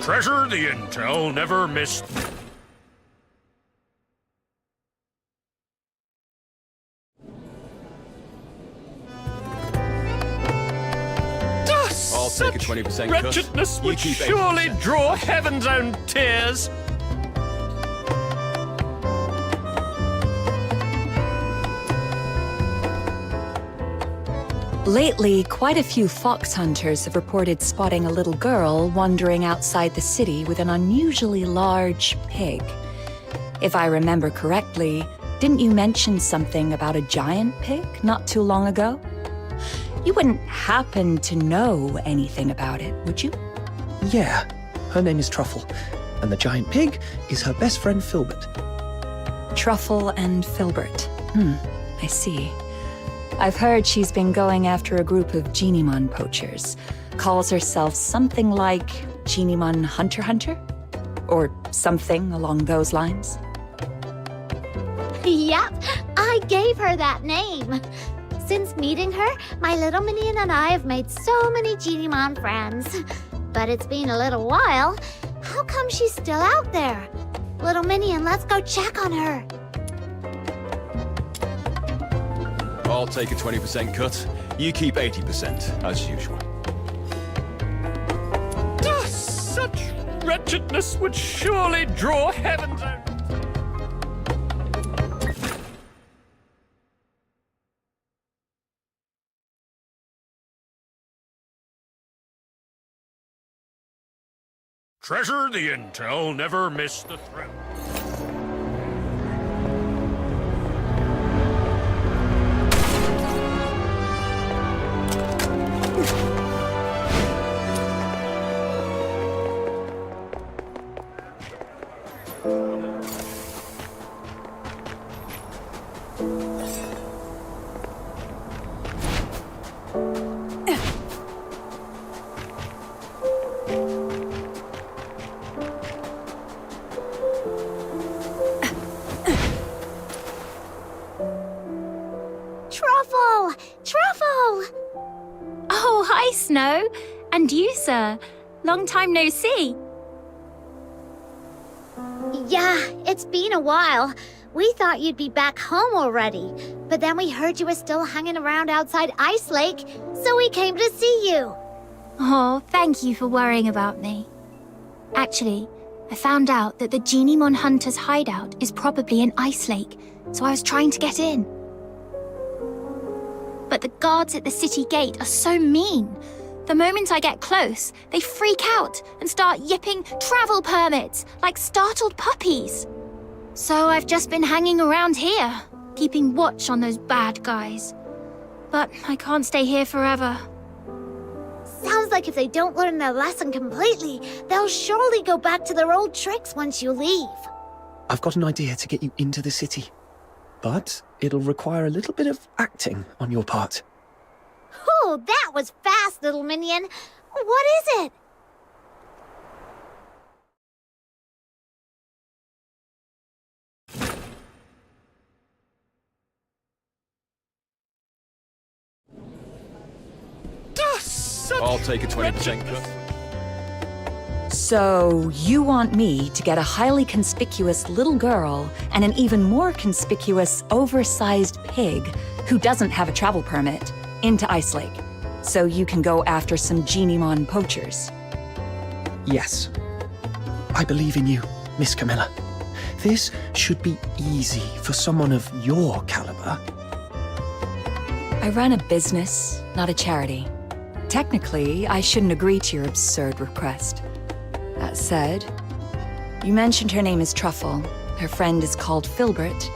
Treasure the intel never missed. I'll take a 20% cut. Wretchedness You would keep surely 80%. draw heaven's own tears. Lately, quite a few fox hunters have reported spotting a little girl wandering outside the city with an unusually large pig. If I remember correctly, didn't you mention something about a giant pig not too long ago? You wouldn't happen to know anything about it, would you? Yeah, her name is Truffle, and the giant pig is her best friend Filbert. Truffle and Filbert. I see. I've heard she's been going after a group of Genimon poachers. Calls herself something like Genimon Hunter? Or something along those lines. Yep, I gave her that name. Since meeting her, my little minion and I have made so many Genimon friends. But it's been a little while. How come she's still out there? Little minion, let's go check on her. I'll take a 20% cut. You keep 80%, as usual. Such wretchedness would surely draw heaven's own. Treasure the intel never missed the thrill. Truffle! Truffle! Oh, hi, Snow. And you, sir. Long time no see. Yeah, it's been a while. We thought you'd be back home already. But then we heard you were still hanging around outside Ice Lake, so we came to see you. Oh, thank you for worrying about me. Actually, I found out that the Genimon Hunter's hideout is probably in Ice Lake, so I was trying to get in. But the guards at the city gate are so mean. The moment I get close, they freak out and start yipping travel permits like startled puppies. So I've just been hanging around here, keeping watch on those bad guys. But I can't stay here forever. Sounds like if they don't learn their lesson completely, they'll surely go back to their old tricks once you leave. I've got an idea to get you into the city, but it'll require a little bit of acting on your part. Oh, that was fast, little minion. What is it? I'll take a 20% cut. So, you want me to get a highly conspicuous little girl and an even more conspicuous, oversized pig who doesn't have a travel permit into Ice Lake, so you can go after some Genimon poachers? Yes. I believe in you, Miss Camilla. This should be easy for someone of your caliber. I run a business, not a charity. Technically, I shouldn't agree to your absurd request. That said, you mentioned her name is Truffle, her friend is called Filbert,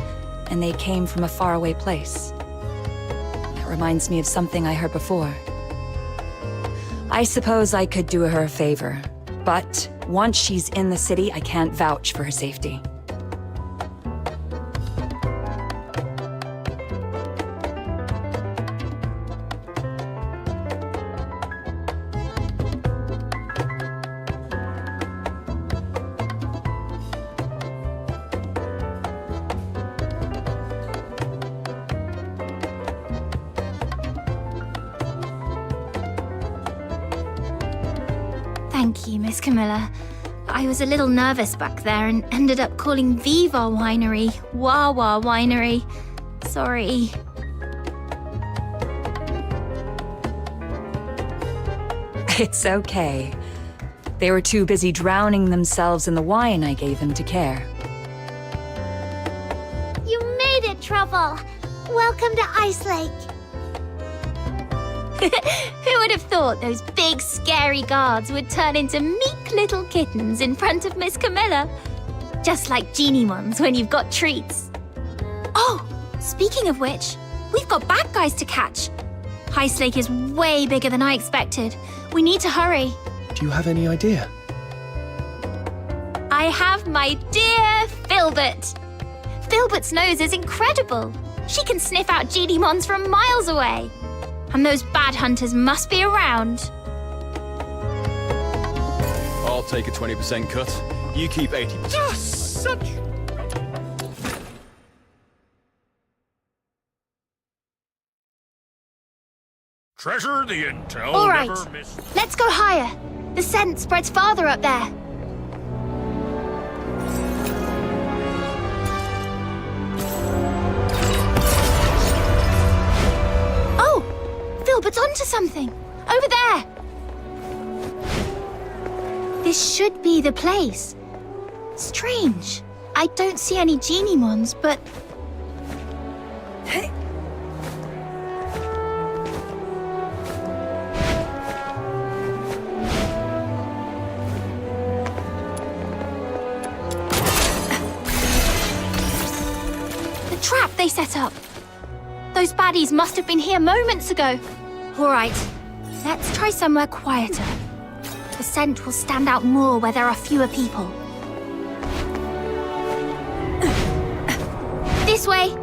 and they came from a faraway place. That reminds me of something I heard before. I suppose I could do her a favor, but once she's in the city, I can't vouch for her safety. Thank Thank you, Miss Camilla. I was a little nervous back there and ended up calling Viva Winery Wawa Winery. Sorry. It's okay. They were too busy drowning themselves in the wine I gave them to care. You made it, Truffle! Welcome to Ice Lake. Who would have thought those big, scary guards would turn into meek little kittens in front of Miss Camilla? Just like genie ones when you've got treats. Oh, speaking of which, we've got bad guys to catch. Ice Lake is way bigger than I expected. We need to hurry. Do you have any idea? I have my dear Filbert. Filbert's nose is incredible. She can sniff out genie mons from miles away. And those bad hunters must be around. I'll take a 20% cut. You keep 80%. Ah, such... Treasure the intel, All right, never miss... let's go higher. The scent spreads farther up there. Oh, Filbert's onto something. Over there. This should be the place. Strange. I don't see any genie mons, but... The trap they set up. Those baddies must have been here moments ago. All right, let's try somewhere quieter. The scent will stand out more where there are fewer people. This way.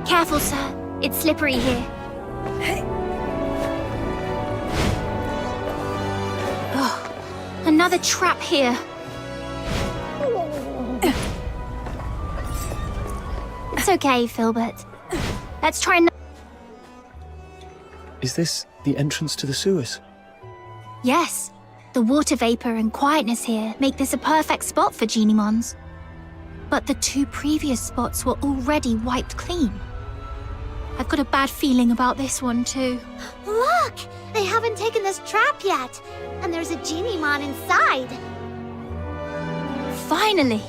Careful, sir. It's slippery here. Oh, another trap here. It's okay, Filbert. Let's try another. Is this the entrance to the sewers? Yes. The water vapor and quietness here make this a perfect spot for genie mons. But the two previous spots were already wiped clean. I've got a bad feeling about this one too. Look! They haven't taken this trap yet. And there's a genie mon inside. Finally!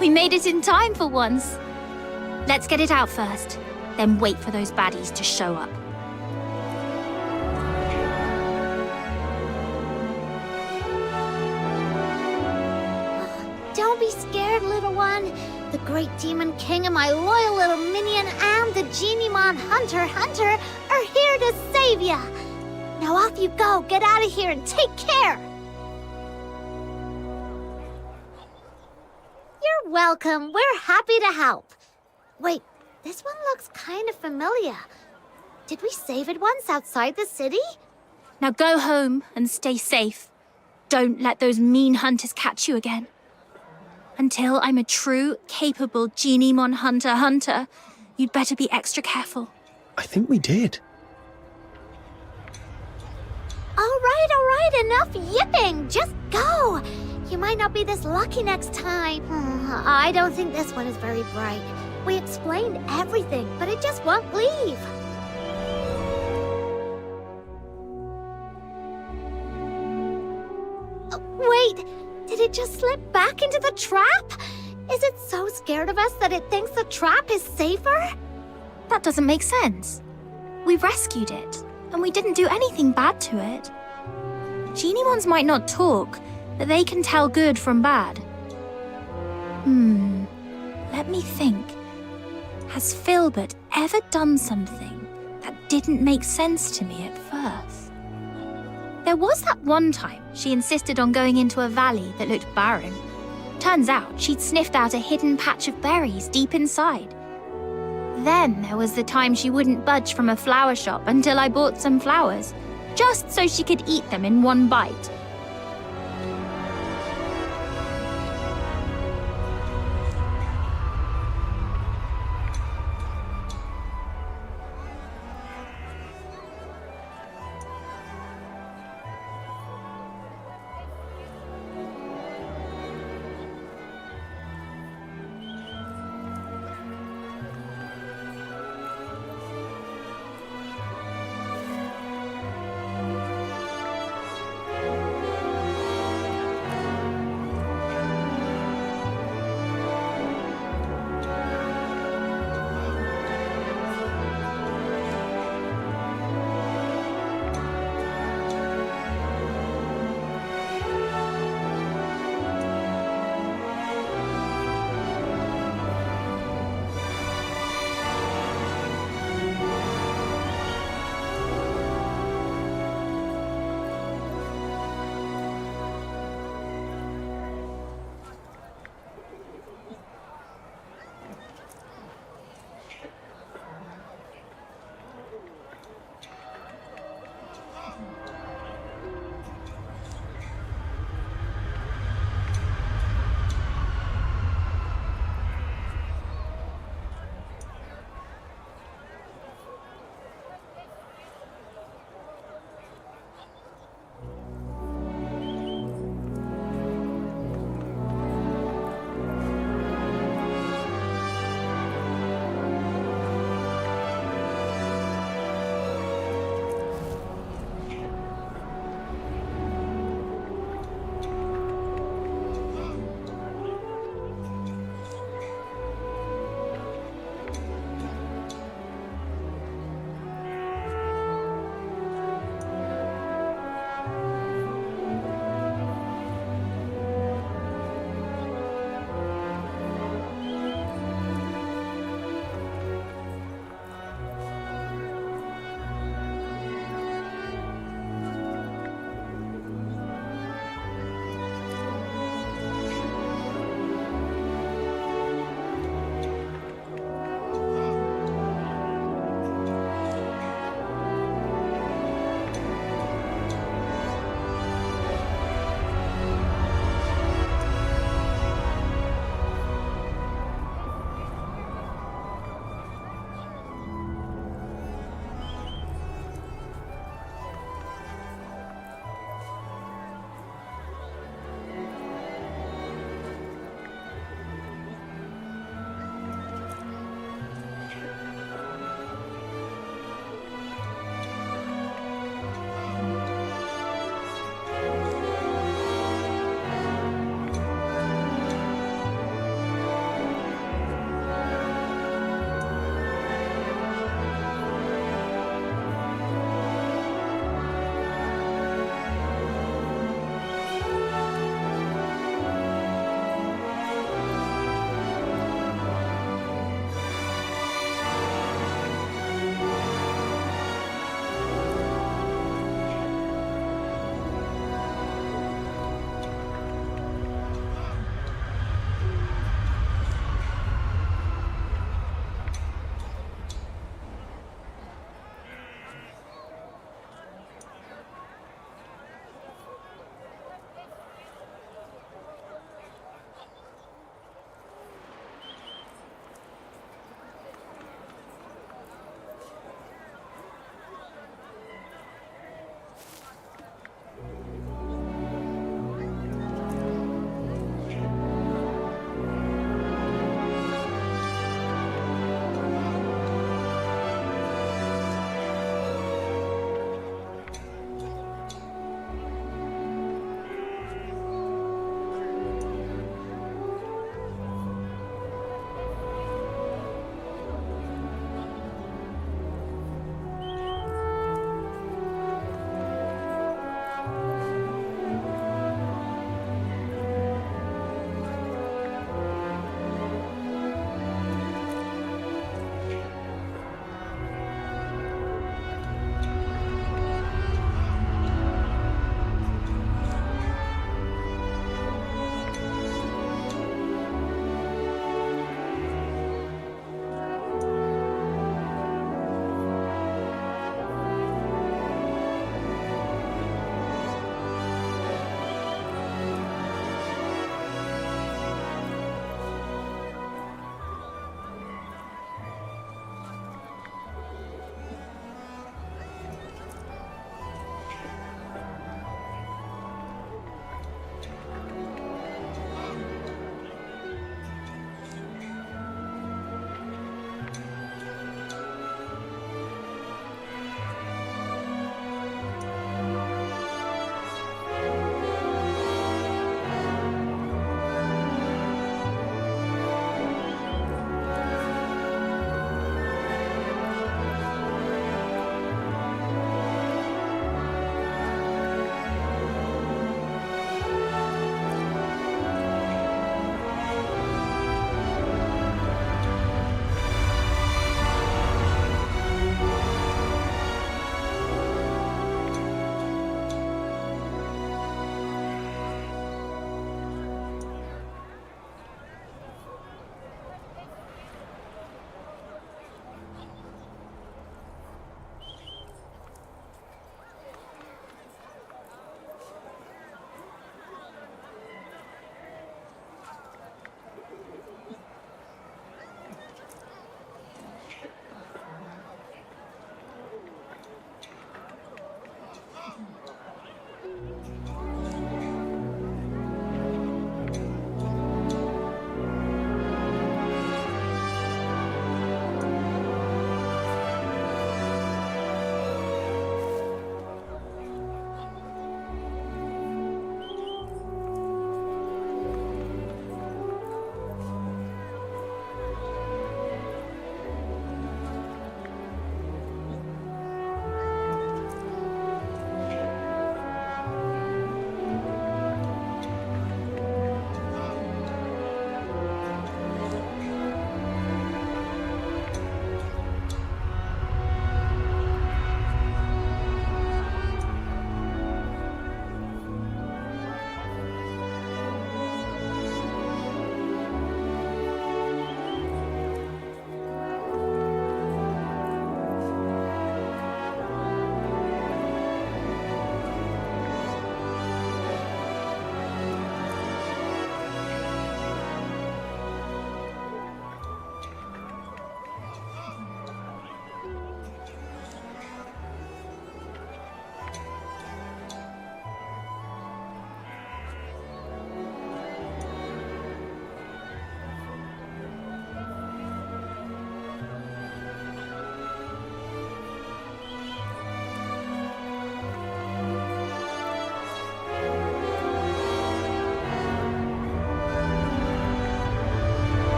We made it in time for once. Let's get it out first, then wait for those baddies to show up. Don't be scared, little one. The great demon king and my loyal little minion and the genie mon hunter are here to save ya. Now off you go. Get out of here and take care. You're welcome. We're happy to help. Wait, this one looks kind of familiar. Did we save it once outside the city? Now go home and stay safe. Don't let those mean hunters catch you again. Until I'm a true, capable genie mon hunter, you'd better be extra careful. I think we did. All right, enough yipping. Just go. You might not be this lucky next time. I don't think this one is very bright. We explained everything, but it just won't leave. Wait, did it just slip back into the trap? Is it so scared of us that it thinks the trap is safer? That doesn't make sense. We rescued it, and we didn't do anything bad to it. Genie ones might not talk, but they can tell good from bad. Let me think. Has Filbert ever done something that didn't make sense to me at first? There was that one time she insisted on going into a valley that looked barren. Turns out she'd sniffed out a hidden patch of berries deep inside. Then there was the time she wouldn't budge from a flower shop until I bought some flowers, just so she could eat them in one bite.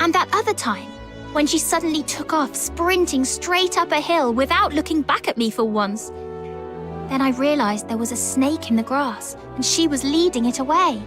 And that other time, when she suddenly took off sprinting straight up a hill without looking back at me for once. Then I realized there was a snake in the grass and she was leading it away.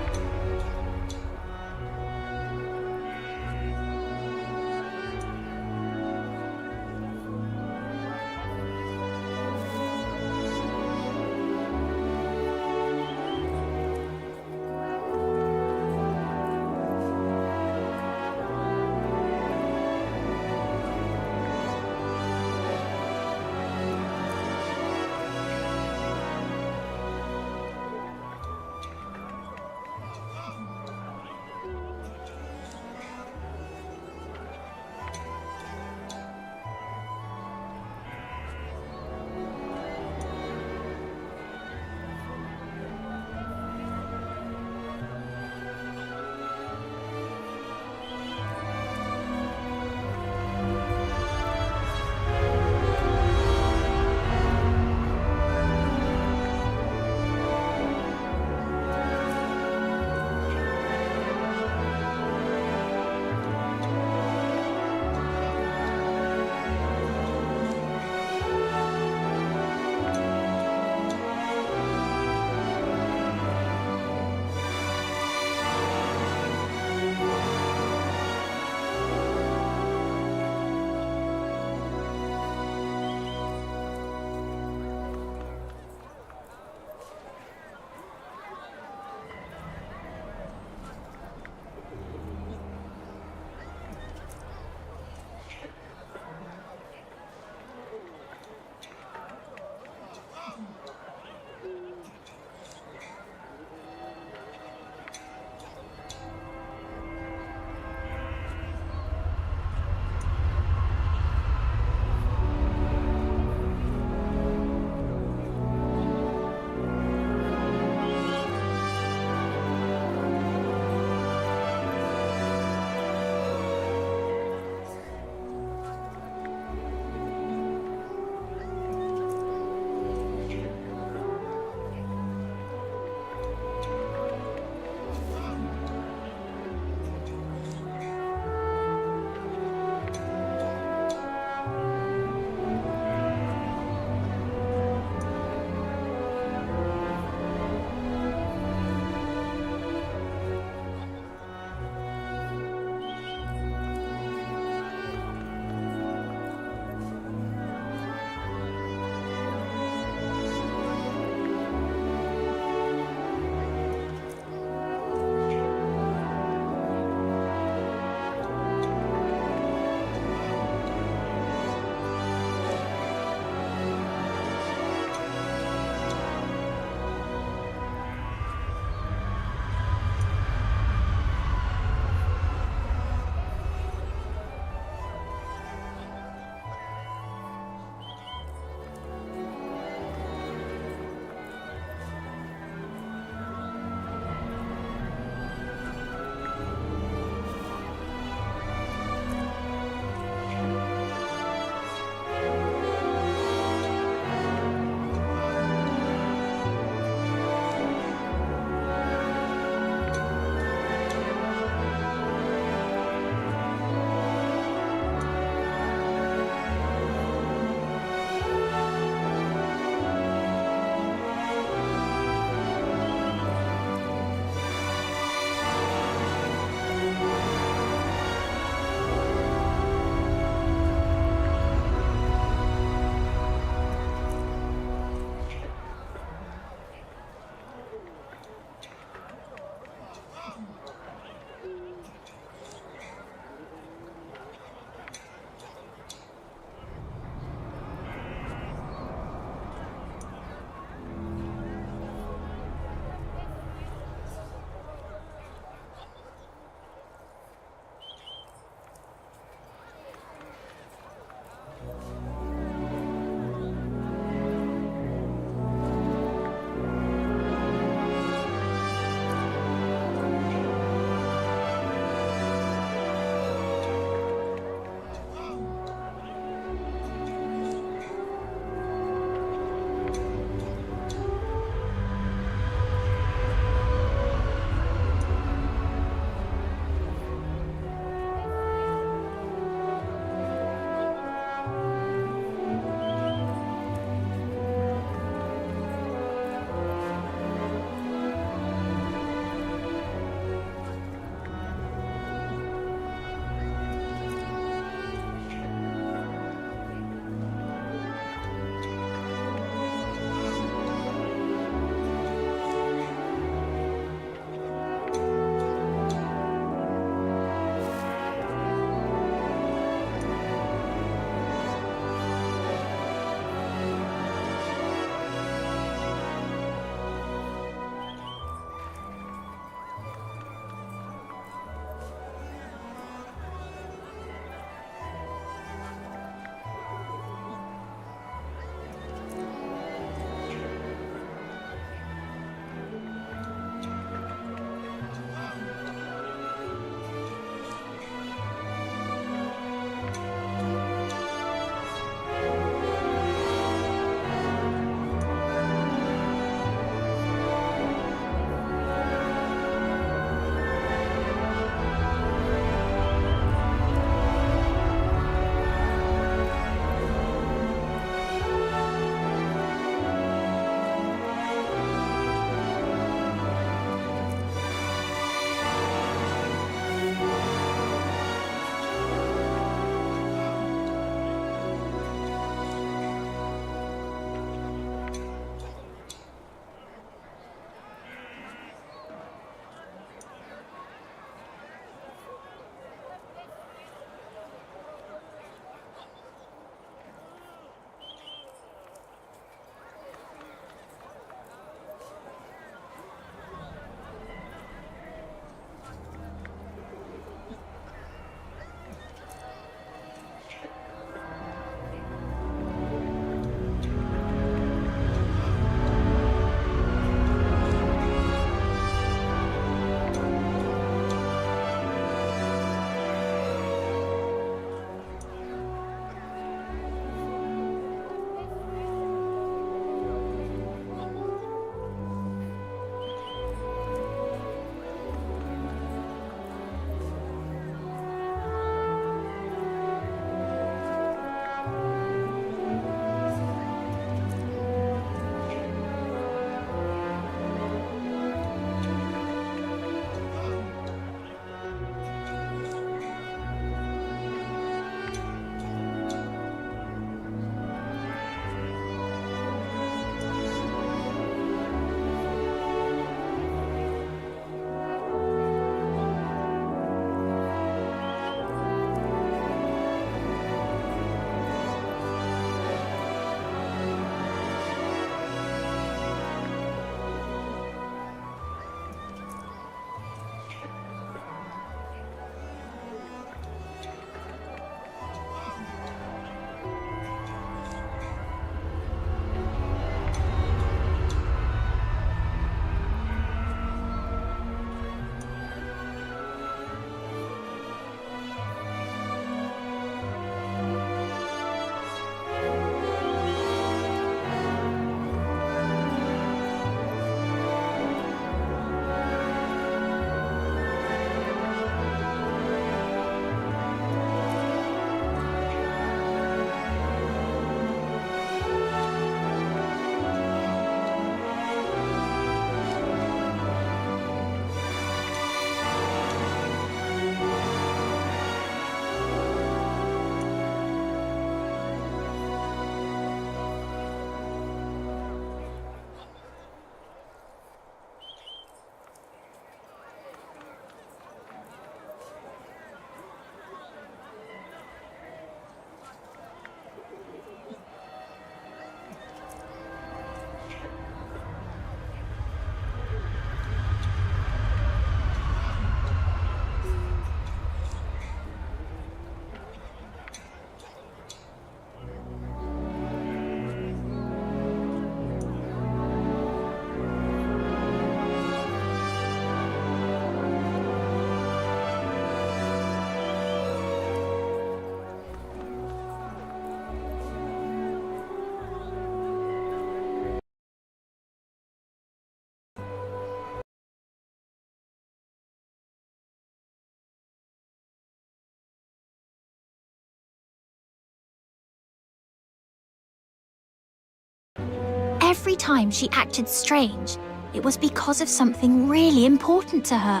every time she acted strange, it was because of something really important to her.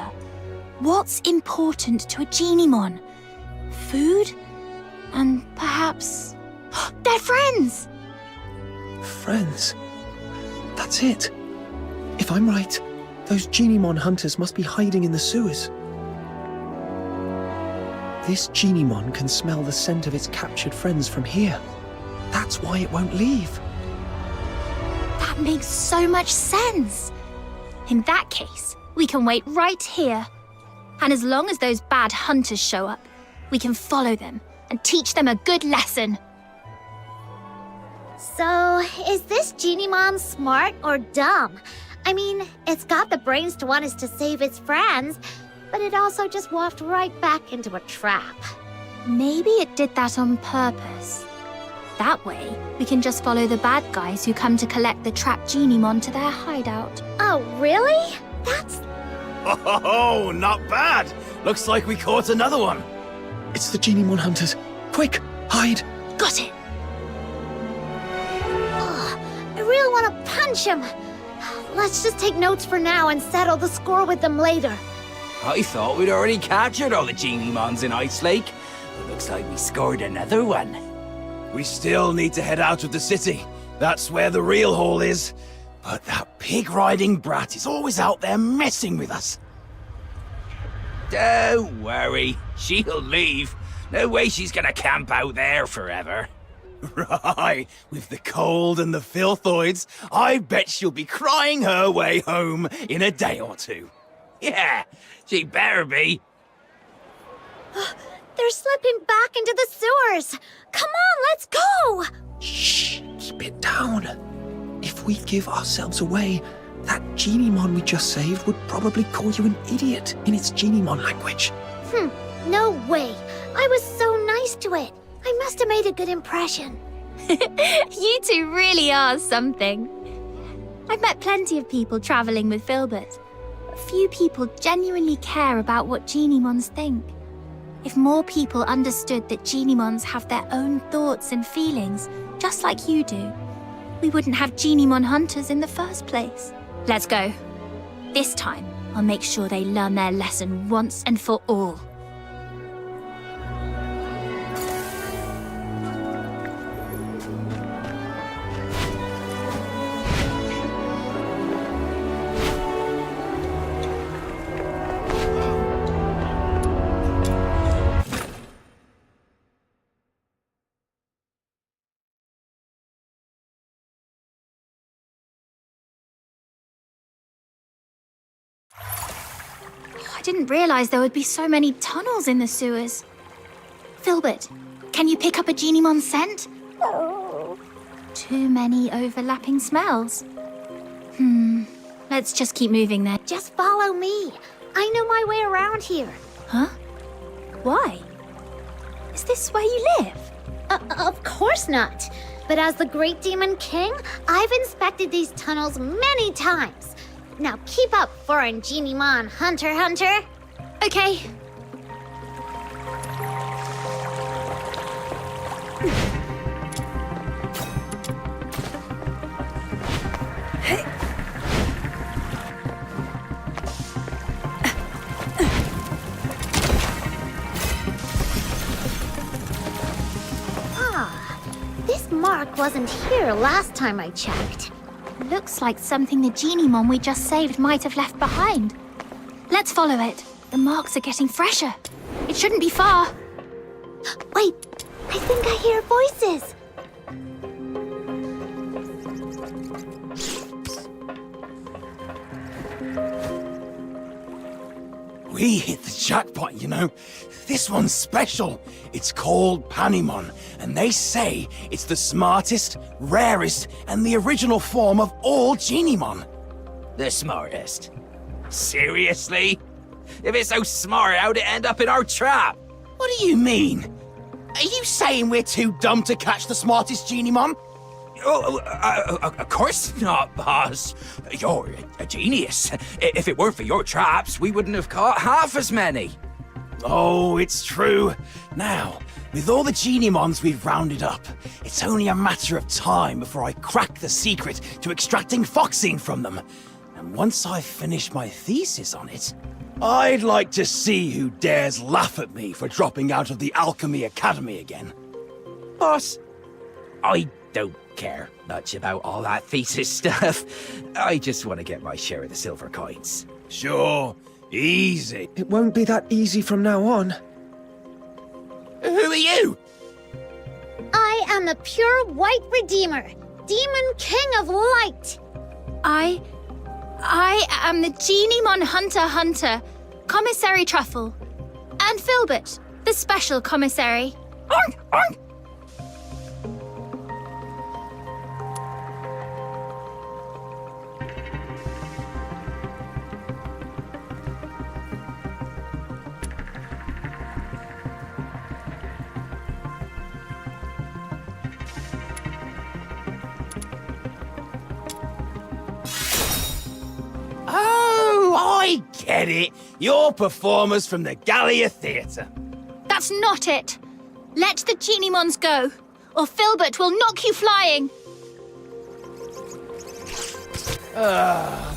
What's important to a Geniemon? Food? And perhaps... They're friends! Friends? That's it. If I'm right, those Geniemon hunters must be hiding in the sewers. This Geniemon can smell the scent of its captured friends from here. That's why it won't leave. That makes so much sense. In that case, we can wait right here. And as long as those bad hunters show up, we can follow them and teach them a good lesson. So, is this Geniemon smart or dumb? I mean, it's got the brains to want us to save its friends, but it also just walked right back into a trap. Maybe it did that on purpose. That way, we can just follow the bad guys who come to collect the trapped Geniemon to their hideout. Oh, really? That's... Oh, not bad. Looks like we caught another one. It's the Geniemon hunters. Quick, hide. Got it! I really want to punch him. Let's just take notes for now and settle the score with them later. I thought we'd already captured all the Geniemons in Ice Lake, but looks like we scored another one. We still need to head out of the city. That's where the real haul is. But that pig-riding brat is always out there messing with us. Don't worry, she'll leave. No way she's gonna camp out there forever. Right, with the cold and the filthoids, I bet she'll be crying her way home in a day or two. Yeah, she better be. They're slipping back into the sewers. Come on, let's go! Shh, keep it down. If we give ourselves away, that Geniemon we just saved would probably call you an idiot in its Geniemon language. No way. I was so nice to it. I must have made a good impression. You two really are something. I've met plenty of people traveling with Filbert. But few people genuinely care about what Geniemons think. If more people understood that Geniemons have their own thoughts and feelings, just like you do, we wouldn't have Geniemon hunters in the first place. Let's go. This time, I'll make sure they learn their lesson once and for all. I didn't realize there would be so many tunnels in the sewers. Filbert, can you pick up a Geniemon scent? Too many overlapping smells. Let's just keep moving then. Just follow me. I know my way around here. Huh? Why? Is this where you live? Of course not. But as the Great Demon King, I've inspected these tunnels many times. Now keep up, foreign Geniemon hunter. Okay. This mark wasn't here last time I checked. Looks like something the Geniemon we just saved might have left behind. Let's follow it. The marks are getting fresher. It shouldn't be far. Wait, I think I hear voices. We hit the jackpot, you know. This one's special. It's called Panemon, and they say it's the smartest, rarest, and the original form of all Geniemon. The smartest. Seriously? If it's so smart, how'd it end up in our trap? What do you mean? Are you saying we're too dumb to catch the smartest Geniemon? Of course not, boss. You're a genius. If it weren't for your traps, we wouldn't have caught half as many. Oh, it's true. Now, with all the Genimons we've rounded up, it's only a matter of time before I crack the secret to extracting Foxine from them. And once I've finished my thesis on it, I'd like to see who dares laugh at me for dropping out of the Alchemy Academy again. Boss, I don't care much about all that thesis stuff. I just want to get my share of the silver coins. Sure, easy. It won't be that easy from now on. Who are you? I am the pure white redeemer, Demon King of Light. I am the Genimon Hunter, Commissary Truffle. And Filbert, the special commissary. Oink, oink. Oh, I get it. You're performers from the Gallia Theatre. That's not it. Let the Genimons go, or Filbert will knock you flying.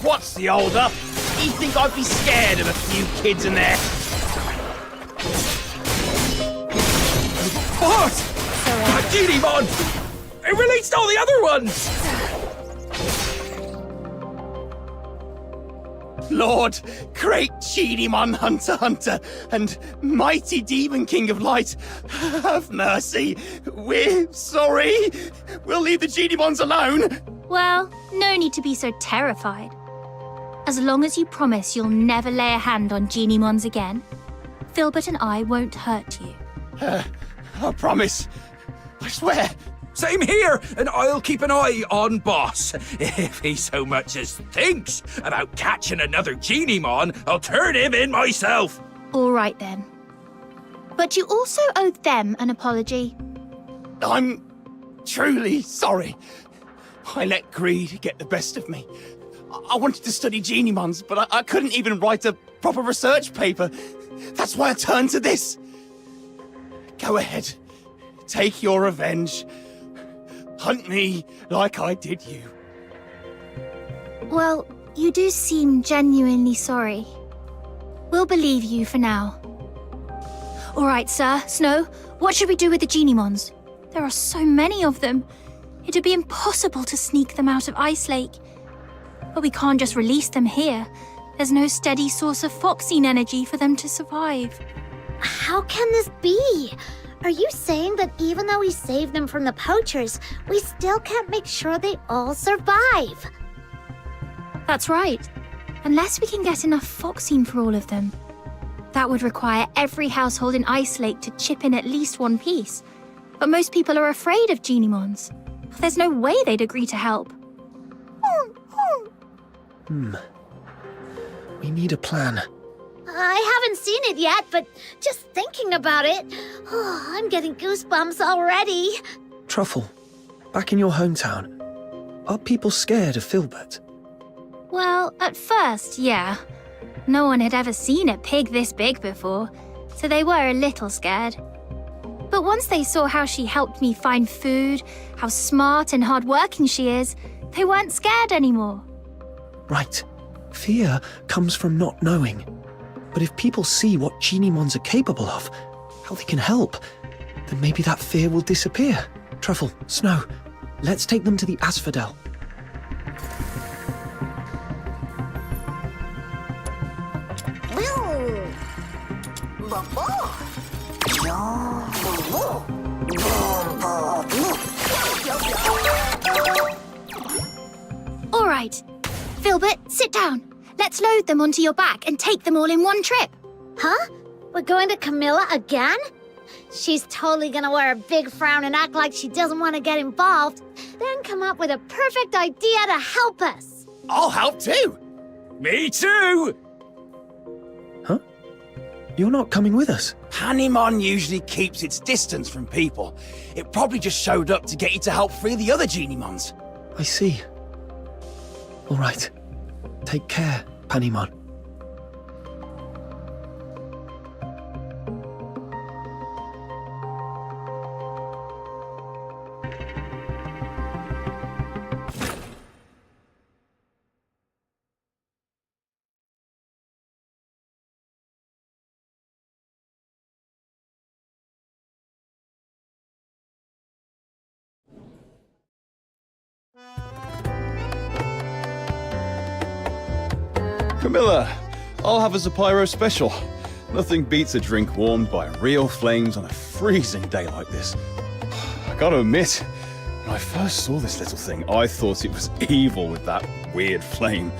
What's the hold up? You think I'd be scared of a few kids in there? What? A Genimon! It released all the other ones! Lord, great Genimon Hunter, and mighty Demon King of Light, have mercy. We're sorry. We'll leave the Genimons alone. Well, no need to be so terrified. As long as you promise you'll never lay a hand on Genimons again, Filbert and I won't hurt you. I promise. I swear. Same here, and I'll keep an eye on Boss. If he so much as thinks about catching another Genimon, I'll turn him in myself. All right then. But you also owe them an apology. I'm truly sorry. I let greed get the best of me. I wanted to study Genimons, but I couldn't even write a proper research paper. That's why I turned to this. Go ahead. Take your revenge. Hunt me like I did you. Well, you do seem genuinely sorry. We'll believe you for now. All right, Sir, Snow, what should we do with the Genimons? There are so many of them. It'd be impossible to sneak them out of Ice Lake. But we can't just release them here. There's no steady source of Foxine energy for them to survive. How can this be? Are you saying that even though we saved them from the poachers, we still can't make sure they all survive? That's right. Unless we can get enough Foxine for all of them. That would require every household in Ice Lake to chip in at least one piece. But most people are afraid of Genimons. There's no way they'd agree to help. We need a plan. I haven't seen it yet, but just thinking about it, I'm getting goosebumps already. Truffle, back in your hometown, are people scared of Filbert? Well, at first, yeah. No one had ever seen a pig this big before, so they were a little scared. But once they saw how she helped me find food, how smart and hardworking she is, they weren't scared anymore. Right. Fear comes from not knowing. But if people see what Genimons are capable of, how they can help, then maybe that fear will disappear. Truffle, Snow, let's take them to the Asphodel. All right. Filbert, sit down. Let's load them onto your back and take them all in one trip. Huh? We're going to Camilla again? She's totally gonna wear a big frown and act like she doesn't want to get involved, then come up with a perfect idea to help us. I'll help too. Me too! Huh? You're not coming with us? Panimon usually keeps its distance from people. It probably just showed up to get you to help free the other Genimons. I see. All right. Take care, Panimon. Camilla, I'll have a Zapiro special. Nothing beats a drink warmed by real flames on a freezing day like this. I gotta admit, when I first saw this little thing, I thought it was evil with that weird flame.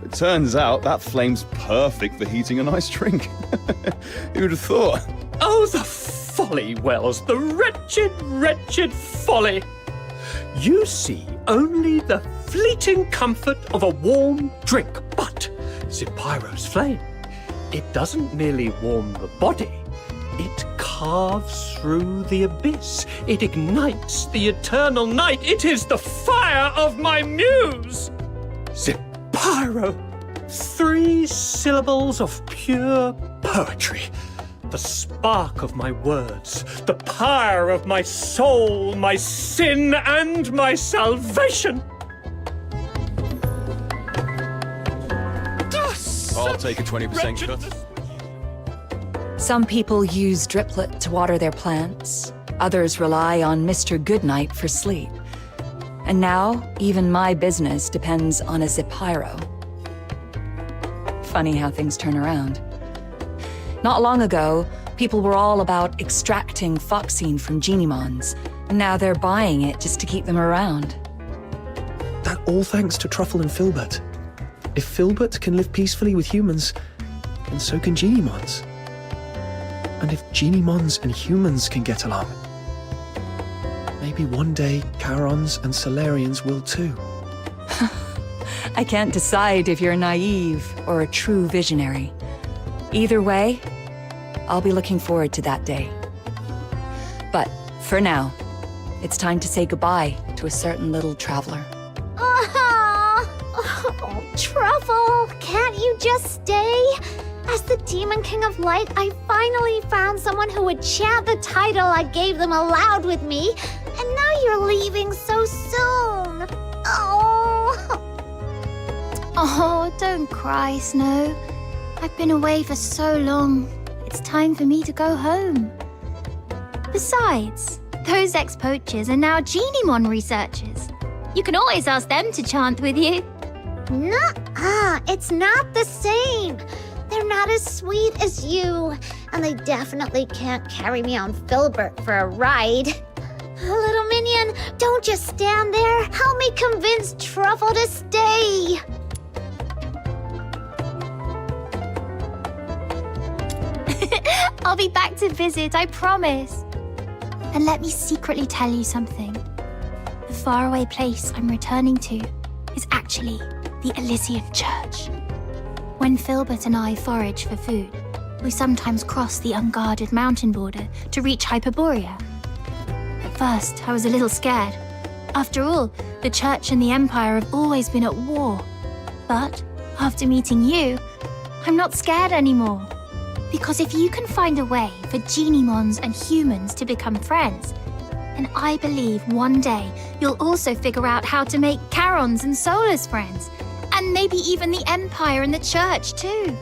It turns out that flame's perfect for heating a nice drink. Who'd have thought? Oh, the folly, Wells, the wretched, wretched folly. You see only the fleeting comfort of a warm drink, but Zapyro's flame, it doesn't merely warm the body, it carves through the abyss. It ignites the eternal night. It is the fire of my muse. Zapyro, 3 syllables of pure poetry. The spark of my words, the pyre of my soul, my sin and my salvation. I'll take a 20% cut. Some people use Driplet to water their plants. Others rely on Mr. Goodnight for sleep. And now, even my business depends on a Zapyro. Funny how things turn around. Not long ago, people were all about extracting Foxine from Genimons, and now they're buying it just to keep them around. That all thanks to Truffle and Filbert. If Filbert can live peacefully with humans, then so can Genimons. And if Genimons and humans can get along, maybe one day Charons and Solarians will too. I can't decide if you're naive or a true visionary. Either way, I'll be looking forward to that day. But for now, it's time to say goodbye to a certain little traveler. Oh, Truffle, can't you just stay? As the Demon King of Light, I finally found someone who would chant the title I gave them aloud with me, and now you're leaving so soon. Oh, don't cry, Snow. I've been away for so long. It's time for me to go home. Besides, those ex-poachers are now Genimon researchers. You can always ask them to chant with you. Nuh-uh, it's not the same. They're not as sweet as you, and they definitely can't carry me on Filbert for a ride. Little Minion, don't just stand there. Help me convince Truffle to stay. I'll be back to visit, I promise. And let me secretly tell you something. The faraway place I'm returning to is actually the Elysian Church. When Filbert and I forage for food, we sometimes cross the unguarded mountain border to reach Hyperborea. At first, I was a little scared. After all, the Church and the Empire have always been at war. But after meeting you, I'm not scared anymore. Because if you can find a way for Genimons and humans to become friends, then I believe one day you'll also figure out how to make Charons and Solars friends, and maybe even the Empire and the Church too.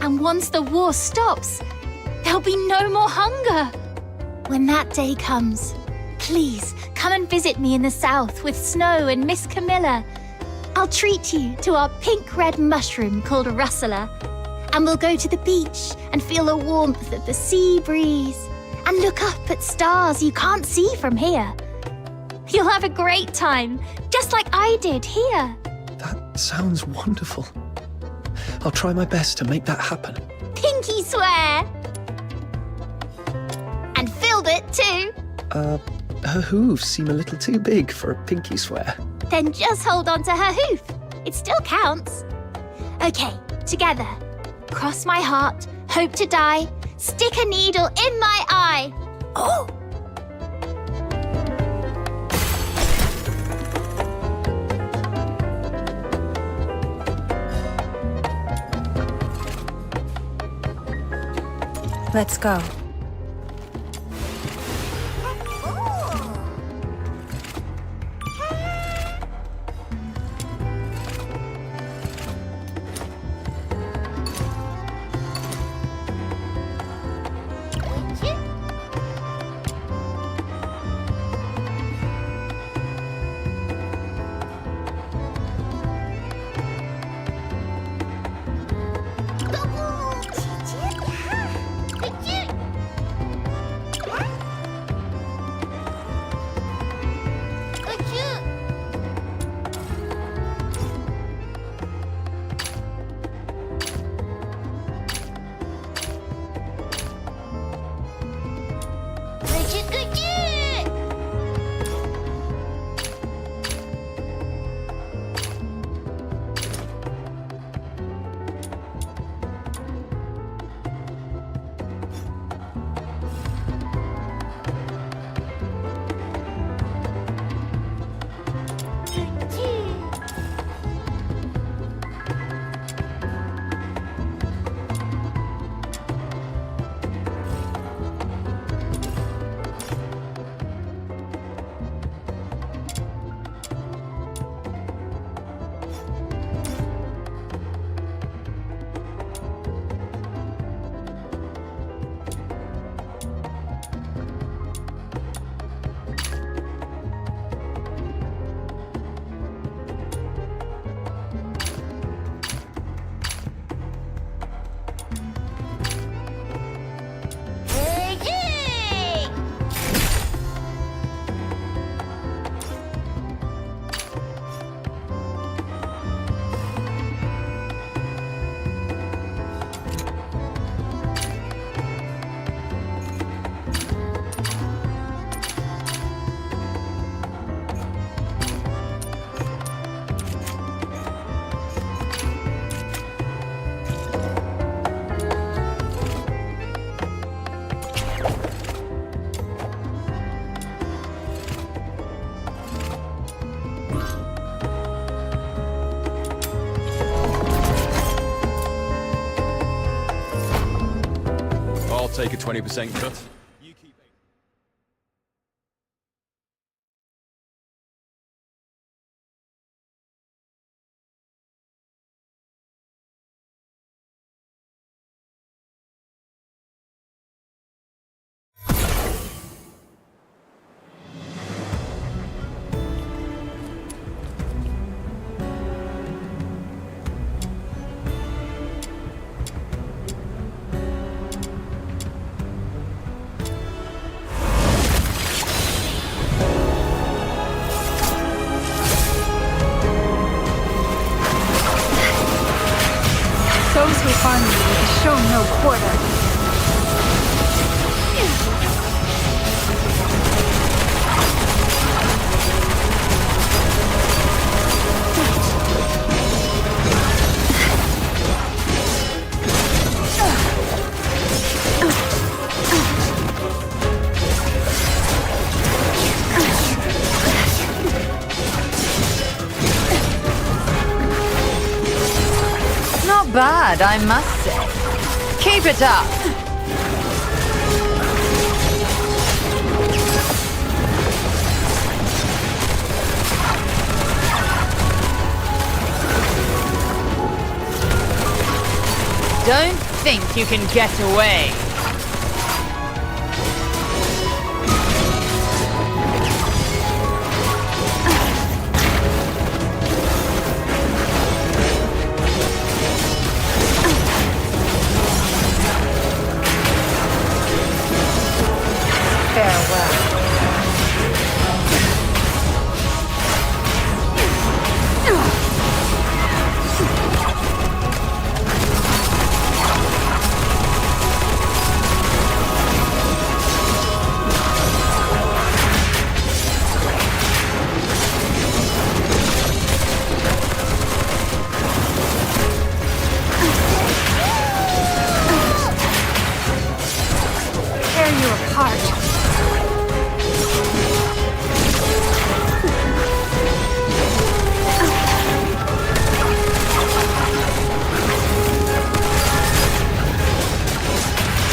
And once the war stops, there'll be no more hunger. When that day comes, please come and visit me in the south with Snow and Miss Camilla. I'll treat you to our pink-red mushroom called Rustler, and we'll go to the beach and feel the warmth of the sea breeze and look up at stars you can't see from here. You'll have a great time, just like I did here. That sounds wonderful. I'll try my best to make that happen. Pinky swear! And Filbert too. Her hooves seem a little too big for a pinky swear. Then just hold on to her hoof. It still counts. Okay, together. Cross my heart, hope to die, stick a needle in my eye. Oh! Let's go. take a 20% cut. You keep 80. Those who harm you will be shown no quarter. Not bad, I must say. Keep it up. Don't think you can get away. Tear you apart.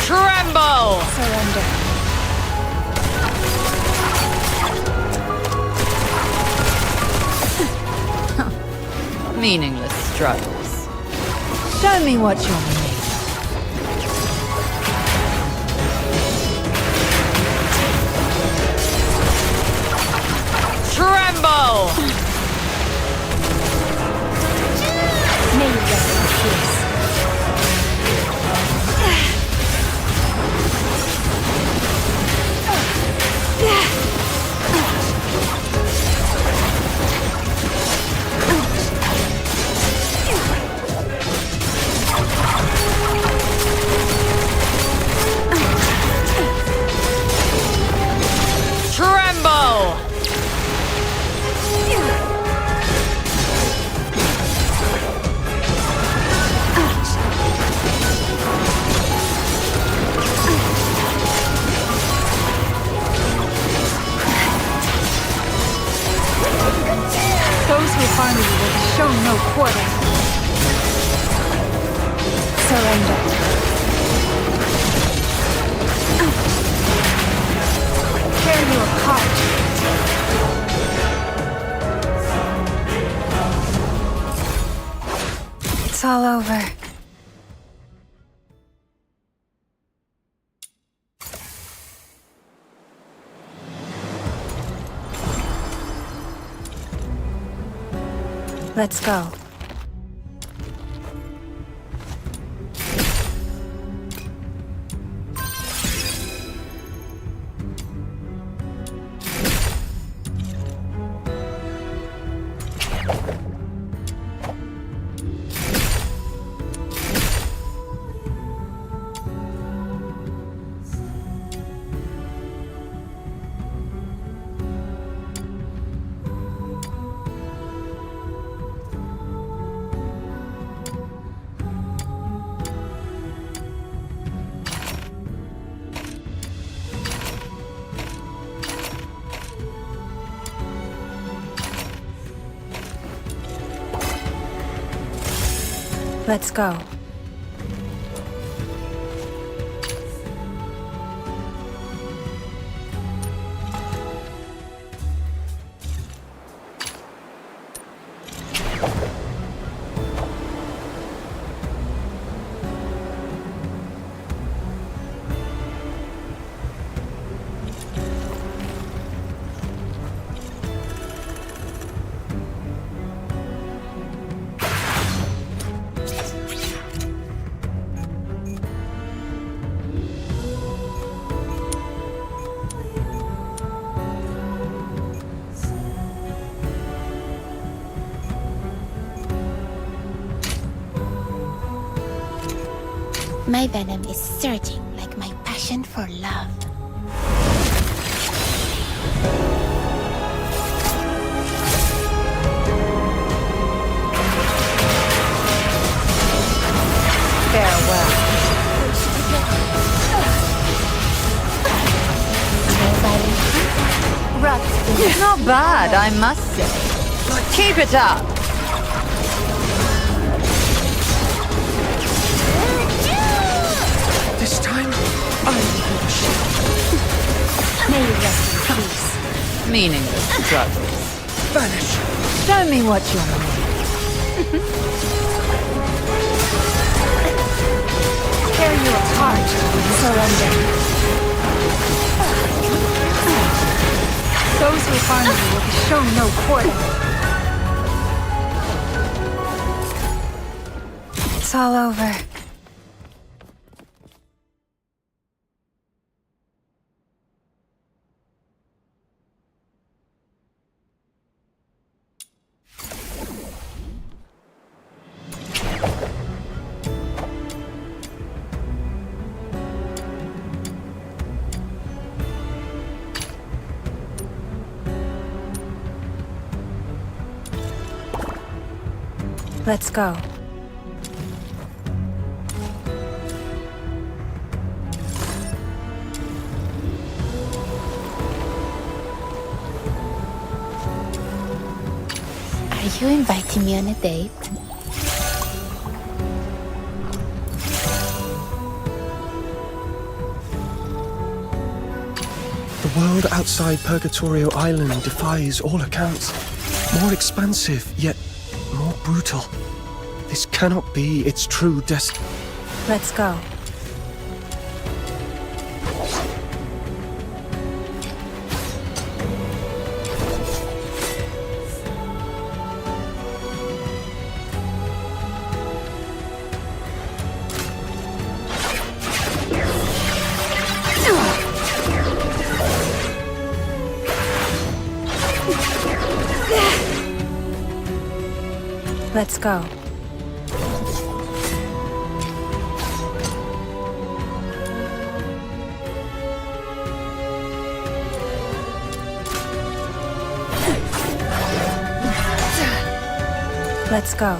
Tremble! Surrender. Meaningless struggles. Show me what you're made. Tremble! May you rest in peace. Tremble! Those who harm you will be shown no quarter. Surrender. Tear you apart. It's all over. Let's go. Let's go. My venom is surging like my passion for love. Farewell. Not bad, I must say. Keep it up. This time, I will shield. May you rest in peace. Meaningless struggles. Vanish. Show me what you're made. Tear you apart. Surrender. Those who harm you will be shown no quarter. It's all over. Let's go. Are you inviting me on a date? The world outside Purgatorio Island defies all accounts. More expansive, yet more brutal. This cannot be its true destiny. Let's go. Let's go. Let's go.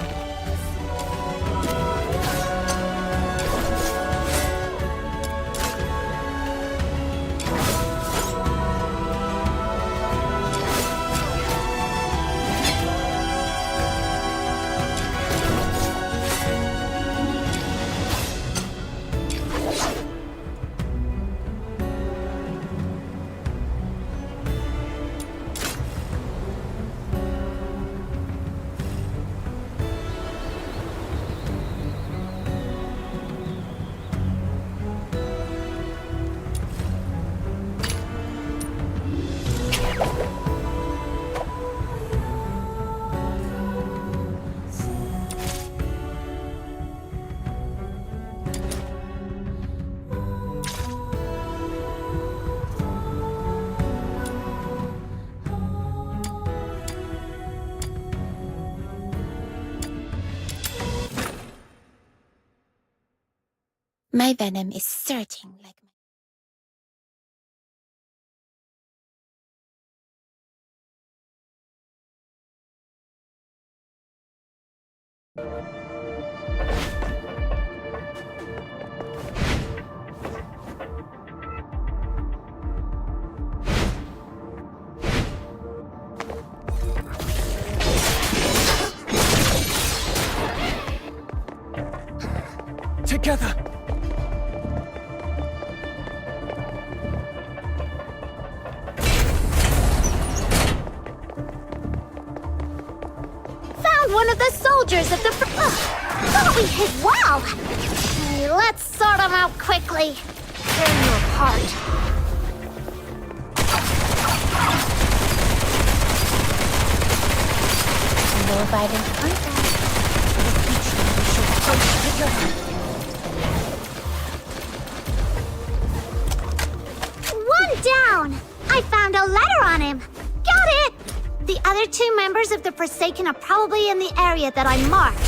My venom is surging like my... Together! Found Found one of the soldiers of the thought we hid well! Hey, let's sort them out quickly. Tear you apart. No violent contact. It'll teach you to show close to your heart. One down! I found a letter on him. Got it! The other two members of the Forsaken are probably in the area that I marked.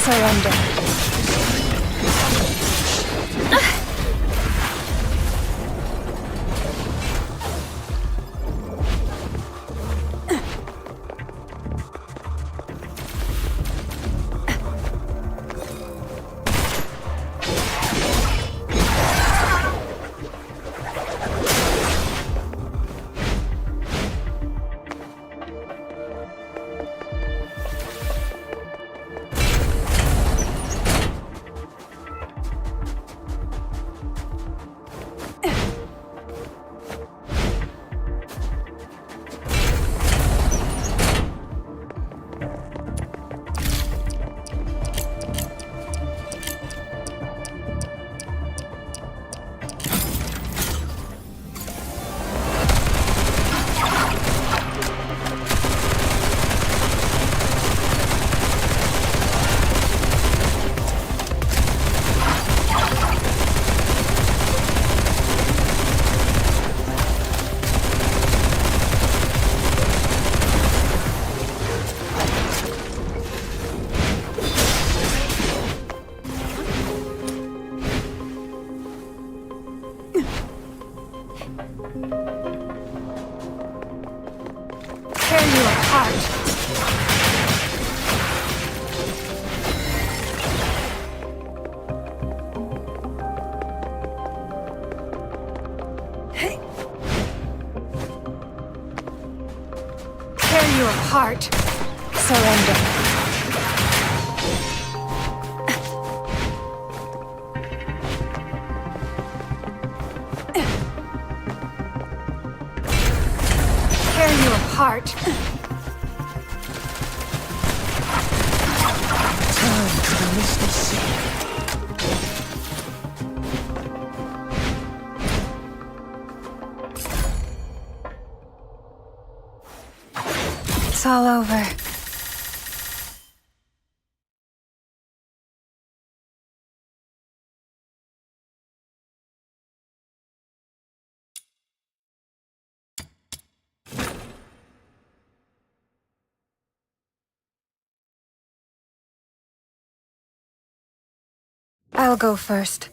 Surrender. Tear you apart. Tear you apart. Surrender. Tear you apart. Turn to the misty sea. It's all over. I'll go first.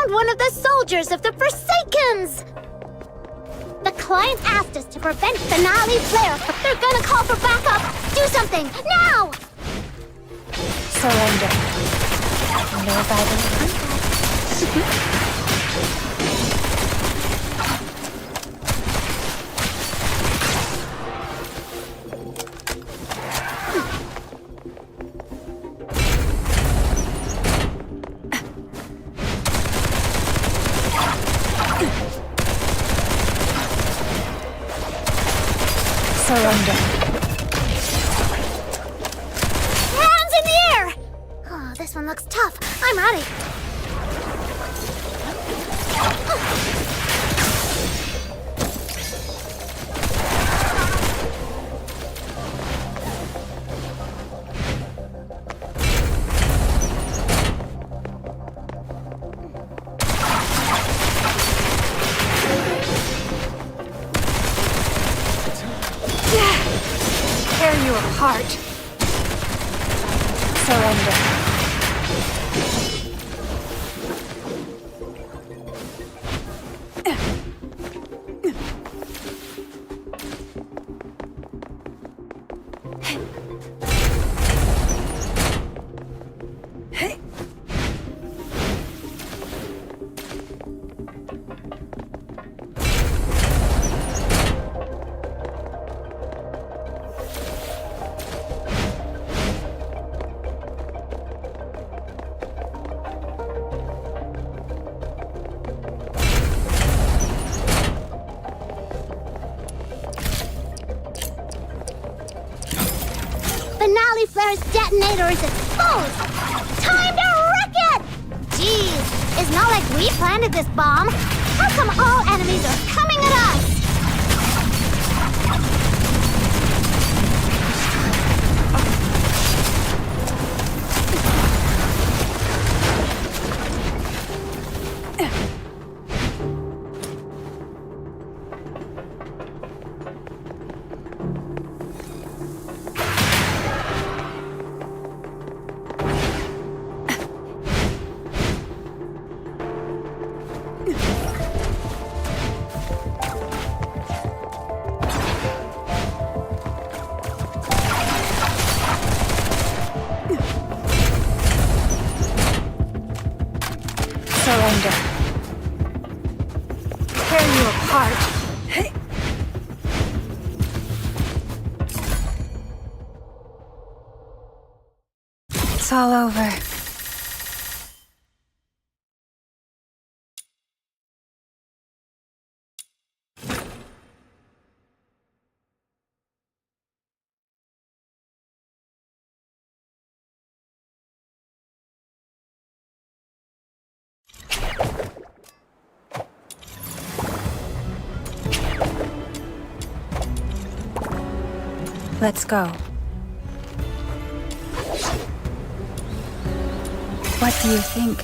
One of the soldiers of the Forsakens! The client asked us to prevent finale flares, but they're gonna call for backup! Do something, now! Surrender. No violent contact. Surrender. Hands in the air! Oh, this one looks tough. I'm ready. Tear you apart. Surrender. Finale Flare's detonator is exposed! Time to wreck it! Jeez, it's not like we planted this bomb. How come all enemies are coming at us? Surrender. Tear you apart. It's all over. Let's go. What do you think?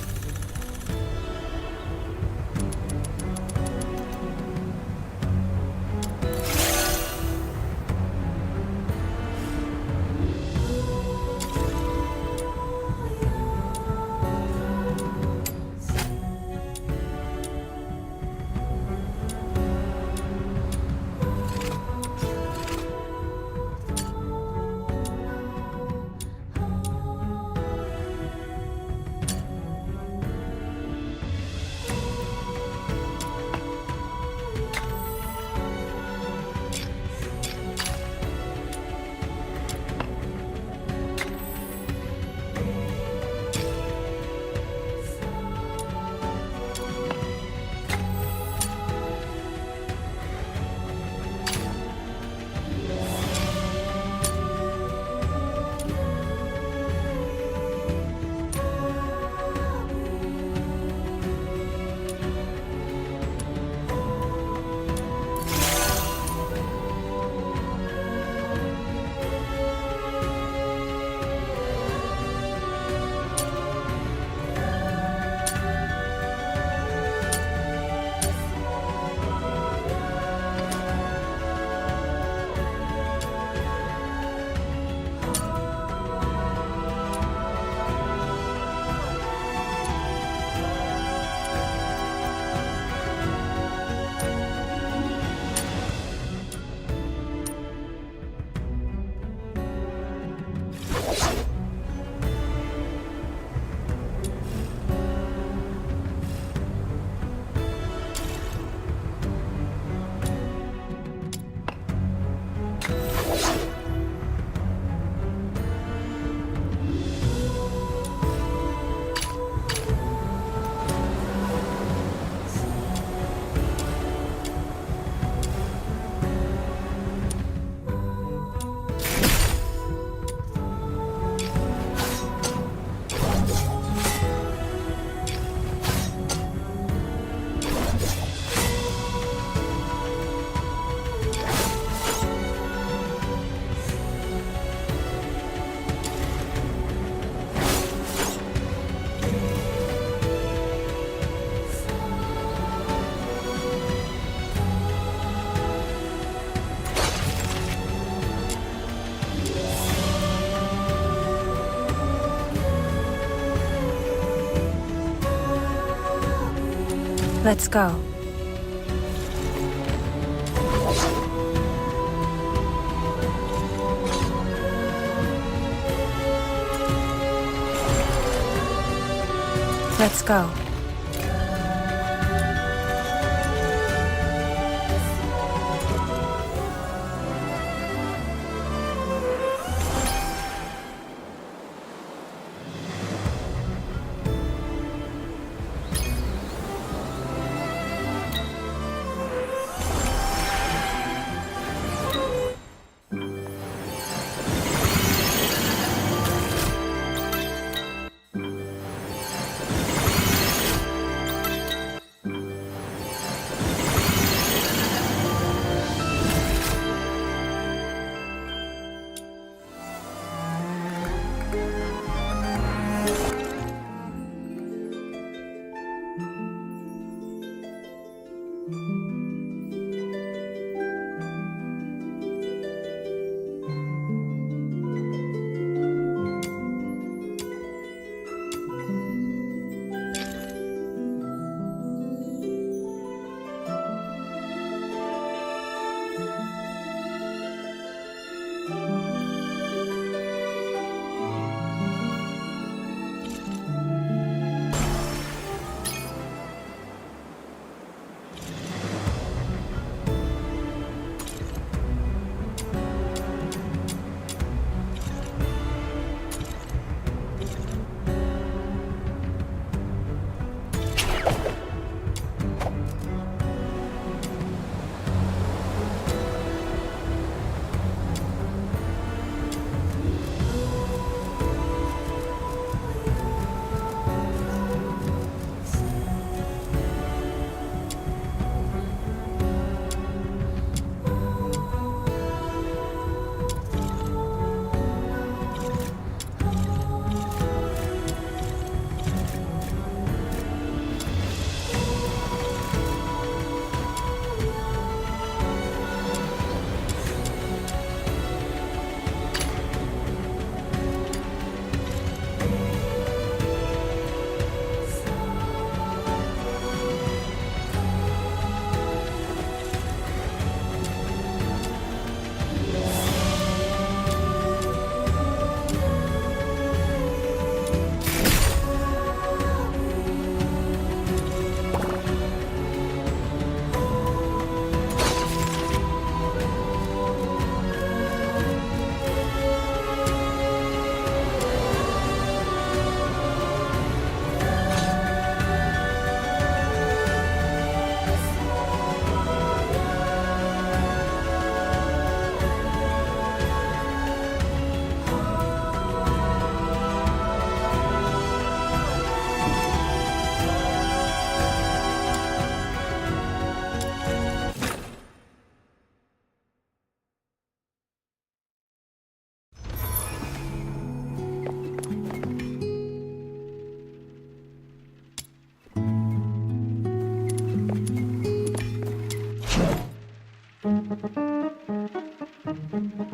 Let's go. Let's go.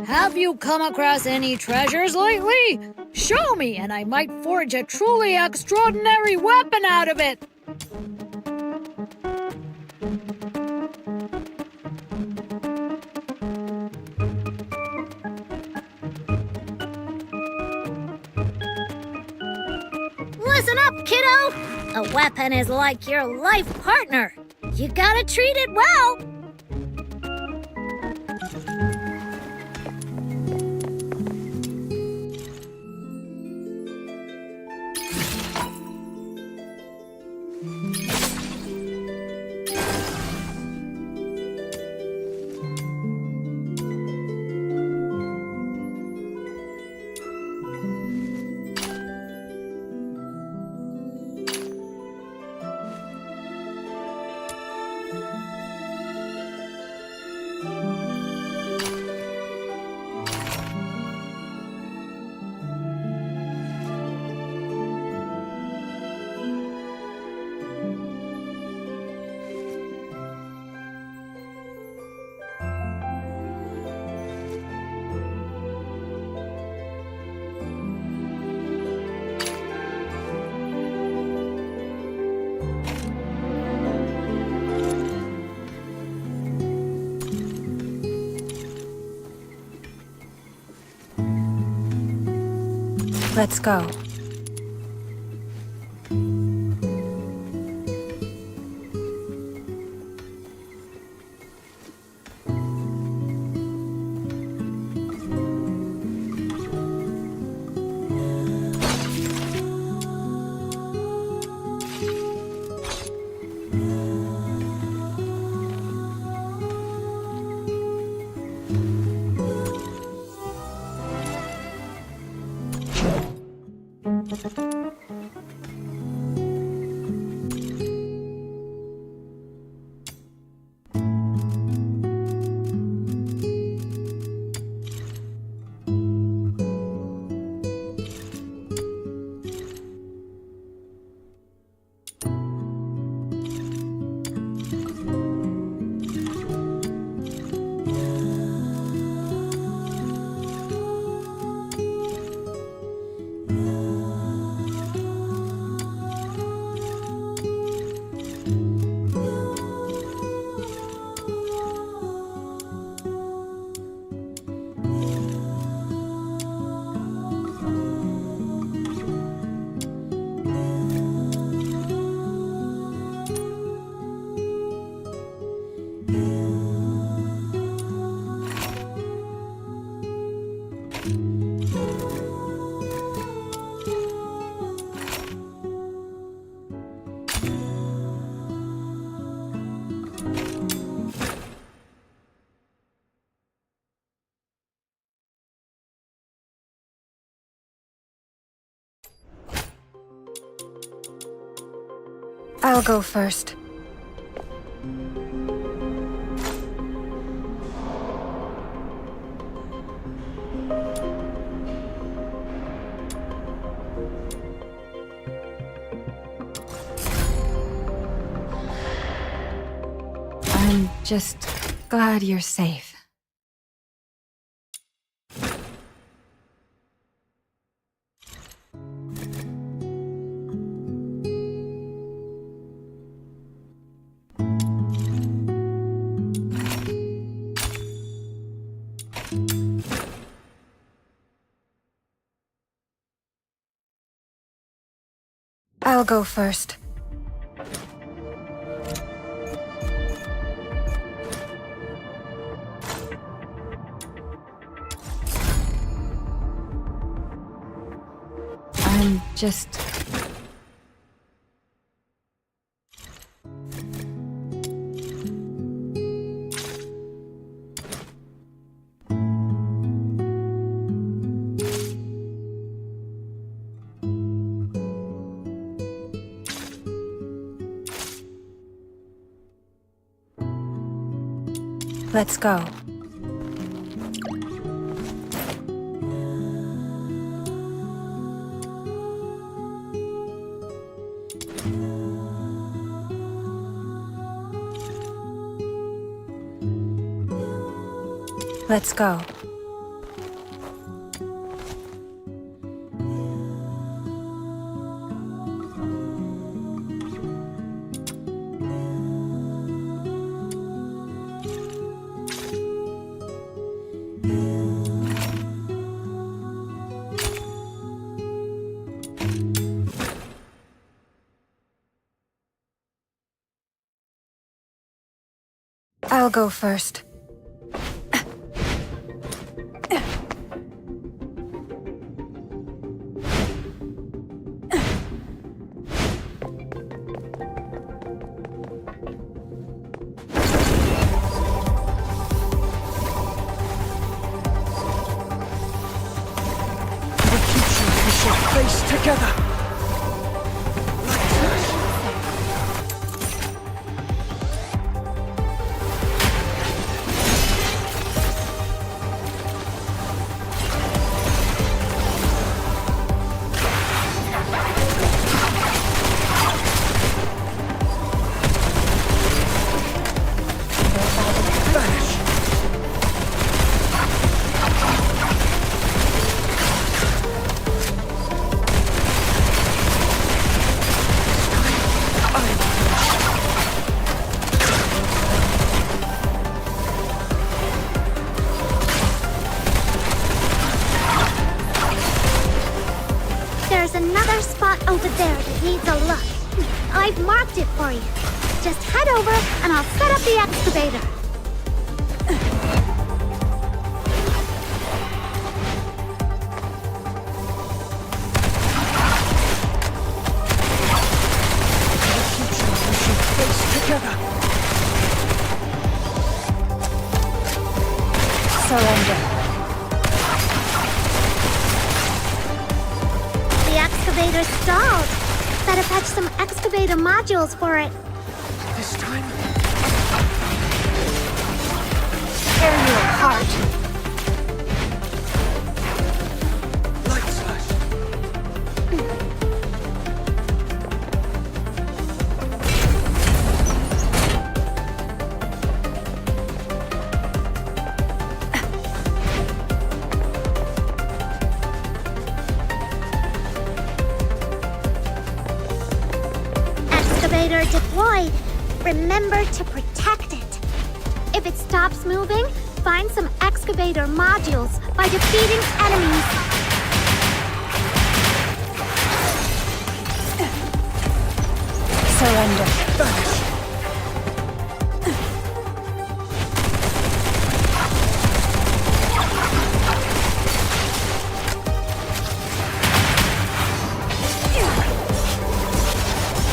Have you come across any treasures lately? Show me, and I might forge a truly extraordinary weapon out of it. Listen up, kiddo! A weapon is like your life partner. You gotta treat it well. Let's go. I'll go first. I'm just glad you're safe. I'll go first. I'm just... Let's go. Let's go. I'll go first. Face together. over there that needs a look. I've marked it for you. Just head over and I'll set up the excavator. Surrender. The excavator stalled. Better fetch some excavator modules for it. This time? Tear you apart. Light slash. Excavator deployed. Remember to protect it. If it stops moving, find some excavator modules by defeating enemies. Surrender.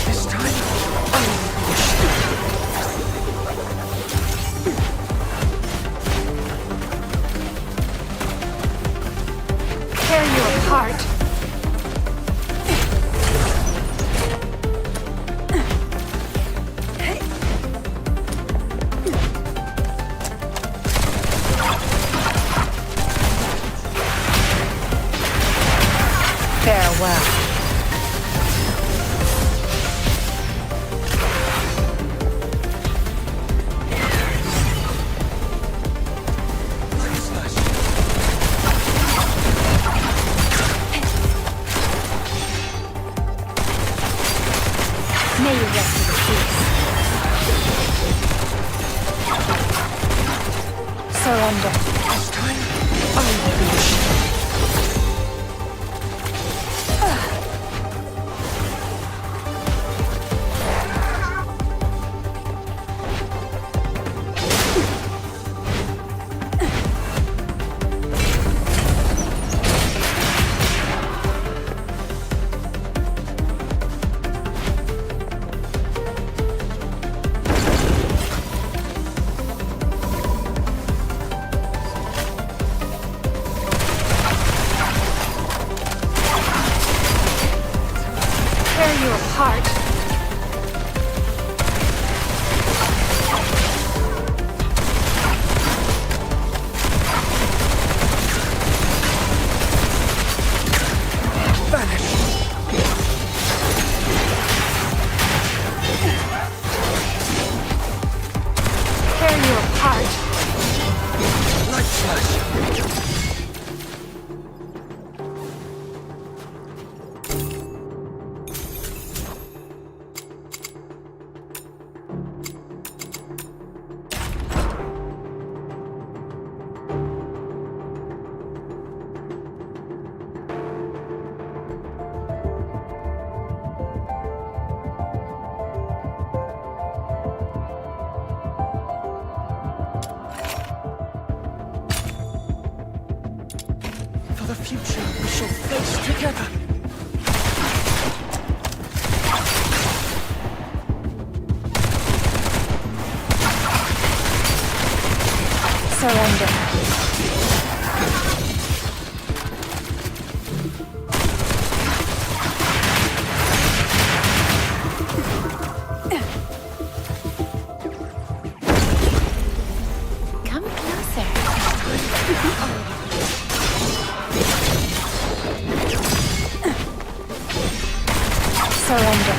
This time? Tear you apart. Farewell. Light slash. May you rest in peace. Surrender. This time? I will be the shield. Tear you apart. Tear you apart. Light slash. For the future, we shall face together. Surrender. Come closer. Surrender.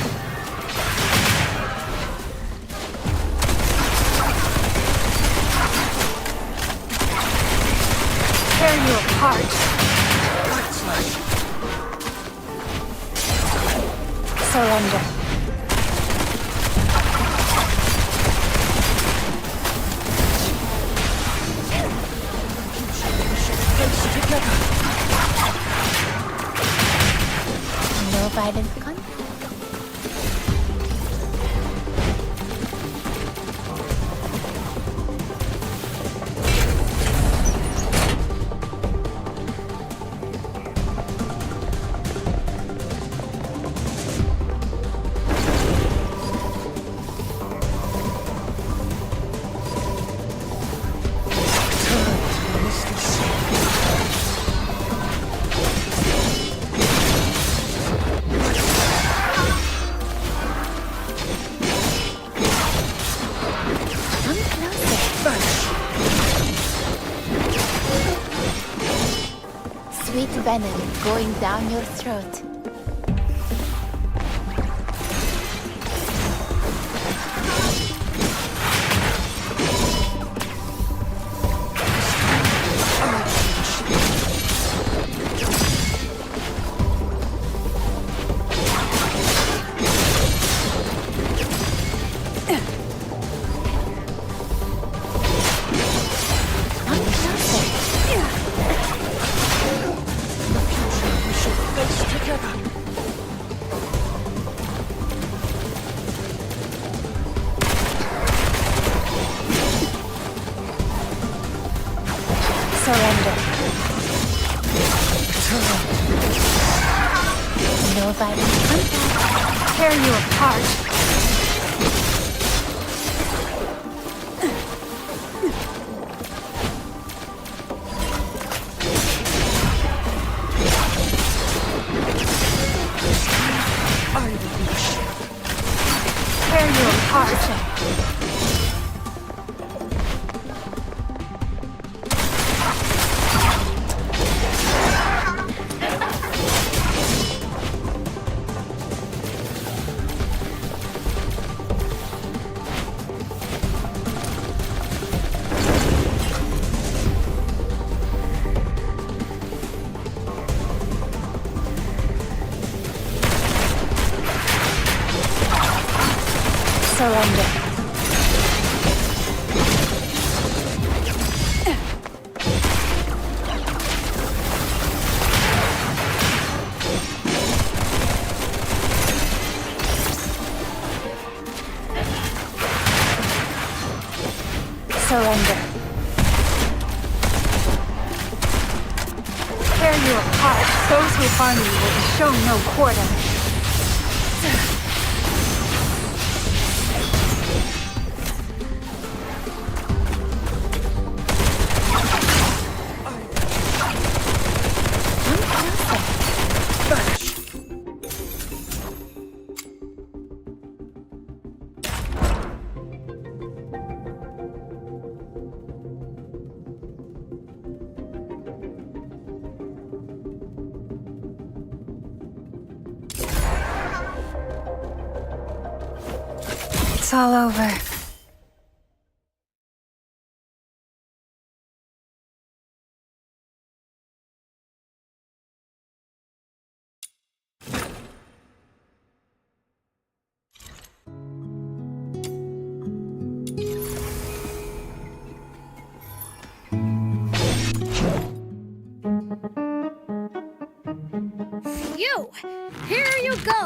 Tear you apart. Light slash. Surrender. Face together. No violent contact. Sweet venom going down your throat. Surrender. No violent contact. Tear you apart. Tear you apart. Surrender. Surrender. Tear you apart. Those who harm you will be shown no quarter. It's all over. Phew! Here you go!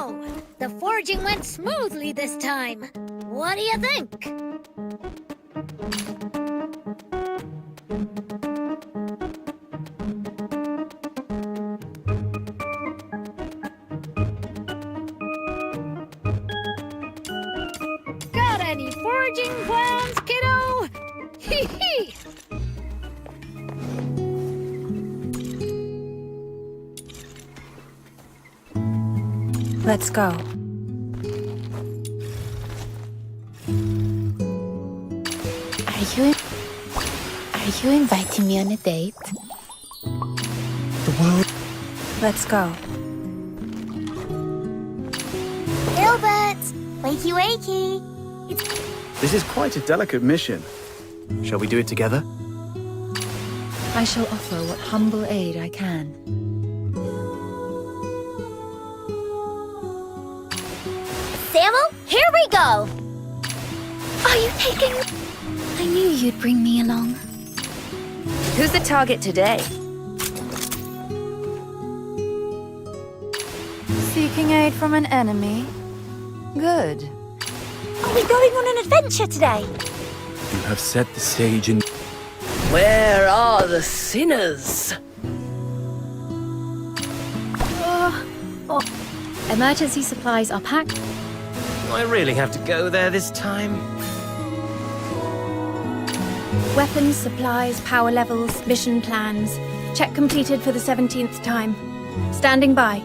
The forging went smoothly this time. What do you think? Got any forging plans, kiddo? Hee hee! Let's go. Are you inviting me on a date? The world. Let's go. Gilbert! Wakey, wakey! This is quite a delicate mission. Shall we do it together? I shall offer what humble aid I can. Samuel, here we go! Are you taking... I knew you'd bring me along. Who's the target today? Seeking Seeking aid from an enemy? Good. Are we going on an adventure today? You have set the stage in. Where are the sinners? Emergency supplies are packed. Do I really have to go there this time? Weapons, supplies, power levels, mission plans. Check completed for the 17th time. Standing by.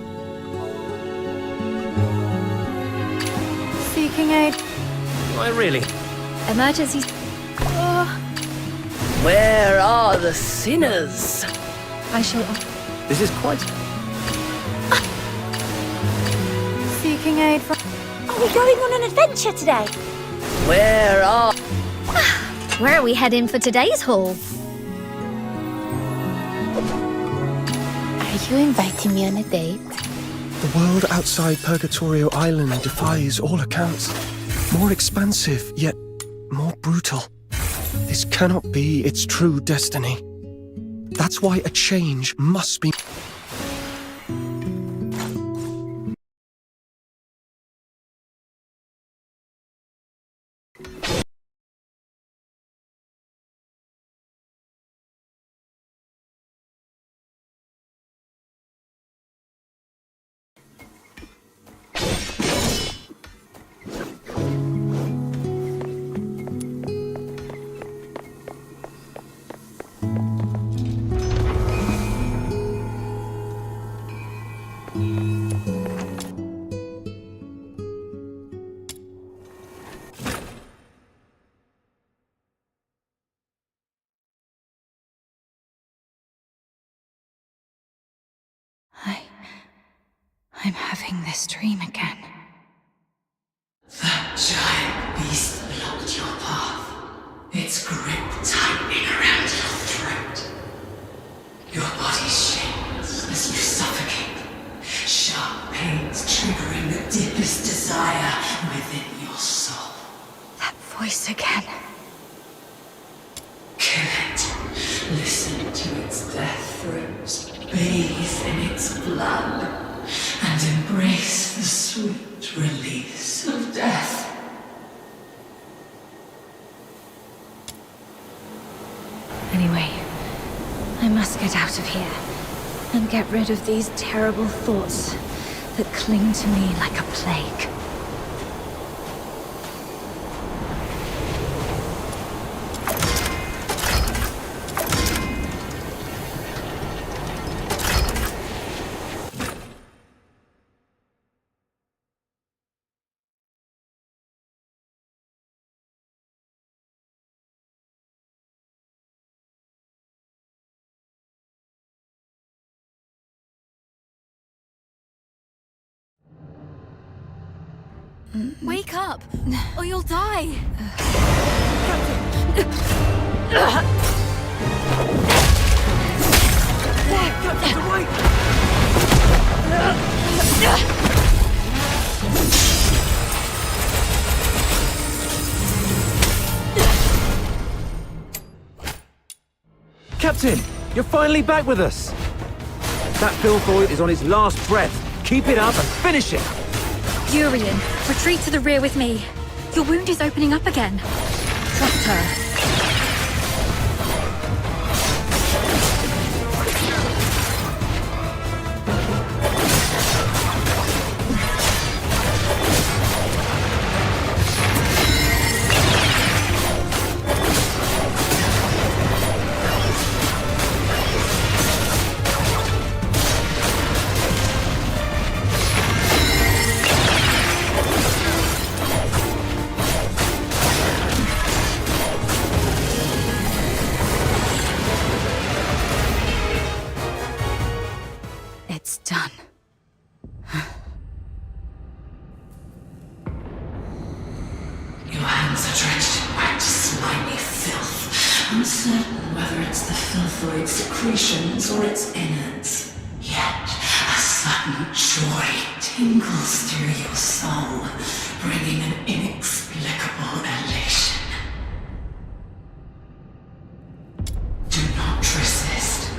Seeking aid. Do I really? Emergency. Where are the sinners? I shall. This is quite. Seeking aid from. Are we going on an adventure today? Where are. Where are we heading for today's haul? Are you inviting me on a date? The world outside Purgatorio Island defies all accounts. More expansive, yet more brutal. This cannot be its true destiny. That's why a change must be... I'm having this dream again. That giant beast blocked your path, its grip tightening around your throat. Your body shakes as you suffocate, sharp pains triggering the deepest desire within your soul. That voice again. Kill it. Listen to its death throes, bathe in its blood, and embrace the sweet release of death. Anyway, I must get out of here and get rid of these terrible thoughts that cling to me like a plague. Wake up, or you'll die. Captain, you're finally back with us. That Filthoid is on his last breath. Keep it up and finish it. Urian, retreat to the rear with me. Your wound is opening up again. Trust her. It's done. Your hands are drenched in wet, slimy filth, uncertain whether it's the filthoid secretions or its innards. Yet, a sudden joy tingles through your soul, bringing an inexplicable elation. Do not resist,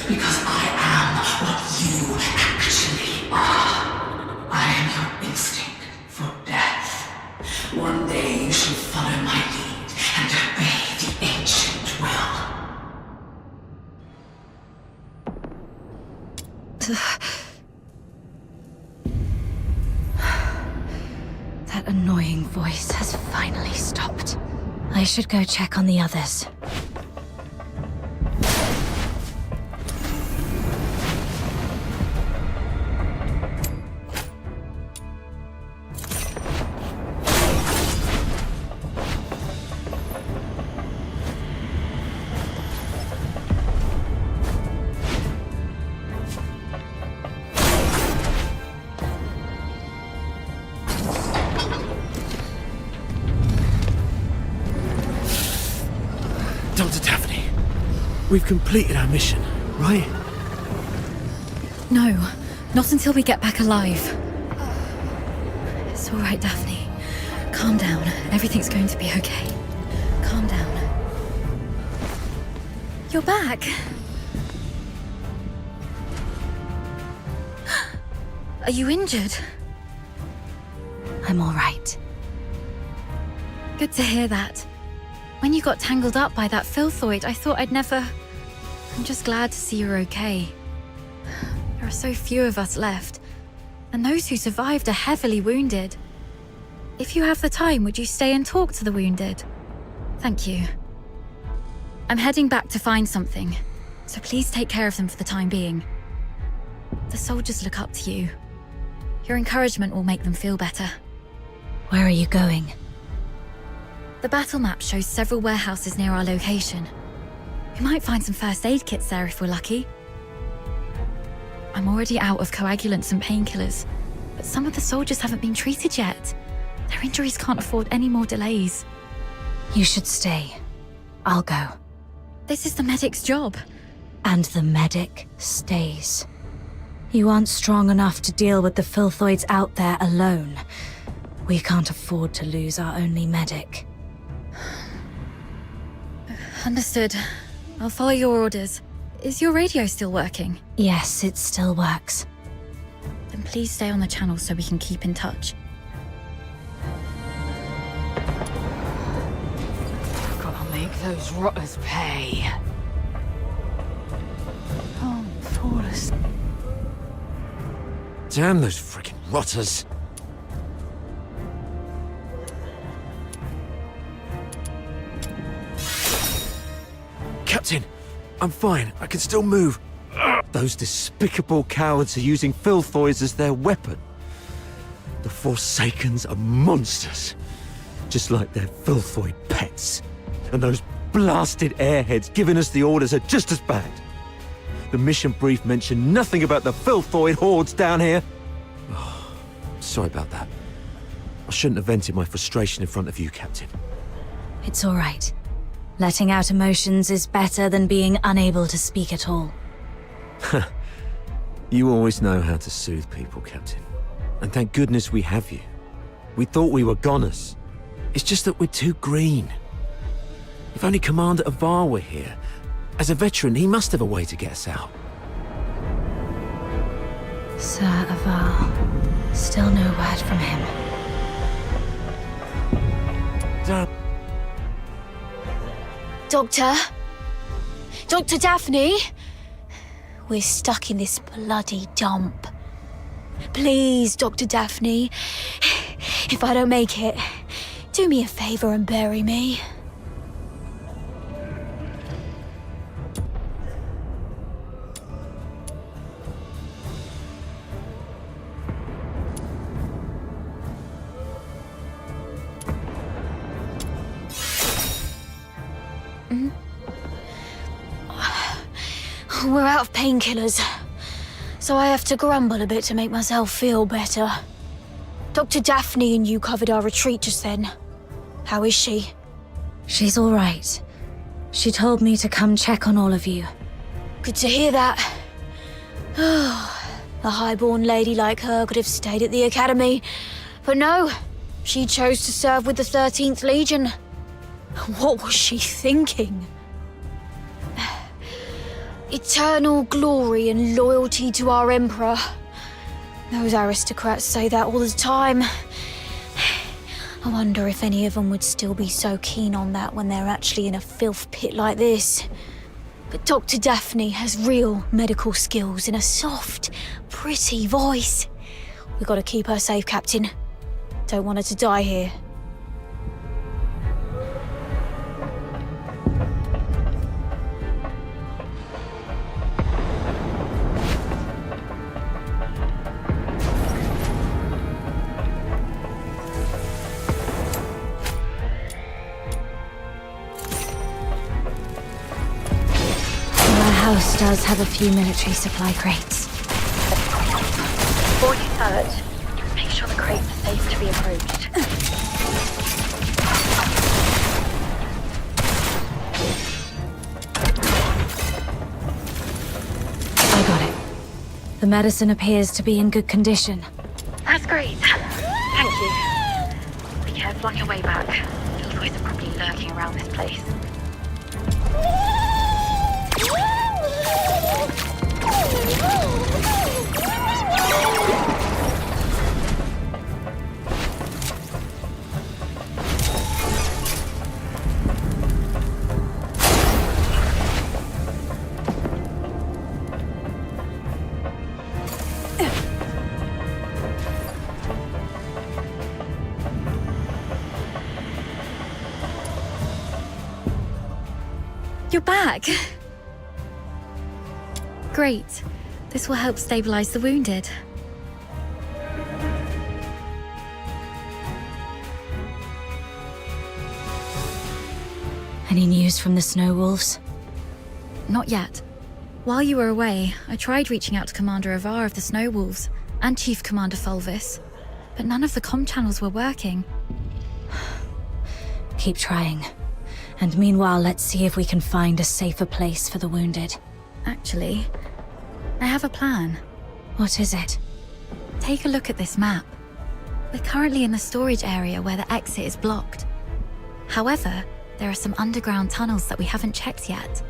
because I am what you actually are. I That annoying voice has finally stopped. I should go check on the others. Dr. Daphne, we've completed our mission, right? No, not until we get back alive. It's all right, Daphne. Calm down. Everything's going to be okay. Calm down. You're back. Are you injured? I'm all right. Good to hear that. When you got tangled up by that filthoid, I thought I'd never... I'm just glad to see you're okay. There are so few of us left, and those who survived are heavily wounded. If you have the time, would you stay and talk to the wounded? Thank you. I'm heading back to find something, so please take care of them for the time being. The soldiers look up to you. Your encouragement will make them feel better. Where are you going? The battle map shows several warehouses near our location. We might find some first aid kits there if we're lucky. I'm already out of coagulants and painkillers, but some of the soldiers haven't been treated yet. Their injuries can't afford any more delays. You should stay. I'll go. This is the medic's job. And the medic stays. You aren't strong enough to deal with the filthoids out there alone. We can't afford to lose our only medic. Understood. I'll follow your orders. Is your radio still working? Yes, it still works. Then please stay on the channel so we can keep in touch. Gotta make those rotters pay. Oh, Taurus. Damn those freaking rotters. Captain, I'm fine. I can still move. Those despicable cowards are using filthoids as their weapon. The Forsakens are monsters, just like their filthoid pets. And those blasted airheads giving us the orders are just as bad. The mission brief mentioned nothing about the filthoid hordes down here. Oh, sorry about that. I shouldn't have vented my frustration in front of you, Captain. It's all right. Letting out emotions is better than being unable to speak at all. You always know how to soothe people, Captain. And thank goodness we have you. We thought we were goners. It's just that we're too green. If only Commander Avar were here. As a veteran, he must have a way to get us out. Sir Avar. Still no word from him. Doctor? Dr. Daphne? We're stuck in this bloody dump. Please, Dr. Daphne, if I don't make it, do me a favor and bury me. We're out of painkillers, so I have to grumble a bit to make myself feel better. Dr. Daphne and you covered our retreat just then. How is she? She's all right. She told me to come check on all of you. Good to hear that. A highborn lady like her could have stayed at the academy, but no, she chose to serve with the 13th Legion. What was she thinking? Eternal glory and loyalty to our Emperor. Those aristocrats say that all the time. I wonder if any of them would still be so keen on that when they're actually in a filth pit like this. But Dr. Daphne has real medical skills and a soft, pretty voice. We gotta keep her safe, Captain. Don't want her to die here. Our house does have a few military supply crates. Before you search, make sure the crates are safe to be approached. I got it. The medicine appears to be in good condition. That's great. Thank you. Be careful on your way back. Filthoids are probably lurking around this place. You're back. Great. This will help stabilize the wounded. Any news from the Snow Wolves? Not yet. While you were away, I tried reaching out to Commander Avar of the Snow Wolves and Chief Commander Fulvis, but none of the comm channels were working. Keep trying. And meanwhile, let's see if we can find a safer place for the wounded. Actually, I have a plan. What is it? Take a look at this map. We're currently in the storage area where the exit is blocked. However, there are some underground tunnels that we haven't checked yet.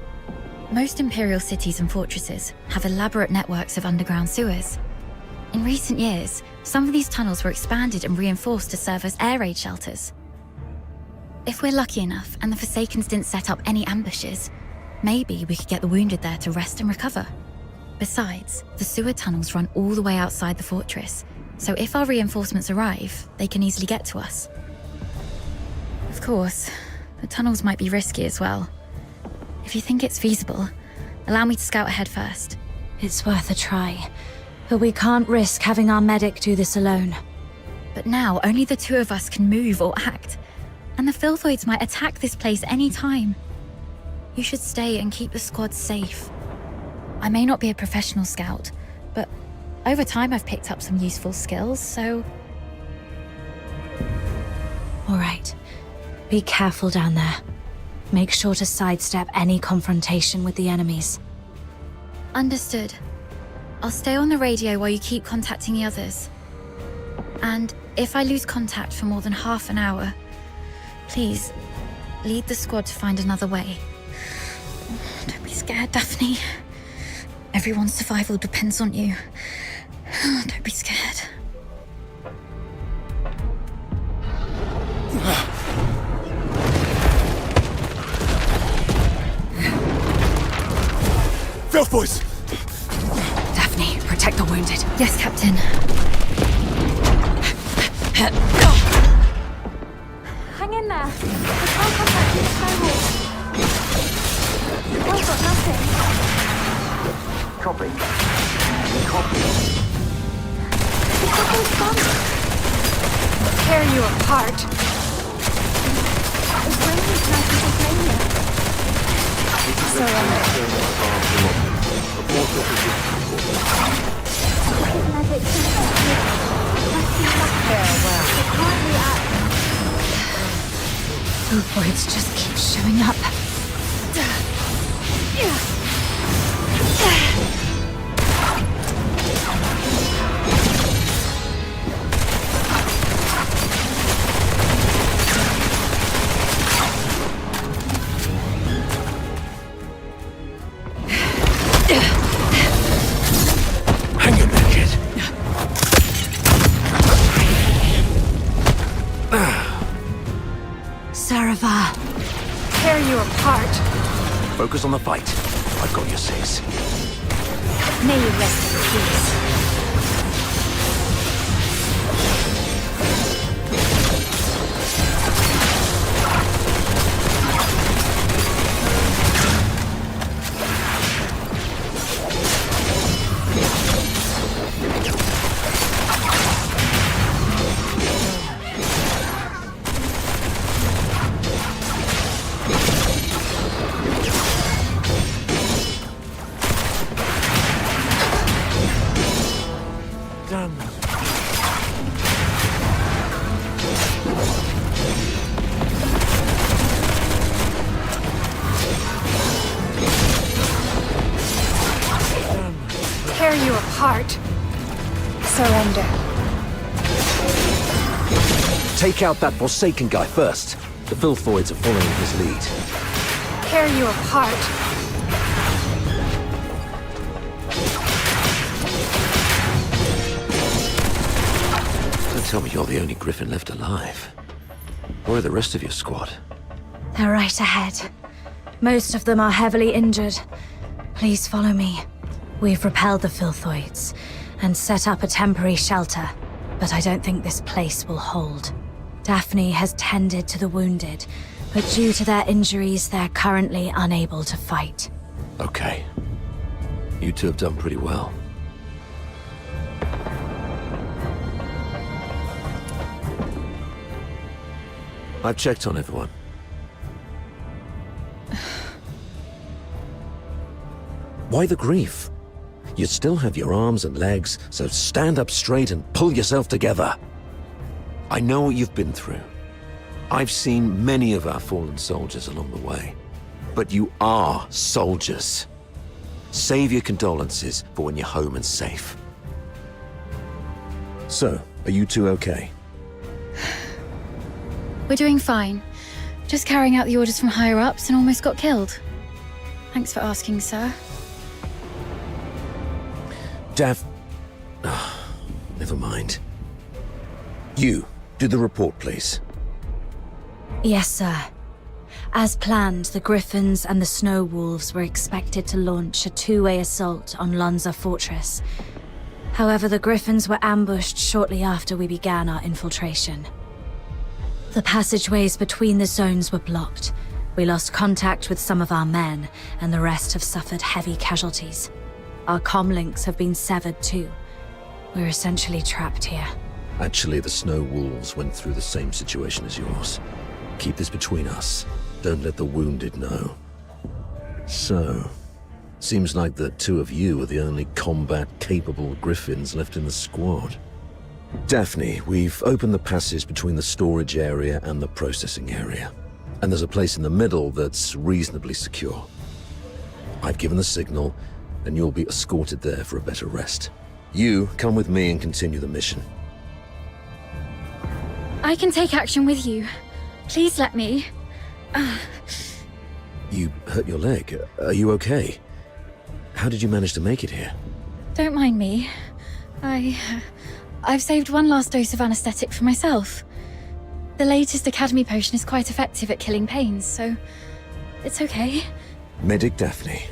Most Imperial cities and fortresses have elaborate networks of underground sewers. In recent years, some of these tunnels were expanded and reinforced to serve as air raid shelters. If we're lucky enough and the Forsakens didn't set up any ambushes, maybe we could get the wounded there to rest and recover. Besides, the sewer tunnels run all the way outside the fortress, so if our reinforcements arrive, they can easily get to us. Of course, the tunnels might be risky as well. If you think it's feasible, allow me to scout ahead first. It's worth a try, but we can't risk having our medic do this alone. But now, only the two of us can move or act, and the Filthoids might attack this place any time. You should stay and keep the squad safe. I may not be a professional scout, but over time I've picked up some useful skills, so... All right. Be careful down there. Make sure to sidestep any confrontation with the enemies. Understood. I'll stay on the radio while you keep contacting the others. And if I lose contact for more than half an hour, please, lead the squad to find another way. Don't be scared, Daphne. Everyone's survival depends on you. Don't be scared. Filthoids! Daphne, protect the wounded. Yes, Captain. Hang in there. We can't contact the Snow Wolves. I've got nothing. Copy. Copy. The signal's gone. Tear you apart. It's raining tonight in Tasmania. Sorry, I'm Magic farewell. currently at... Filthoids just keep showing up. Hang in there, kid. Sarava, tear you apart. Focus on the fight. I've got your six. May you rest in peace. Tear you apart. Surrender. Take out that Forsaken guy first. The Filthoids are following his lead. Tear you apart. Don't tell me you're the only Griffin left alive. Where are the rest of your squad? They're right ahead. Most of them are heavily injured. Please follow me. We've repelled the Filthoids and set up a temporary shelter, but I don't think this place will hold. Daphne has tended to the wounded, but due to their injuries, they're currently unable to fight. Okay. You two have done pretty well. I've checked on everyone. Why the grief? You still have your arms and legs, so stand up straight and pull yourself together. I know what you've been through. I've seen many of our fallen soldiers along the way. But you are soldiers. Save your condolences for when you're home and safe. So, are you two okay? We're doing fine. Just carrying out the orders from higher-ups and almost got killed. Thanks for asking, sir. Never mind. You, do the report, please. Yes, sir. As planned, the Griffins and the Snow Wolves were expected to launch a two-way assault on Lonza Fortress. However, the Griffins were ambushed shortly after we began our infiltration. The passageways between the zones were blocked. We lost contact with some of our men, and the rest have suffered heavy casualties. Our comlinks have been severed too. We're essentially trapped here. Actually, the Snow Wolves went through the same situation as yours. Keep this between us. Don't let the wounded know. So, seems like the two of you are the only combat-capable Griffins left in the squad. Daphne, we've opened the passage between the storage area and the processing area. And there's a place in the middle that's reasonably secure. I've given the signal, and you'll be escorted there for a better rest. You, come with me and continue the mission. I can take action with you. Please let me. You hurt your leg. Are you okay? How did you manage to make it here? Don't mind me. I've saved one last dose of anesthetic for myself. The latest Academy potion is quite effective at killing pains, so it's okay. Medic Daphne,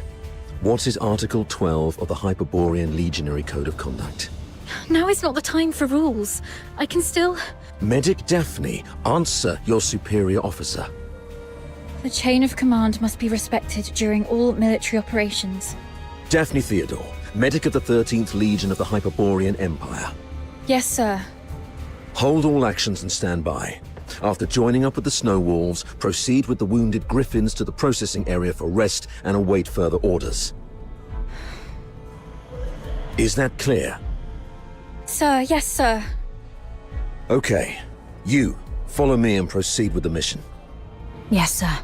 what is Article 12 of the Hyperborean Legionary Code of Conduct? Now is not the time for rules. I can still... Medic Daphne, answer your superior officer. The chain of command must be respected during all military operations. Daphne Theodore, medic of the 13th Legion of the Hyperborean Empire. Yes, sir. Hold all actions and stand by. After joining up with the Snow Wolves, proceed with the wounded Griffins to the processing area for rest and await further orders. Is that clear? Sir, yes, sir. Okay. You, follow me and proceed with the mission. Yes, sir.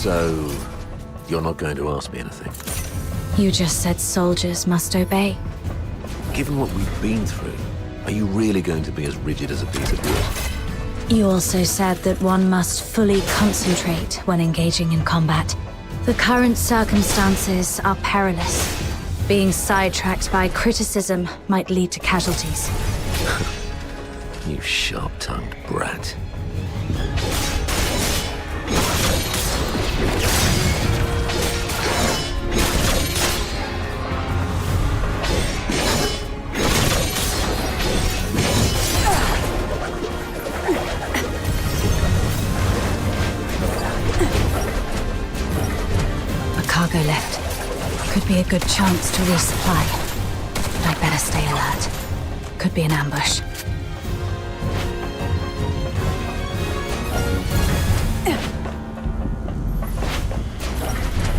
So, you're not going to ask me anything? You just said soldiers must obey. Given what we've been through, Are you really going to be as rigid as a piece of wood? You also said that one must fully concentrate when engaging in combat. The current circumstances are perilous. Being sidetracked by criticism might lead to casualties. You sharp-tongued brat. A cargo lift. Could be a good chance to resupply. But I'd better stay alert. Could be an ambush.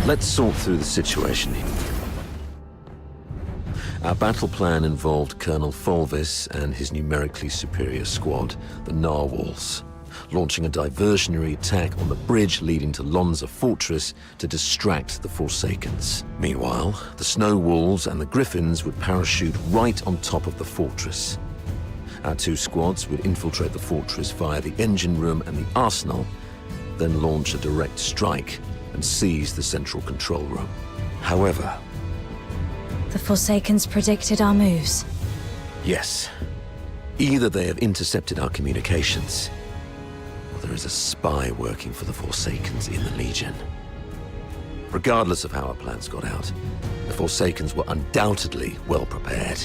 Let's sort through the situation. Our battle plan involved Colonel Fulvis and his numerically superior squad, the Narwhals, launching a diversionary attack on the bridge leading to Lonza Fortress to distract the Forsakens. Meanwhile, the Snow Wolves and the Griffins would parachute right on top of the fortress. Our two squads would infiltrate the fortress via the engine room and the arsenal, then launch a direct strike and seize the central control room. However... The Forsakens predicted our moves. Yes. Either they have intercepted our communications, or there is a spy working for the Forsakens in the Legion. Regardless of how our plans got out, the Forsakens were undoubtedly well prepared.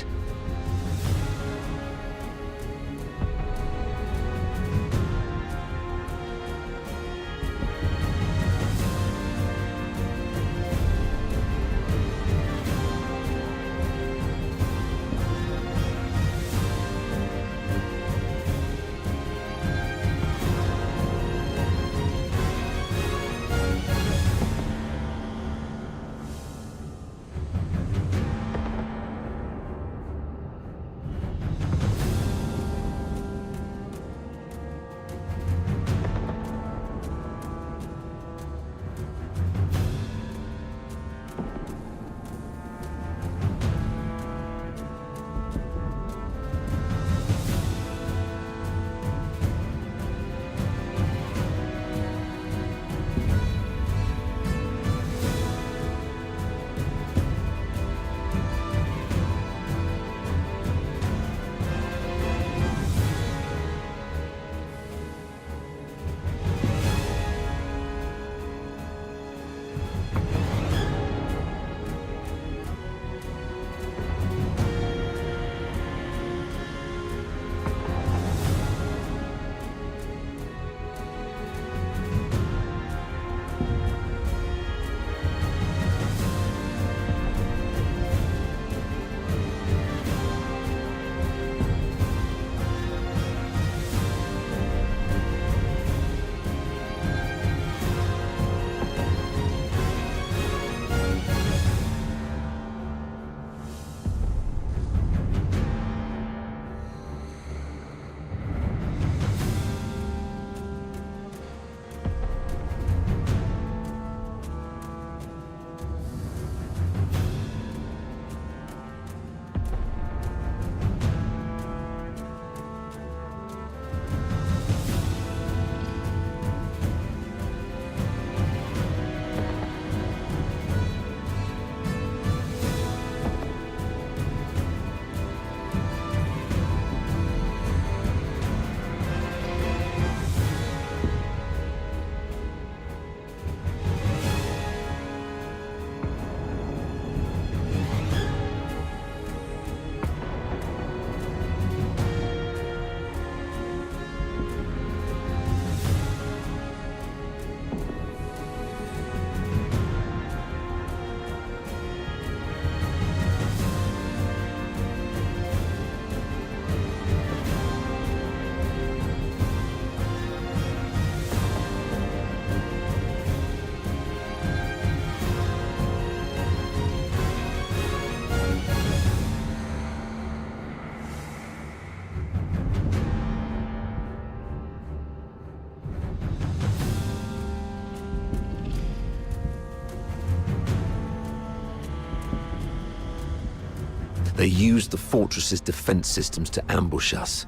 They used the fortress's defense systems to ambush us.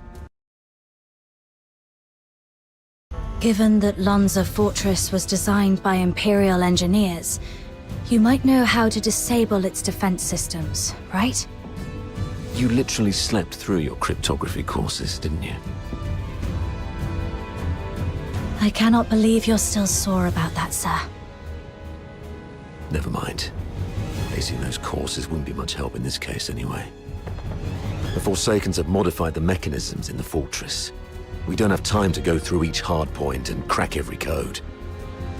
Given that Lonza Fortress was designed by Imperial engineers, you might know how to disable its defense systems, right? You literally slept through your cryptography courses, didn't you? I cannot believe you're still sore about that, sir. Never mind. Acing those courses wouldn't be much help in this case anyway. The Forsakens have modified the mechanisms in the fortress. We don't have time to go through each hardpoint and crack every code.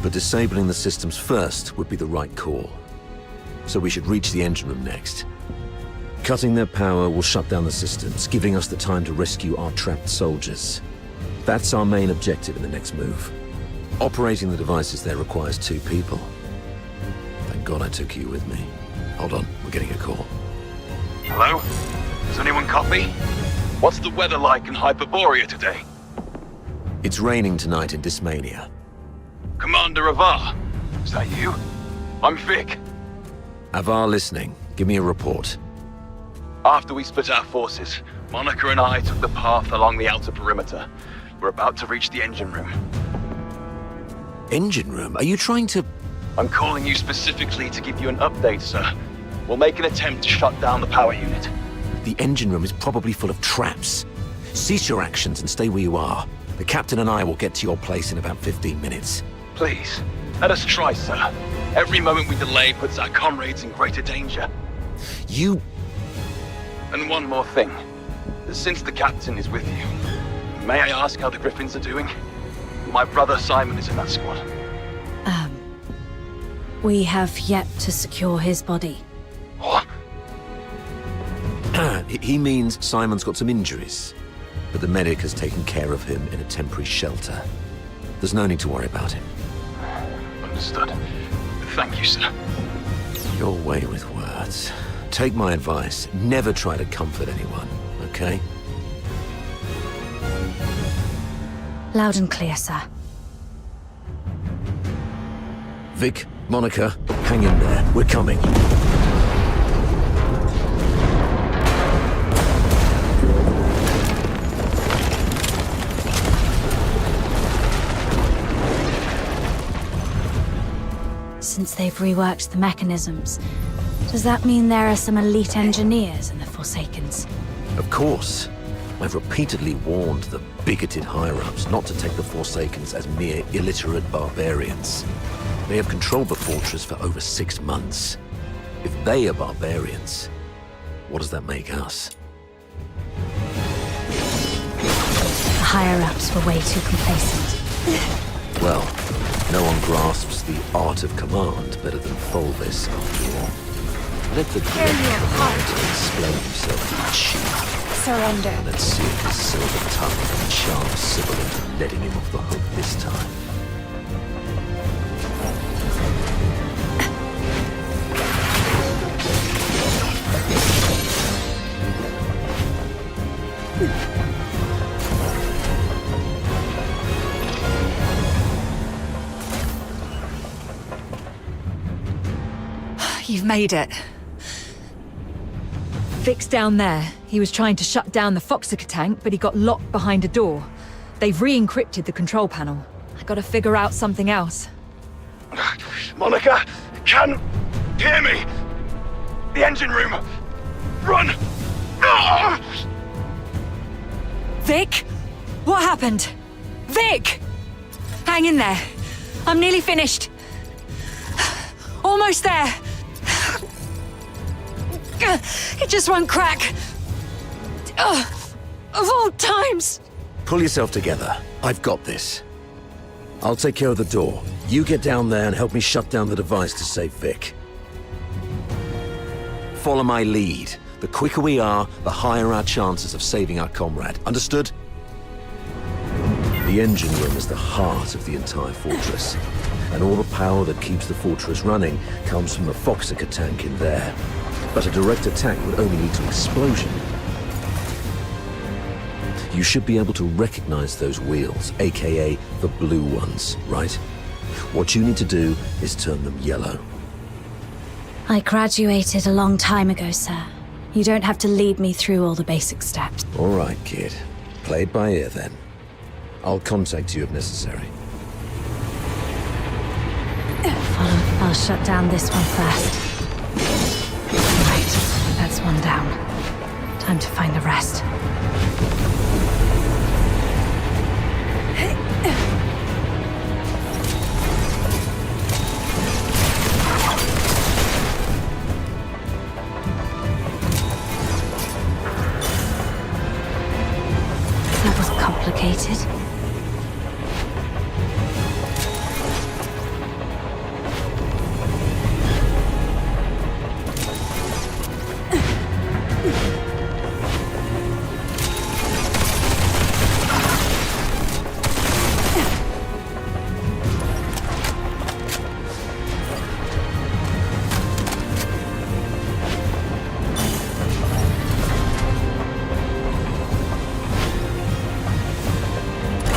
But disabling the systems first would be the right call. So we should reach the engine room next. Cutting their power will shut down the systems, giving us the time to rescue our trapped soldiers. That's our main objective in the next move. Operating the devices there requires 2 people. Thank God I took you with me. Hold on, we're getting a call. Hello? Does anyone copy? What's the weather like in Hyperborea today? It's raining tonight in Dysmania. Commander Avar, is that you? I'm Vic. Avar listening. Give me a report. After we split our forces, Monica and I took the path along the outer perimeter. We're about to reach the engine room. Engine room? Are you trying to... I'm calling you specifically to give you an update, sir. We'll make an attempt to shut down the power unit. The engine room is probably full of traps. Cease your actions and stay where you are. The captain and I will get to your place in about 15 minutes. Please, let us try, sir. Every moment we delay puts our comrades in greater danger. You... And one more thing. Since the captain is with you, may I ask how the Griffins are doing? My brother Simon is in that squad. We have yet to secure his body. What? He means Simon's got some injuries, but the medic has taken care of him in a temporary shelter. There's no need to worry about him. Understood. Thank you, sir. Your way with words. Take my advice. Never try to comfort anyone, okay? Loud and clear, sir. Vic, Monica, hang in there. We're coming. Since they've reworked the mechanisms, does that mean there are some elite engineers in the Forsakens? Of course. I've repeatedly warned the bigoted higher-ups not to take the Forsakens as mere illiterate barbarians. They have controlled the fortress for over 6 months. If they are barbarians, what does that make us? The higher-ups were way too complacent. Well, no one grasps the art of command better than Fulvis, after all. Let the great commander explain himself to the chief. Surrender. And let's see if his silver tongue can charm Sybil into letting him off the hook this time. You've made it. Vic's down there. He was trying to shut down the Foxica tank, but he got locked behind a door. They've re-encrypted the control panel. I gotta figure out something else. Monica, can hear me? The engine room. Run! Ah! Vic? What happened? Vic! Hang in there. I'm nearly finished. Almost there. It just won't crack. Of all times. Pull yourself together. I've got this. I'll take care of the door. You get down there and help me shut down the device to save Vic. Follow my lead. The quicker we are, the higher our chances of saving our comrade. Understood? The engine room is the heart of the entire fortress. And all the power that keeps the fortress running comes from the Foxica tank in there. But a direct attack would only lead to explosion. You should be able to recognize those wheels, aka the blue ones, right? What you need to do is turn them yellow. I graduated a long time ago, sir. You don't have to lead me through all the basic steps. All right, kid. Play it by ear then. I'll contact you if necessary. Follow. I'll shut down this one first. Right, that's one down. Time to find the rest. That was complicated.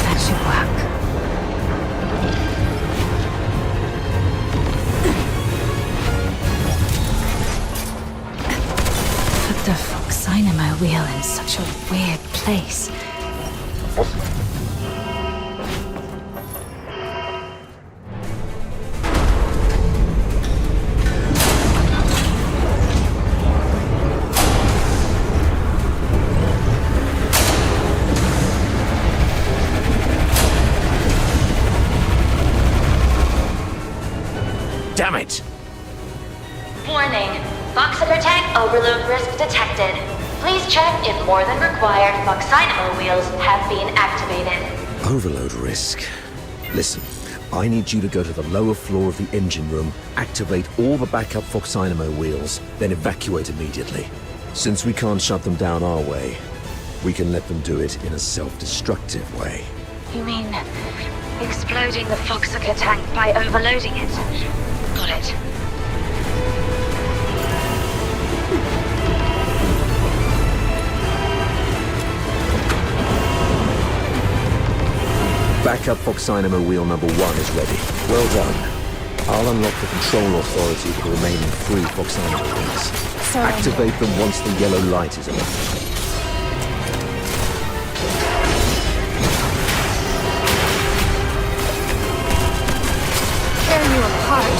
That should work. Put the Foxynamo wheel in such a weird place. Damn it! Warning. Foxhooker tank overload risk detected. Please check if more than required Foxynamo wheels have been activated. Overload risk. Listen, I need you to go to the lower floor of the engine room, activate all the backup Foxynamo wheels, then evacuate immediately. Since we can't shut them down our way, we can let them do it in a self-destructive way. You mean exploding the Foxhooker tank by overloading it? Got it. Backup Foxynamo wheel number 1 is ready. Well done. I'll unlock the control authority for the remaining 3 Foxynamo wheels. Activate them once the yellow light is on. Tear you apart.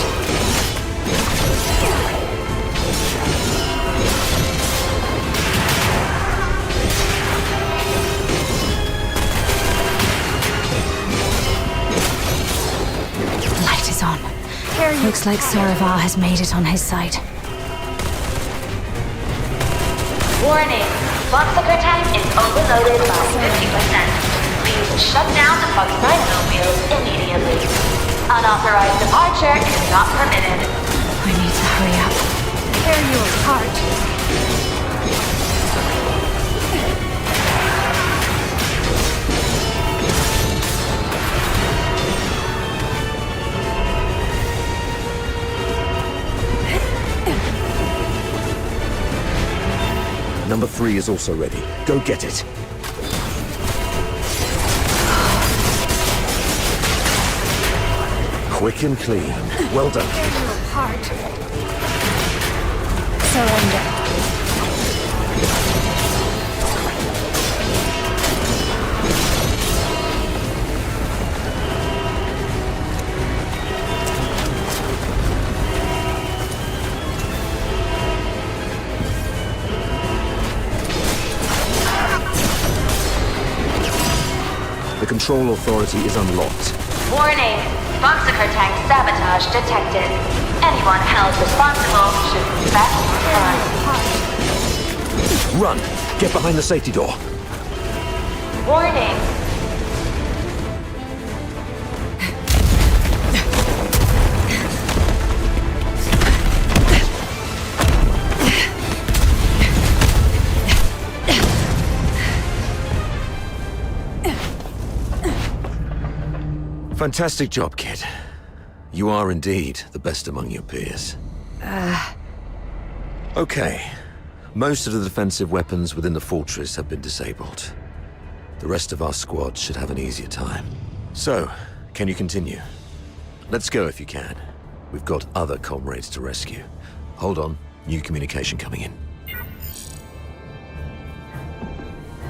The light is on. Looks like Saravar has made it on his side. Warning. Foxhooker tank is overloaded by 50%. Please shut down the Foxynamo wheels immediately. Unauthorized departure is not permitted. I need to hurry up. Tear you apart. Number 3 is also ready. Go get it. Quick and clean. Well done. Tear you apart. Surrender. The control authority is unlocked. Warning. Foxhooker tank sabotage detected. Anyone held responsible should respect crime. Run! Get behind the safety door. Warning. Fantastic job, kid. You are indeed the best among your peers. Okay. Most of the defensive weapons within the fortress have been disabled. The rest of our squad should have an easier time. So, can you continue? Let's go if you can. We've got other comrades to rescue. Hold on. New communication coming in.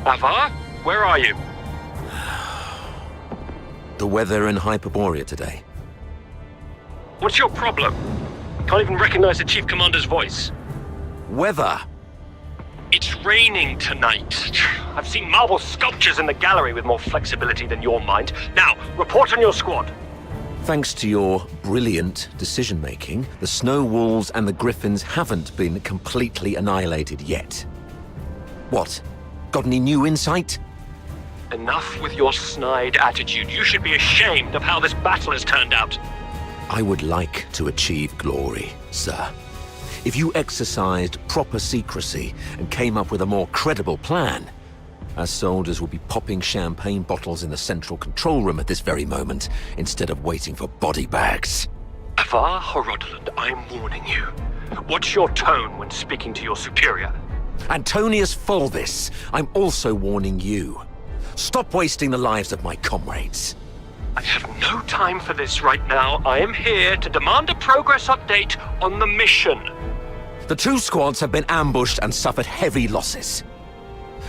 Avar, where are you? The weather in Hyperborea today. What's your problem? Can't even recognize the Chief Commander's voice. Weather! It's raining tonight. I've seen marble sculptures in the gallery with more flexibility than your mind. Now, report on your squad. Thanks to your brilliant decision-making, the Snow Wolves and the Griffins haven't been completely annihilated yet. What? Got any new insight? Enough with your snide attitude. You should be ashamed of how this battle has turned out. I would like to achieve glory, sir. If you exercised proper secrecy and came up with a more credible plan, our soldiers would be popping champagne bottles in the central control room at this very moment, instead of waiting for body bags. Avar Horodland, I'm warning you. What's your tone when speaking to your superior? Antonius Fulvis, I'm also warning you. Stop wasting the lives of my comrades. I have no time for this right now. I am here to demand a progress update on the mission. The two squads have been ambushed and suffered heavy losses.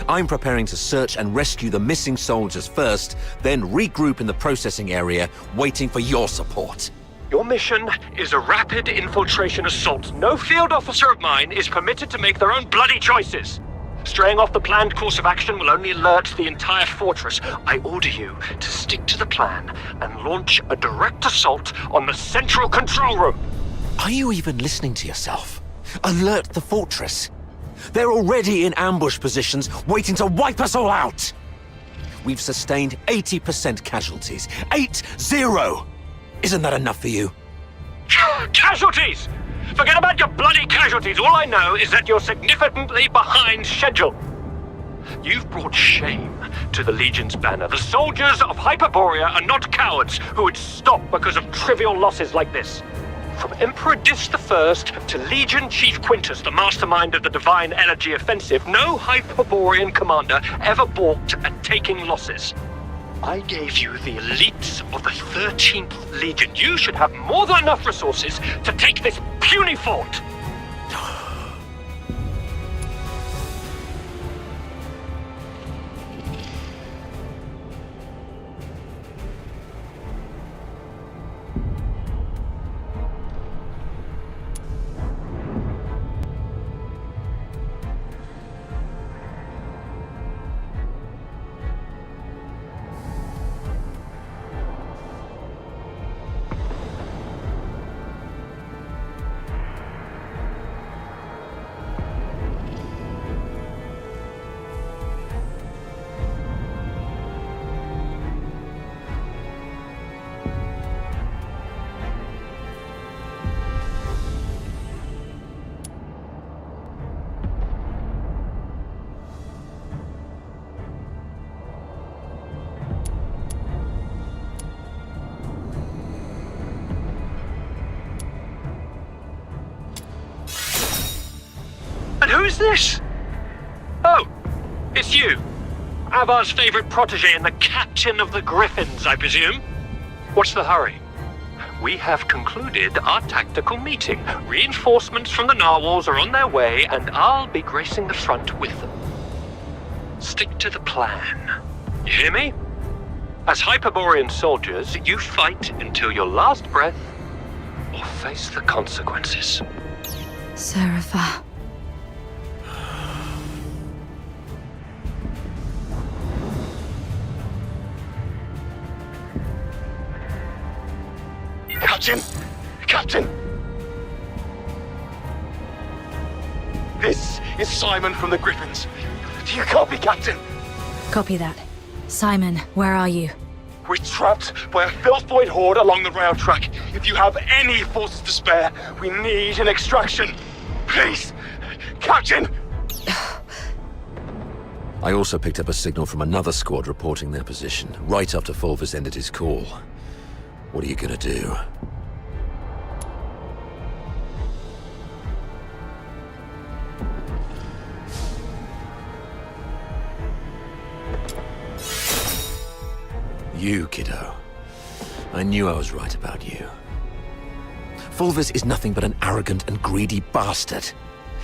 I'm preparing to search and rescue the missing soldiers first, then regroup in the processing area, waiting for your support. Your mission is a rapid infiltration assault. No field officer of mine is permitted to make their own bloody choices. Straying off the planned course of action will only alert the entire fortress. I order you to stick to the plan and launch a direct assault on the central control room. Are you even listening to yourself? Alert the fortress. They're already in ambush positions, waiting to wipe us all out. We've sustained 80% casualties. 8-0! Isn't that enough for you? Casualties! Forget about your bloody casualties. All I know is that you're significantly behind schedule. You've brought shame to the Legion's banner. The soldiers of Hyperborea are not cowards who would stop because of trivial losses like this. From Emperor Dis I to Legion Chief Quintus, the mastermind of the Divine Energy Offensive, no Hyperborean commander ever balked at taking losses. I gave you the elites of the 13th Legion. You should have more than enough resources to take this puny fort. And who's this? Oh, it's you. Avar's favorite protege and the captain of the Griffins, I presume? What's the hurry? We have concluded our tactical meeting. Reinforcements from the narwhals are on their way, and I'll be gracing the front with them. Stick to the plan. You hear me? As Hyperborean soldiers, you fight until your last breath, or face the consequences. Serapha. Captain! Captain! This is Simon from the Griffins. Do you copy, Captain? Copy that. Simon, where are you? We're trapped by a filth-void horde along the rail track. If you have any forces to spare, we need an extraction. Please! Captain! I also picked up a signal from another squad reporting their position, right after Fulvis ended his call. What are you gonna do? You, kiddo. I knew I was right about you. Fulvis is nothing but an arrogant and greedy bastard.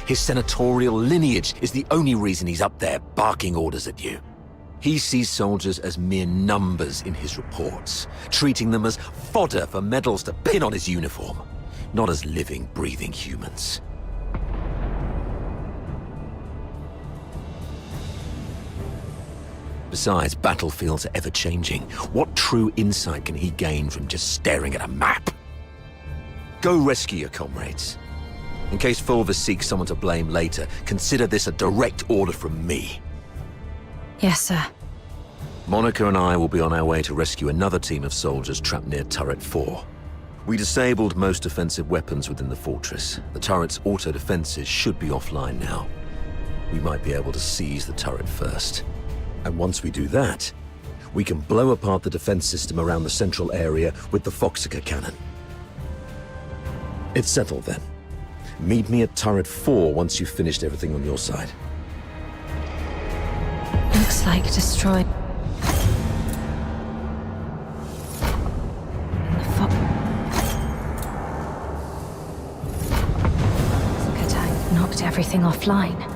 His senatorial lineage is the only reason he's up there barking orders at you. He sees soldiers as mere numbers in his reports, treating them as fodder for medals to pin on his uniform, not as living, breathing humans. Besides, battlefields are ever-changing. What true insight can he gain from just staring at a map? Go rescue your comrades. In case Fulvus seeks someone to blame later, consider this a direct order from me. Yes, sir. Monica and I will be on our way to rescue another team of soldiers trapped near Turret 4. We disabled most offensive weapons within the fortress. The turret's auto-defenses should be offline now. We might be able to seize the turret first. And once we do that, we can blow apart the defense system around the central area with the Foxica cannon. It's settled then. Meet me at Turret 4 once you've finished everything on your side. Looks like destroyed. The attack knocked everything offline.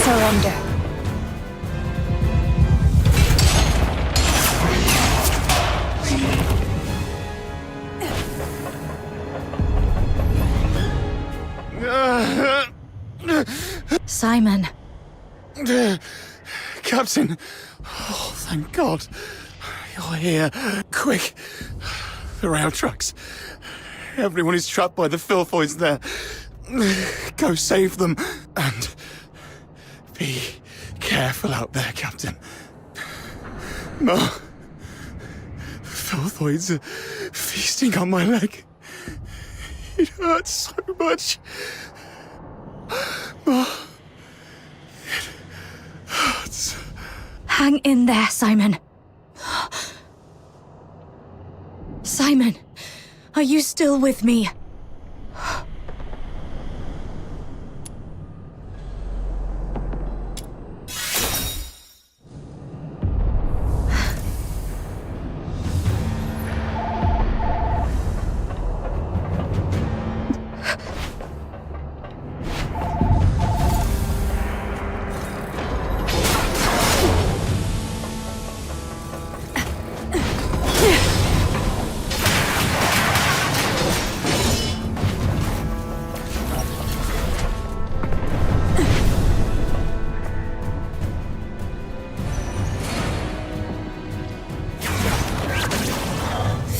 Surrender. Simon. Captain. Oh, thank God. You're here. Quick. The rail trucks. Everyone is trapped by the filthoids there. Go save them. And be careful out there, Captain. More filthoids are feasting on my leg. It hurts so much. More. It hurts. Hang in there, Simon. Simon, are you still with me?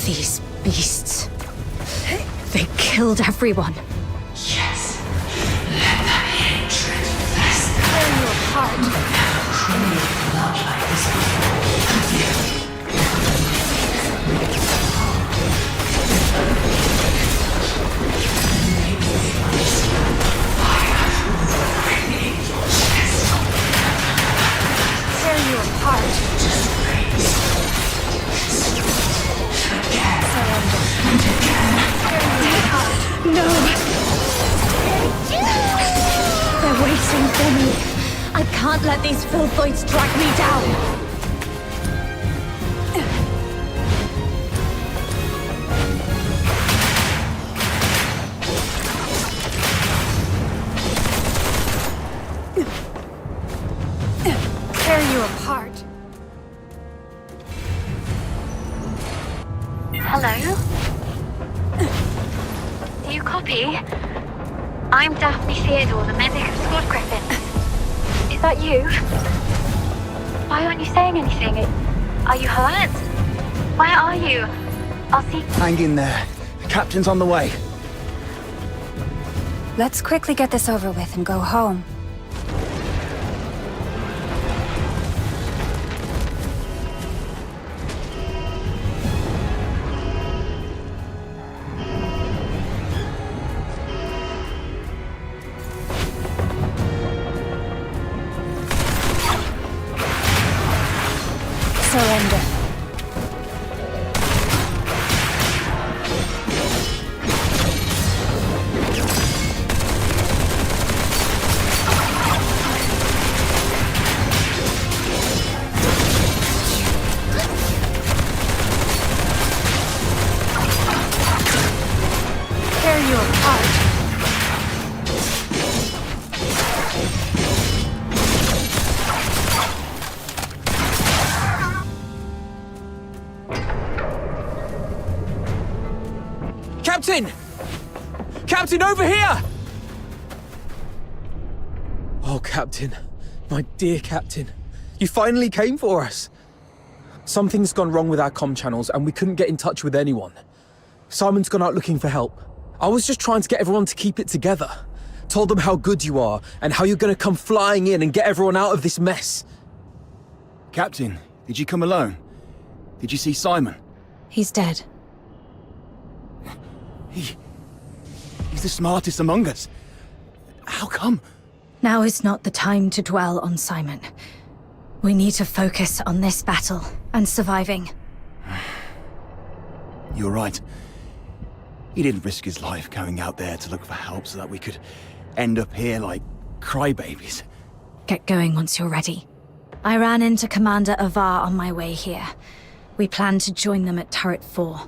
These beasts. They killed everyone. Yes. Let that hatred fester. Tear you apart. Crave blood like this before. Maybe they might see fire roaring in your chest. Tear you apart. Just raise. Again. Surrender. And again. No! They're waiting for me. I can't let these filthoids drag me down. Tear you apart. Hello? Do you copy? I'm Daphne Theodore, the medic of Squad Griffin. Is that you? Why aren't you saying anything? Are you hurt? Where are you? I'll see. Hang in there. The captain's on the way. Let's quickly get this over with and go home. surrender. Tear you apart. Captain! Captain, over here! Oh, Captain. My dear Captain. You finally came for us. Something's gone wrong with our comm channels and we couldn't get in touch with anyone. Simon's gone out looking for help. I was just trying to get everyone to keep it together. Told them how good you are and how you're gonna come flying in and get everyone out of this mess. Captain, did you come alone? Did you see Simon? He's dead. He's the smartest among us. How come? Now is not the time to dwell on Simon. We need to focus on this battle and surviving. You're right. He didn't risk his life going out there to look for help so that we could end up here like crybabies. Get going once you're ready. I ran into Commander Avar on my way here. We plan to join them at Turret 4.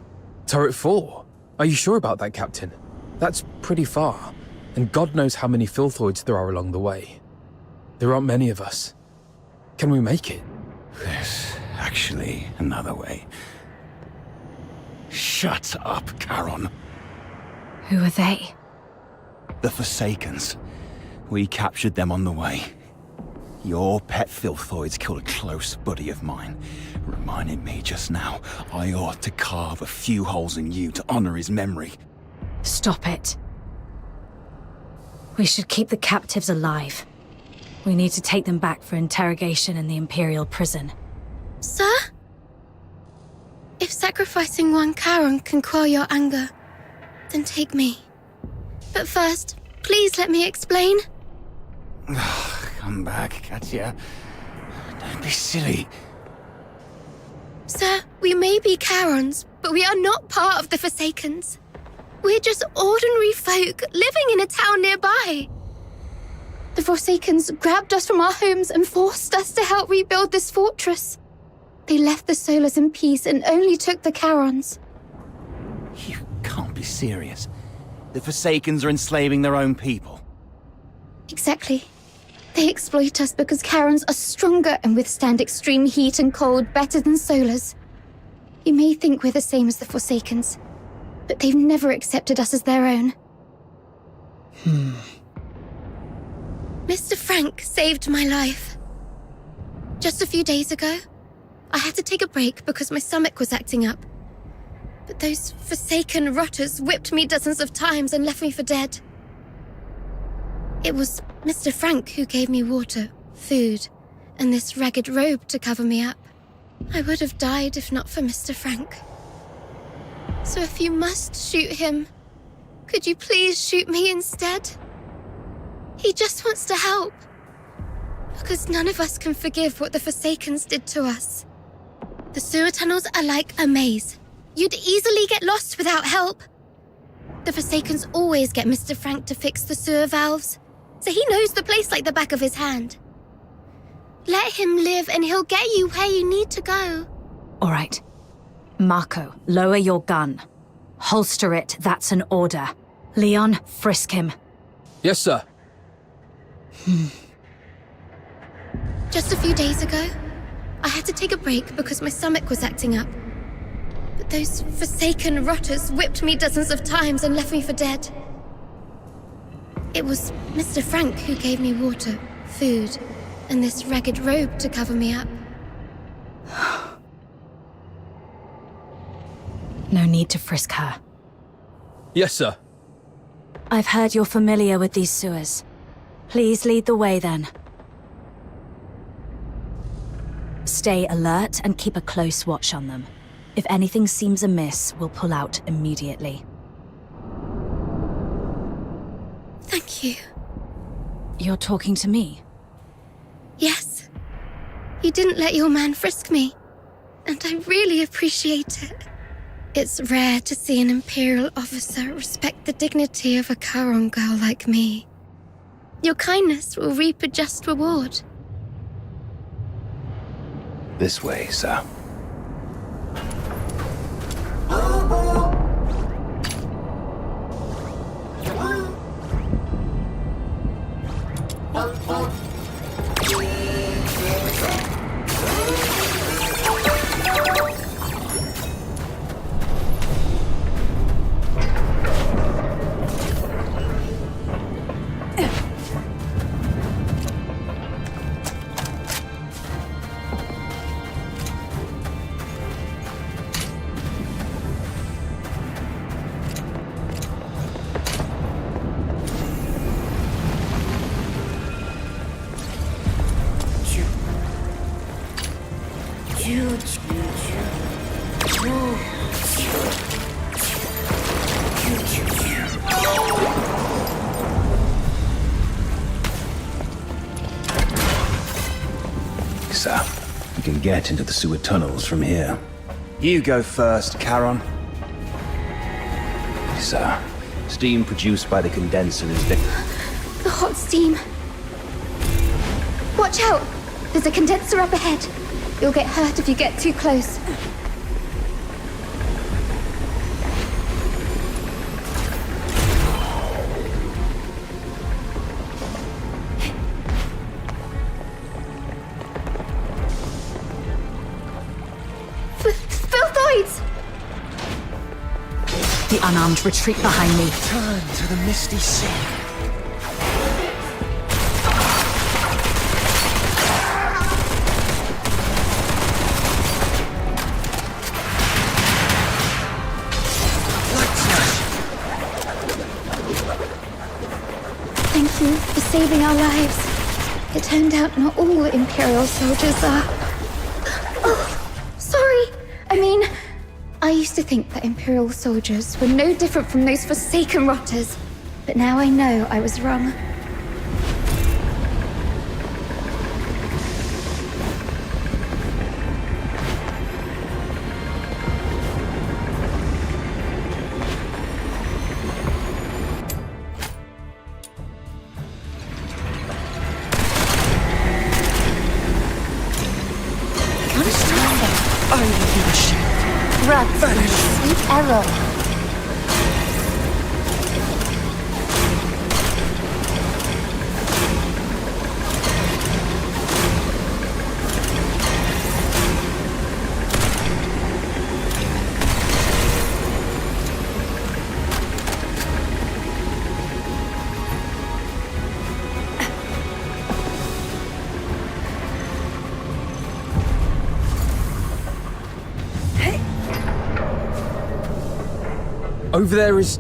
Turret 4? Are you sure about that, Captain? That's pretty far, and God knows how many filthoids there are along the way. There aren't many of us. Can we make it? There's actually another way. Shut up, Charon. Who are they? The Forsakens. We captured them on the way. Your pet filthoids killed a close buddy of mine. Reminded me just now I ought to carve a few holes in you to honor his memory. Stop it. We should keep the captives alive. We need to take them back for interrogation in the Imperial prison. Sir? If sacrificing one Charon can quell your anger, then take me. But first, please let me explain. Come back, Katya. Don't be silly. Sir, we may be Charons, but we are not part of the Forsakens. We're just ordinary folk living in a town nearby. The Forsakens grabbed us from our homes and forced us to help rebuild this fortress. They left the Solars in peace and only took the Charons. You can't be serious. The Forsakens are enslaving their own people. Exactly. They exploit us because Charons are stronger and withstand extreme heat and cold better than Solars. You may think we're the same as the Forsakens, but they've never accepted us as their own. Mr. Frank saved my life. Just a few days ago, I had to take a break because my stomach was acting up. But those Forsaken rotters whipped me dozens of times and left me for dead. It was Mr. Frank who gave me water, food, and this ragged robe to cover me up. I would have died if not for Mr. Frank. So if you must shoot him, could you please shoot me instead? He just wants to help. Because none of us can forgive what the Forsakens did to us. The sewer tunnels are like a maze. You'd easily get lost without help. The Forsakens always get Mr. Frank to fix the sewer valves, so he knows the place like the back of his hand. Let him live and he'll get you where you need to go. All right. Marco, lower your gun. Holster it, that's an order. Leon, frisk him. Yes, sir. Just a few days ago, I had to take a break because my stomach was acting up. But those Forsaken rotters whipped me dozens of times and left me for dead. It was Mr. Frank who gave me water, food, and this ragged robe to cover me up. No need to frisk her. Yes, sir. I've heard you're familiar with these sewers. Please lead the way then. Stay alert and keep a close watch on them. If anything seems amiss, we'll pull out immediately. Thank you. You're talking to me? Yes. You didn't let your man frisk me. and I really appreciate it. It's rare to see an Imperial officer respect the dignity of a Charon girl like me. Your kindness will reap a just reward. This way, sir. Sir, you can get into the sewer tunnels from here. You go first, Charon. Sir, steam produced by the condenser is The hot steam. Watch out! There's a condenser up ahead. You'll get hurt if you get too close. Filthoids! The unarmed retreat behind me. Turn to the misty sea. Thank you for saving our lives. It turned out not all Imperial soldiers are... Oh, sorry. I mean, I used to think that Imperial soldiers were no different from those forsaken rotters. But now I know I was wrong. I will give a shit. Run, sweet arrow. Over there is...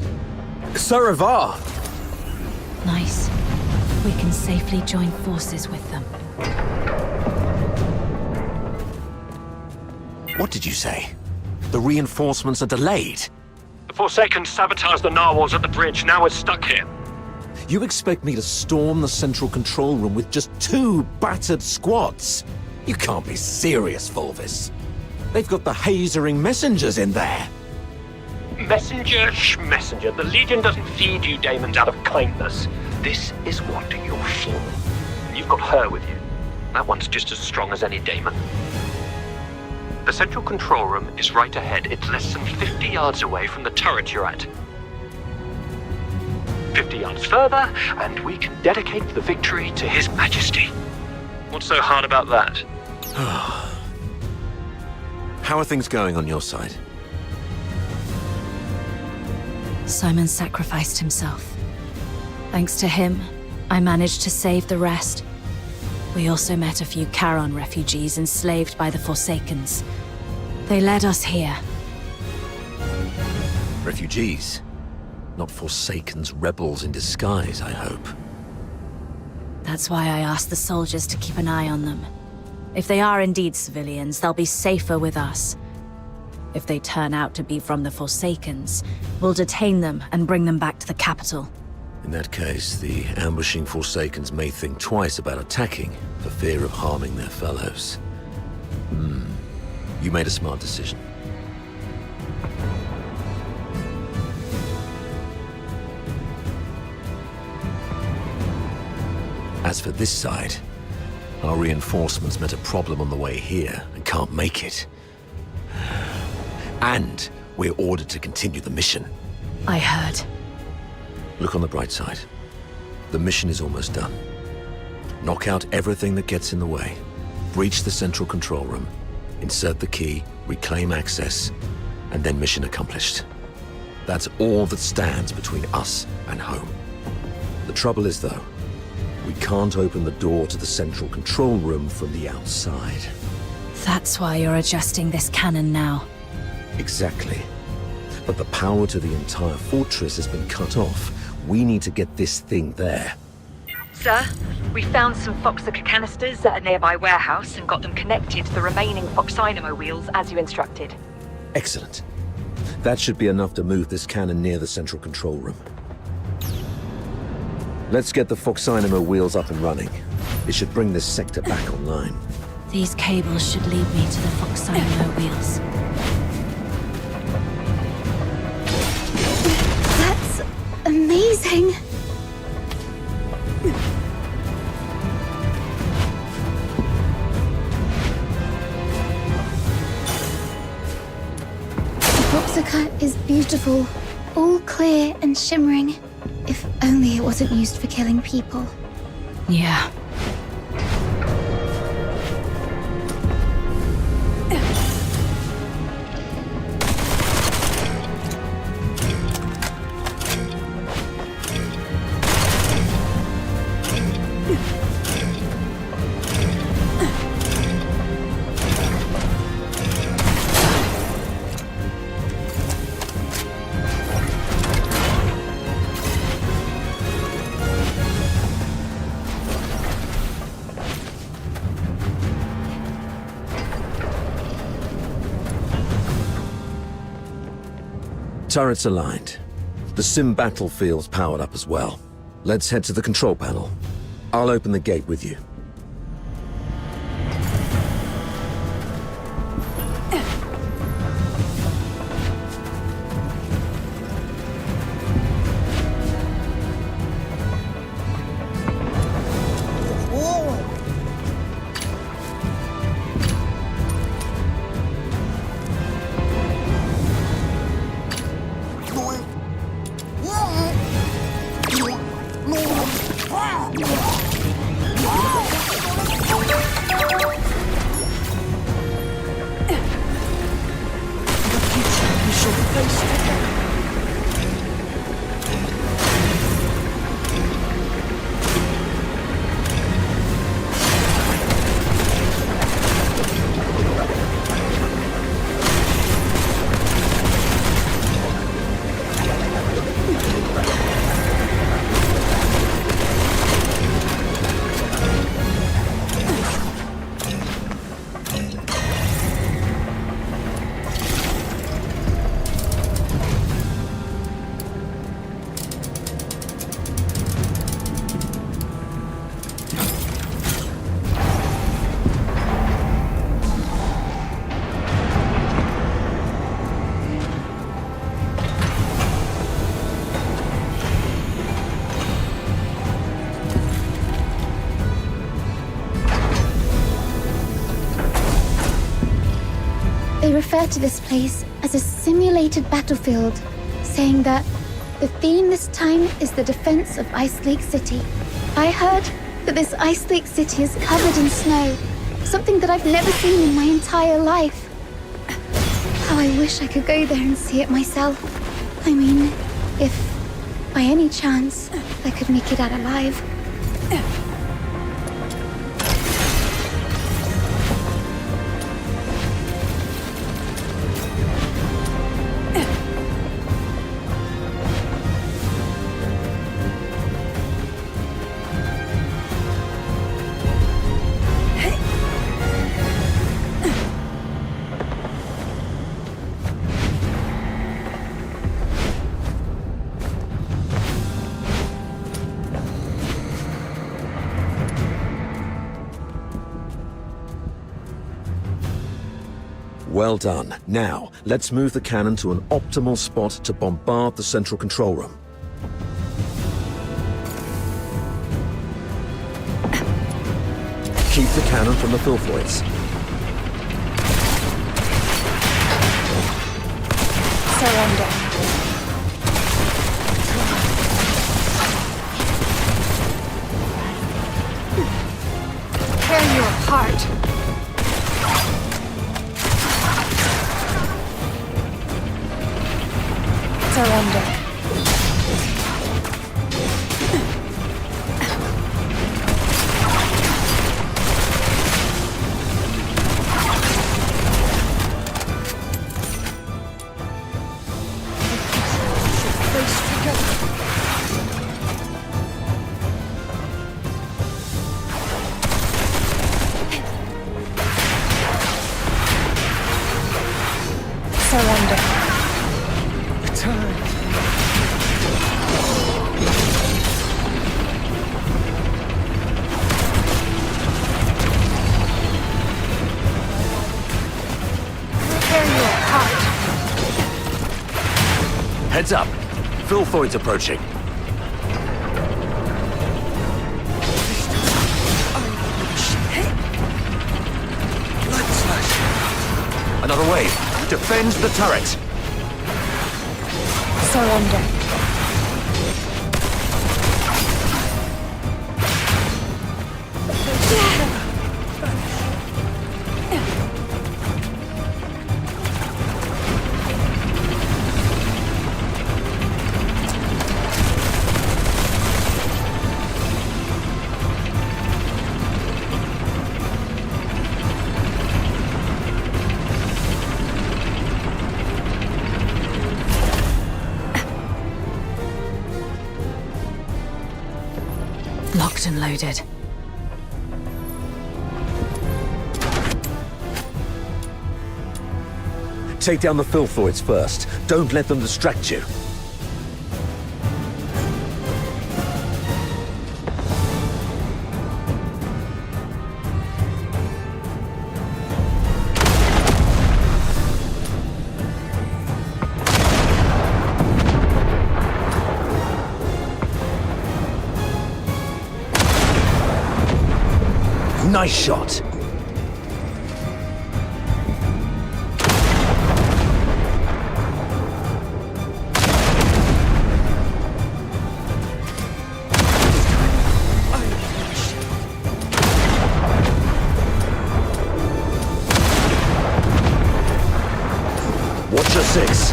Saravar. Nice. We can safely join forces with them. What did you say? The reinforcements are delayed? The Forsakens sabotaged the narwhals at the bridge. Now we're stuck here. You expect me to storm the central control room with just 2 battered squads? You can't be serious, Fulvis. They've got the hazering messengers in there. Messenger, messenger. The Legion doesn't feed you daemons out of kindness. This is what you're for. You've got her with you. That one's just as strong as any daemon. The central control room is right ahead. It's less than 50 yards away from the turret you're at. 50 yards further, and we can dedicate the victory to His Majesty. What's so hard about that? How are things going on your side? Simon sacrificed himself. Thanks to him, I managed to save the rest. We also met a few Charon refugees enslaved by the Forsakens. They led us here. Refugees? Not Forsakens rebels in disguise, I hope. That's why I asked the soldiers to keep an eye on them. If they are indeed civilians, they'll be safer with us. If they turn out to be from the Forsakens, we'll detain them and bring them back to the capital. In that case, the ambushing Forsakens may think twice about attacking for fear of harming their fellows. You made a smart decision. As for this side, our reinforcements met a problem on the way here and can't make it. And we're ordered to continue the mission. I heard. Look on the bright side. The mission is almost done. Knock out everything that gets in the way. Breach the central control room. Insert the key, reclaim access, and then mission accomplished. That's all that stands between us and home. The trouble is, though, we can't open the door to the central control room from the outside. That's why you're adjusting this cannon now. Exactly. But the power to the entire fortress has been cut off. We need to get this thing there. Sir, we found some Foxica canisters at a nearby warehouse and got them connected to the remaining Foxynamo wheels as you instructed. Excellent. That should be enough to move this cannon near the central control room. Let's get the Foxynamo wheels up and running. It should bring this sector back online. These cables should lead me to the Foxynamo wheels. That's amazing. Foxica is beautiful, all clear and shimmering. If only it wasn't used for killing people. Yeah. Turrets aligned. The sim battlefield's powered up as well. Let's head to the control panel. I'll open the gate with you. They refer to this place as a simulated battlefield, saying that the theme this time is the defense of Ice Lake City. I heard that this Ice Lake City is covered in snow, something that I've never seen in my entire life. How I wish I could go there and see it myself. I mean, if by any chance I could make it out alive. Well done. Now, let's move the cannon to an optimal spot to bombard the central control room. Keep the cannon from the filthoids. Surrender. Tear you apart. Surrender. Surrender. Tear you apart. Heads up. Filthoids approaching. Another wave. Defend the turret. Surrender. Locked and loaded. Take down the filthoids first. Don't let them distract you. Nice shot. Watch your six.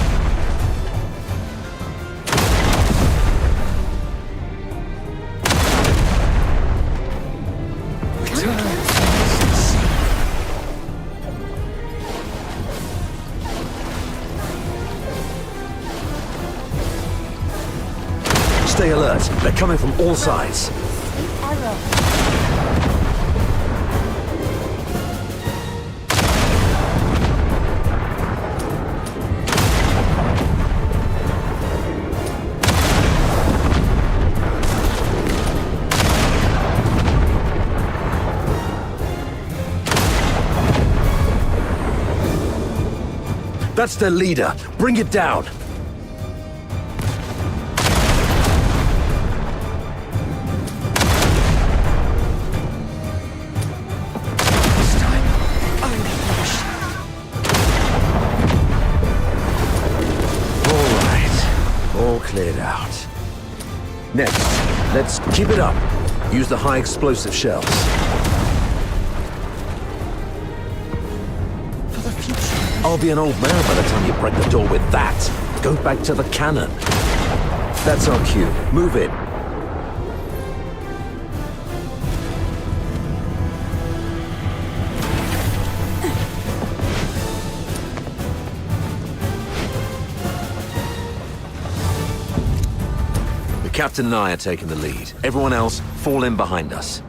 Stay alert. They're coming from all sides. That's their leader. Bring it down. Cleared out. Next, let's keep it up. Use the high explosive shells. For the future. I'll be an old man by the time you break the door with that. Go back to the cannon. That's our cue. Move in. Captain and I are taking the lead. Everyone else, fall in behind us.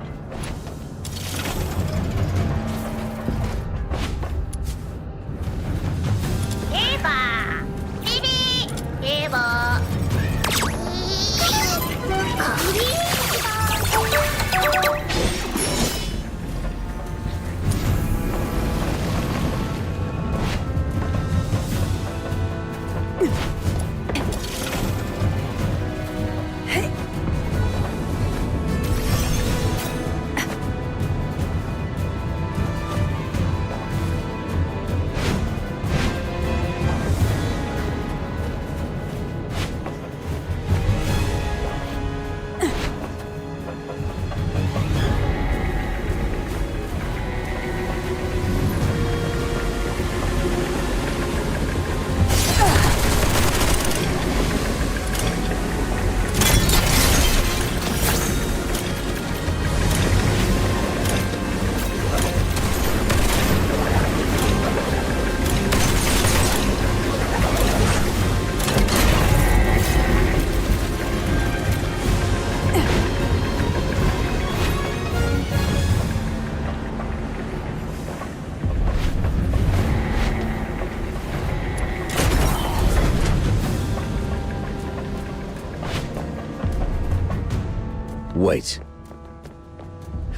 Wait.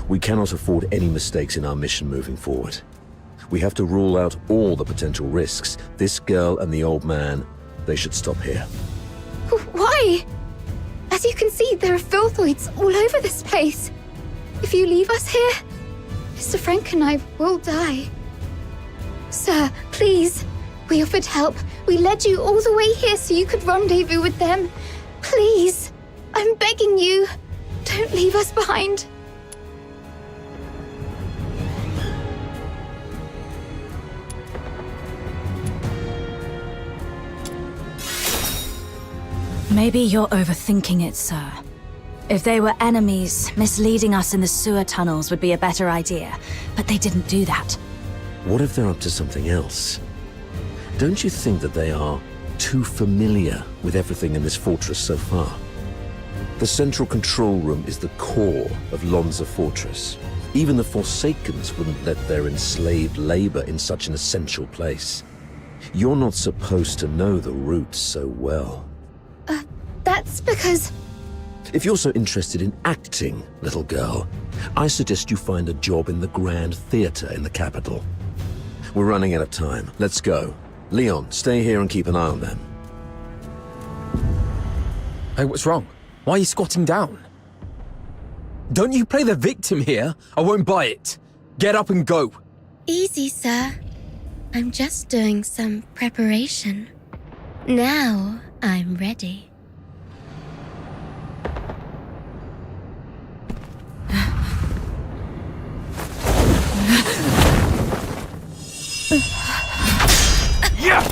We cannot afford any mistakes in our mission moving forward. We have to rule out all the potential risks. This girl and the old man, they should stop here. Why? As you can see, there are filthoids all over this place. If you leave us here, Mr. Frank and I will die. Sir, please. We offered help. We led you all the way here so you could rendezvous with them. Please. I'm begging you. Don't leave us behind. Maybe you're overthinking it, sir. If they were enemies, misleading us in the sewer tunnels would be a better idea. But they didn't do that. What if they're up to something else? Don't you think that they are too familiar with everything in this fortress so far? The central control room is the core of Lonza Fortress. Even the Forsakens wouldn't let their enslaved labor in such an essential place. You're not supposed to know the routes so well. That's because... If you're so interested in acting, little girl, I suggest you find a job in the Grand Theatre in the capital. We're running out of time. Let's go. Leon, stay here and keep an eye on them. Hey, what's wrong? Why are you squatting down? Don't you play the victim here? I won't buy it. Get up and go. Easy, sir. I'm just doing some preparation. Now I'm ready. Yeah!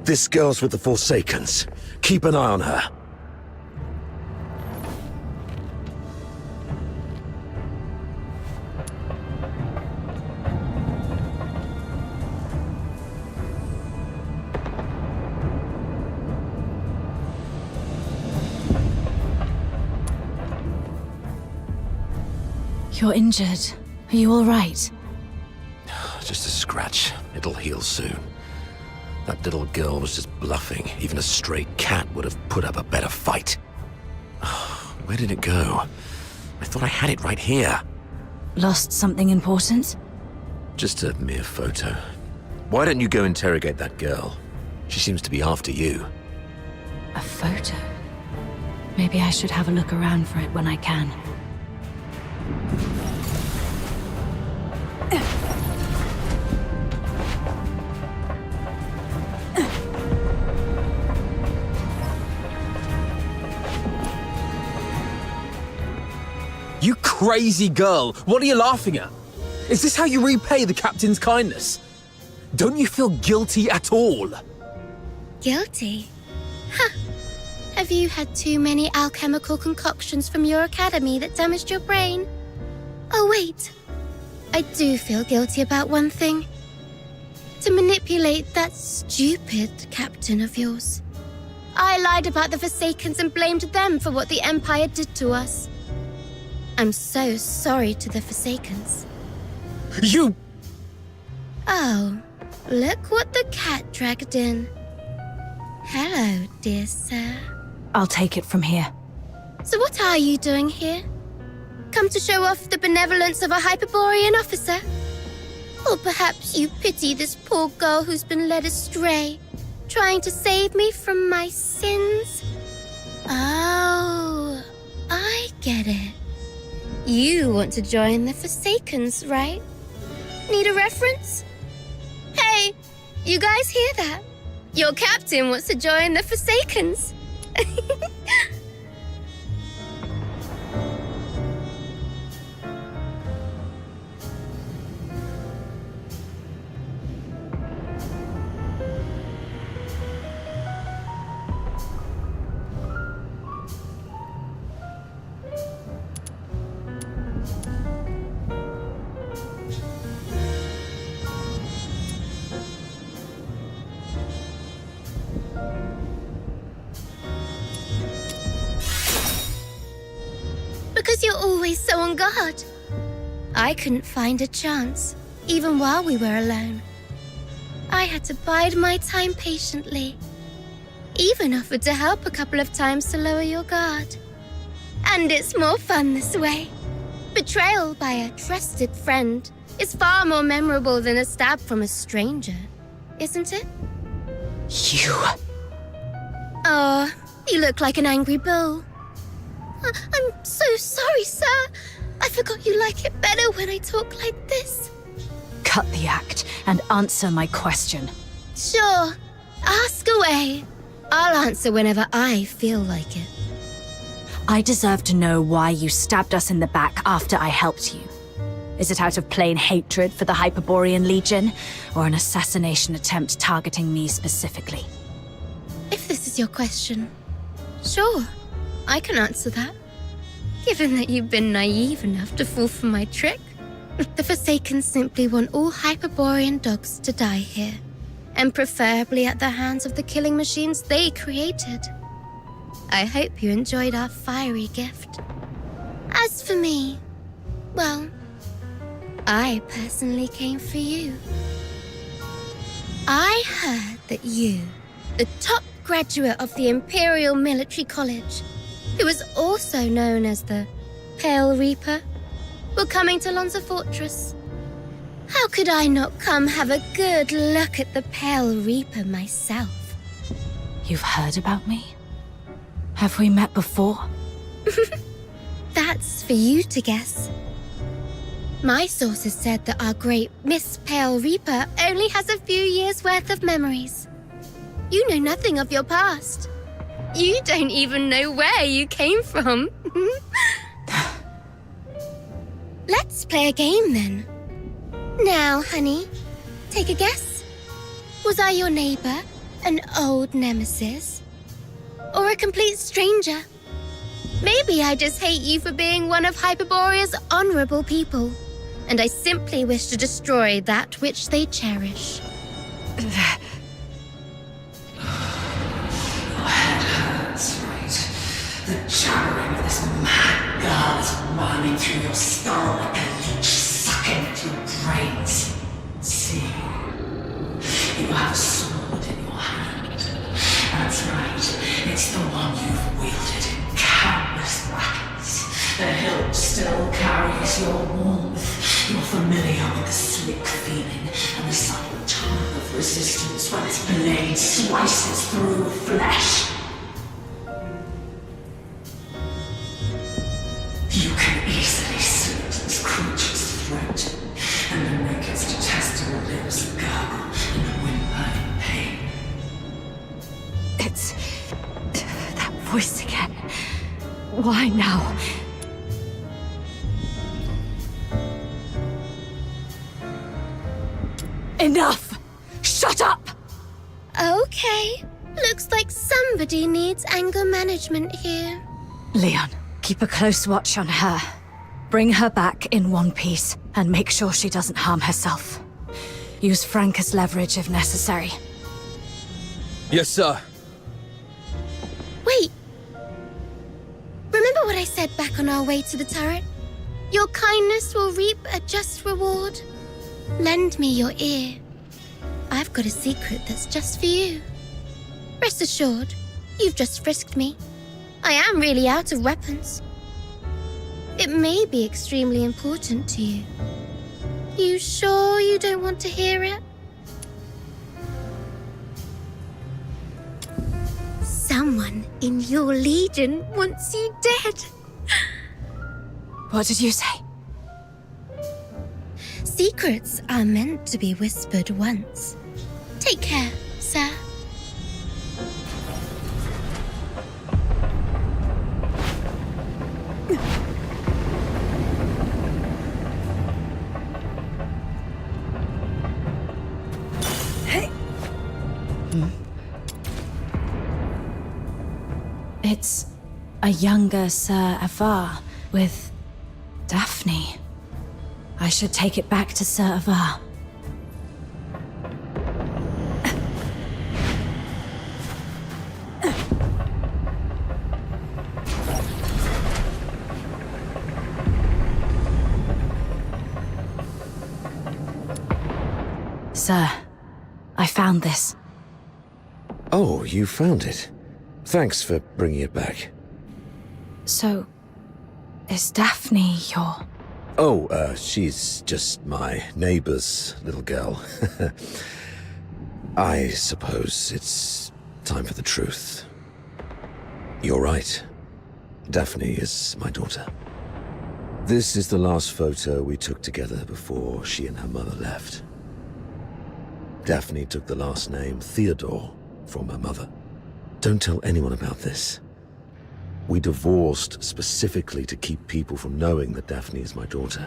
This girl's with the Forsakens. Keep an eye on her. You're injured. Are you all right? Just a scratch. It'll heal soon. That little girl was just bluffing. Even a stray cat would have put up a better fight. Where did it go? I thought I had it right here. Lost something important? Just a mere photo. Why don't you go interrogate that girl? She seems to be after you. A photo? Maybe I should have a look around for it when I can. You crazy girl! What are you laughing at? Is this how you repay the captain's kindness? Don't you feel guilty at all? Guilty? Huh. Have you had too many alchemical concoctions from your academy that damaged your brain? Oh, wait. I do feel guilty about one thing. To manipulate that stupid captain of yours. I lied about the Forsakens and blamed them for what the Empire did to us. I'm so sorry to the Forsakens. You... Oh, look what the cat dragged in. Hello, dear sir. I'll take it from here. So what are you doing here? Come to show off the benevolence of a Hyperborean officer? Or perhaps you pity this poor girl who's been led astray, trying to save me from my sins? Oh, I get it. You want to join the Forsakens, right? Need a reference? Hey, you guys hear that? Your captain wants to join the Forsakens. Because you're always so on guard. I couldn't find a chance, even while we were alone. I had to bide my time patiently. Even offered to help a couple of times to lower your guard. And it's more fun this way. Betrayal by a trusted friend is far more memorable than a stab from a stranger, isn't it? You. Oh, you look like an angry bull. I'm so sorry, sir. I forgot you like it better when I talk like this. Cut the act and answer my question. Sure, ask away. I'll answer whenever I feel like it. I deserve to know why you stabbed us in the back after I helped you. Is it out of plain hatred for the Hyperborean Legion, or an assassination attempt targeting me specifically? If this is your question, sure, I can answer that. Given that you've been naive enough to fall for my trick, the Forsaken simply want all Hyperborean dogs to die here, and preferably at the hands of the killing machines they created. I hope you enjoyed our fiery gift. As for me, well, I personally came for you. I heard that you, the top graduate of the Imperial Military College, who is also known as the Pale Reaper, were coming to Lonza Fortress. How could I not come have a good look at the Pale Reaper myself? You've heard about me? Have we met before? That's for you to guess. My sources said that our great Miss Pale Reaper only has a few years' worth of memories. You know nothing of your past. You don't even know where you came from. Let's play a game then. Now, honey, take a guess. Was I your neighbor, an old nemesis, or a complete stranger? Maybe I just hate you for being one of Hyperborea's honorable people, and I simply wish to destroy that which they cherish. Your head hurts, right? The jabbering of this mad girl is running through your skull like a leech sucking at your brains. See, you have a sword in your hand. That's right, it's the one you've wielded in countless battles. The hilt still carries your warmth. You're familiar with the slick feeling and the silent tug of resistance when its blade slices through flesh. You can easily slit this creature's throat, and then make its detestable lips gurgle and whimper in pain. It's that voice again. Why now? Enough! Shut up! Okay, looks like somebody needs anger management here. Leon, keep a close watch on her. Bring her back in one piece and make sure she doesn't harm herself. Use Frank as leverage if necessary. Yes, sir. Wait! Remember what I said back on our way to the turret? Your kindness will reap a just reward. Lend me your ear. I've got a secret that's just for you. Rest assured, you've just frisked me. I am really out of weapons. It may be extremely important to you. You sure you don't want to hear it? Someone in your legion wants you dead. What did you say? Secrets are meant to be whispered once. Take care, sir. It's a younger Sir Avar with Daphne. I should take it back to Sir Avar. Sir, I found this. Oh, you found it. Thanks for bringing it back. So, is Daphne your... Oh, she's just my neighbor's little girl. I suppose it's time for the truth. You're right. Daphne is my daughter. This is the last photo we took together before she and her mother left. Daphne took the last name Theodore from her mother. Don't tell anyone about this. We divorced specifically to keep people from knowing that Daphne is my daughter.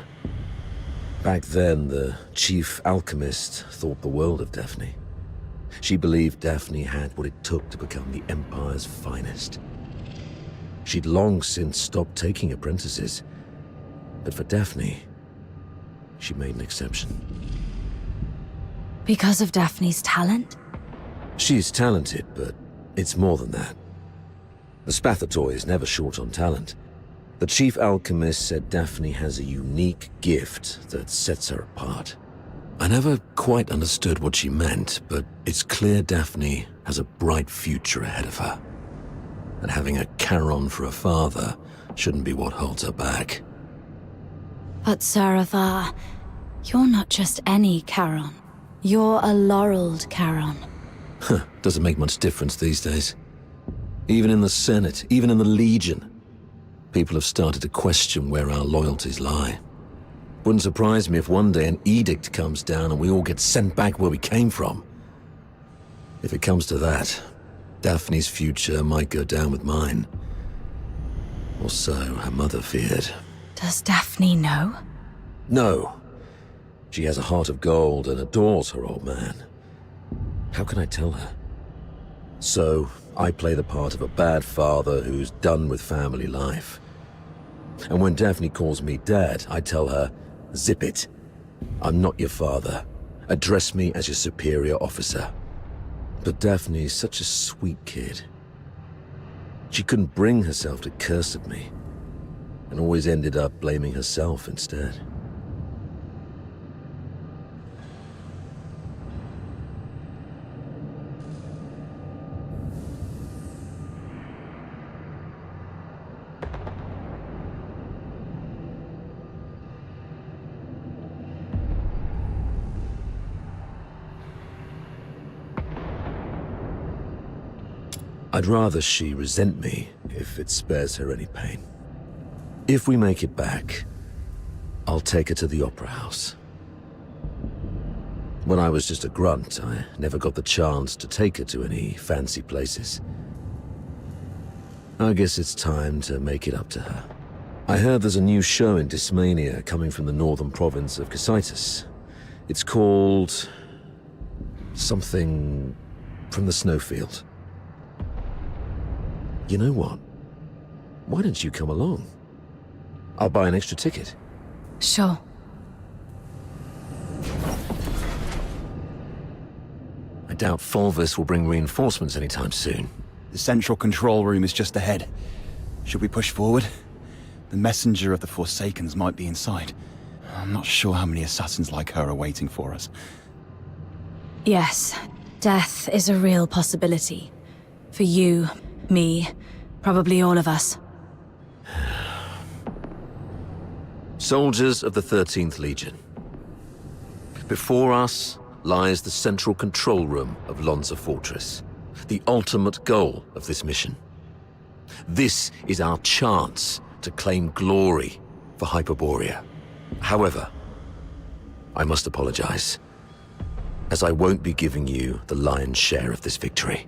Back then, the chief alchemist thought the world of Daphne. She believed Daphne had what it took to become the Empire's finest. She'd long since stopped taking apprentices, but for Daphne, she made an exception. Because of Daphne's talent? She's talented, but it's more than that. The Spathatoi is never short on talent. The chief alchemist said Daphne has a unique gift that sets her apart. I never quite understood what she meant, but it's clear Daphne has a bright future ahead of her. And having a Charon for a father shouldn't be what holds her back. But Sir Avar, you're not just any Charon. You're a laureled Charon. Huh, doesn't make much difference these days. Even in the Senate, even in the Legion, people have started to question where our loyalties lie. Wouldn't surprise me if one day an edict comes down and we all get sent back where we came from. If it comes to that, Daphne's future might go down with mine. Or so her mother feared. Does Daphne know? No. She has a heart of gold and adores her old man. How can I tell her? So, I play the part of a bad father who's done with family life. And when Daphne calls me Dad, I tell her, zip it. I'm not your father. Address me as your superior officer. But Daphne's such a sweet kid. She couldn't bring herself to curse at me, and always ended up blaming herself instead. I'd rather she resent me if it spares her any pain. If we make it back, I'll take her to the Opera House. When I was just a grunt, I never got the chance to take her to any fancy places. I guess it's time to make it up to her. I heard there's a new show in Dysmania coming from the northern province of Cocytus. It's called... something from the snowfield. You know what? Why don't you come along? I'll buy an extra ticket. Sure. I doubt Fulvis will bring reinforcements anytime soon. The central control room is just ahead. Should we push forward? The messenger of the Forsakens might be inside. I'm not sure how many assassins like her are waiting for us. Yes, death is a real possibility. For you, me, probably all of us. Soldiers of the 13th Legion. Before us lies the central control room of Lonza Fortress, the ultimate goal of this mission. This is our chance to claim glory for Hyperborea. However, I must apologize, as I won't be giving you the lion's share of this victory.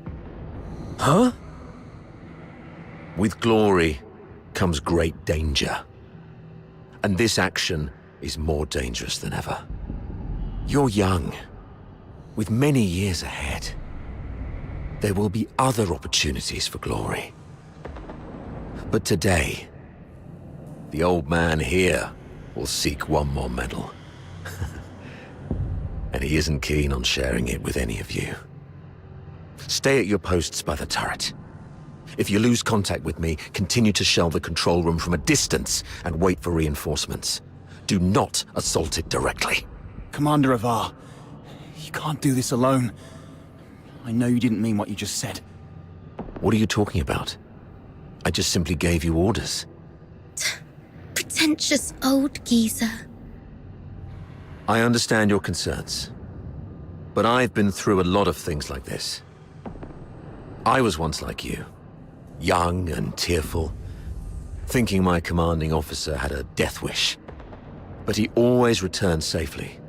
Huh? With glory comes great danger. And this action is more dangerous than ever. You're young, with many years ahead. There will be other opportunities for glory. But today, the old man here will seek one more medal. And he isn't keen on sharing it with any of you. Stay at your posts by the turret. If you lose contact with me, continue to shell the control room from a distance and wait for reinforcements. Do not assault it directly. Commander Avar, You can't do this alone. I know you didn't mean what you just said. What are you talking about? I just simply gave you orders. Pretentious old geezer. I understand your concerns. But I've been through a lot of things like this. I was once like you. Young and tearful. Thinking my commanding officer had a death wish. But he always returned safely.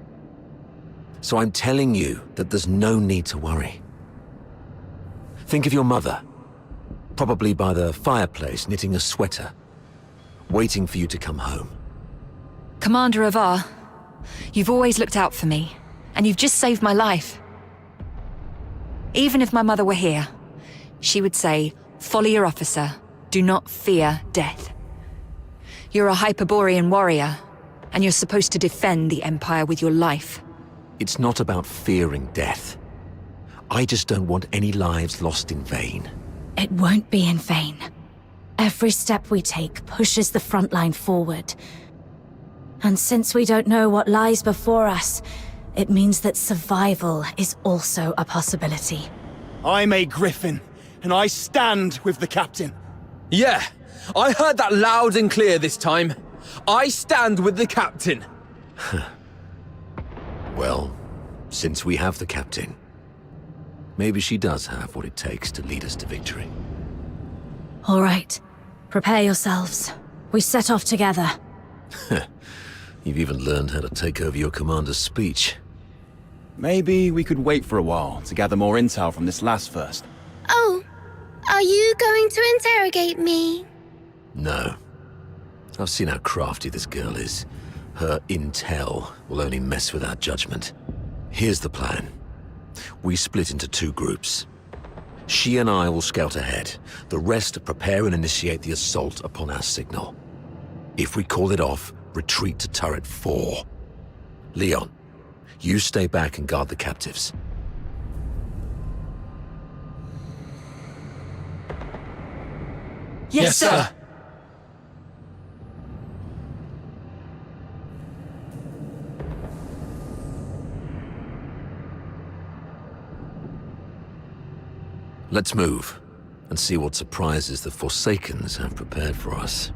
So I'm telling you that there's no need to worry. Think of your mother. Probably by the fireplace, knitting a sweater. Waiting for you to come home. Commander Avar, you've always looked out for me, and you've just saved my life. Even if my mother were here, she would say, "Follow your officer. Do not fear death." You're a Hyperborean warrior, and you're supposed to defend the Empire with your life. It's not about fearing death. I just don't want any lives lost in vain. It won't be in vain. Every step we take pushes the front line forward. And since we don't know what lies before us, it means that survival is also a possibility. I'm a Griffin, and I stand with the captain. Yeah, I heard that loud and clear this time. I stand with the captain. Well, since we have the captain, maybe she does have what it takes to lead us to victory. All right, prepare yourselves. We set off together. You've even learned how to take over your commander's speech. Maybe we could wait for a while to gather more intel from this last first. Oh, are you going to interrogate me? No. I've seen how crafty this girl is. Her intel will only mess with our judgment. Here's the plan. We split into 2 groups. She and I will scout ahead. The rest prepare and initiate the assault upon our signal. If we call it off, retreat to turret 4. Leon, you stay back and guard the captives. Yes, sir. Let's move, and see what surprises the Forsakens have prepared for us.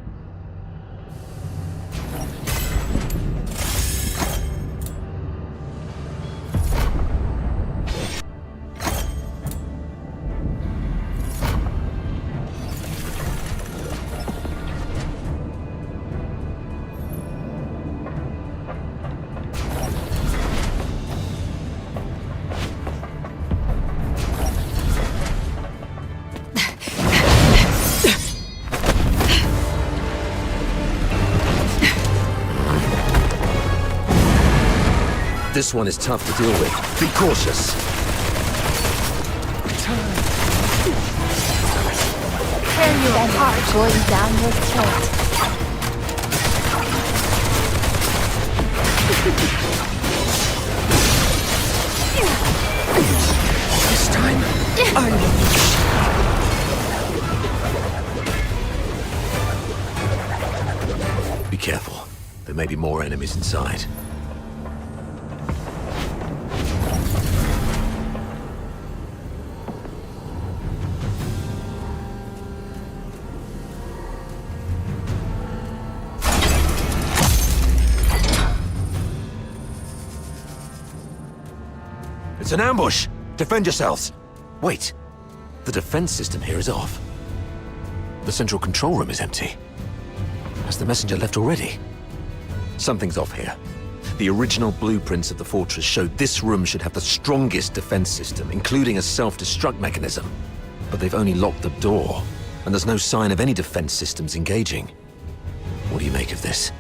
This one is tough to deal with. Be cautious. Tear you apart, going down your throat. This time, I will. Be careful. There may be more enemies inside. It's an ambush! Defend yourselves! Wait, the defense system here is off. The central control room is empty. Has the messenger left already? Something's off here. The original blueprints of the fortress showed this room should have the strongest defense system, including a self-destruct mechanism. But they've only locked the door, and there's no sign of any defense systems engaging. What do you make of this?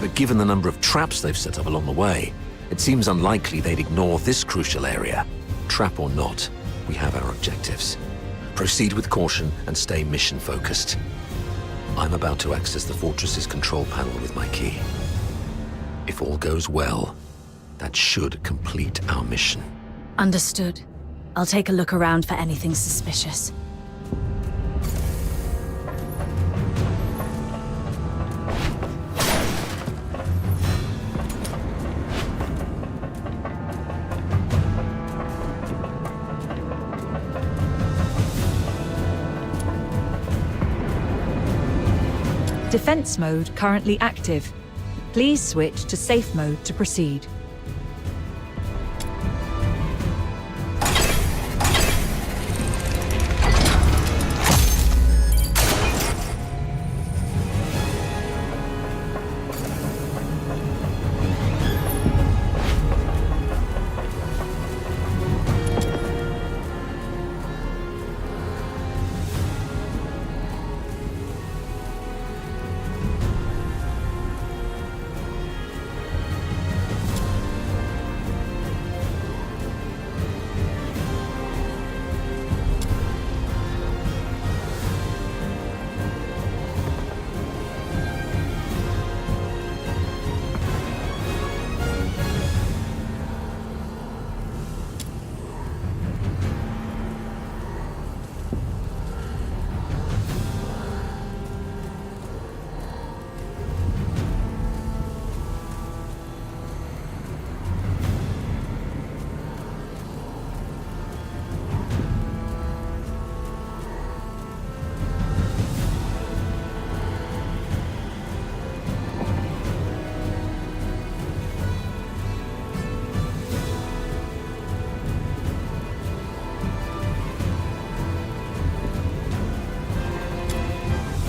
But given the number of traps they've set up along the way, it seems unlikely they'd ignore this crucial area. Trap or not, we have our objectives. Proceed with caution and stay mission-focused. I'm about to access the fortress's control panel with my key. If all goes well, that should complete our mission. Understood. I'll take a look around for anything suspicious. Defense mode currently active. Please switch to safe mode to proceed.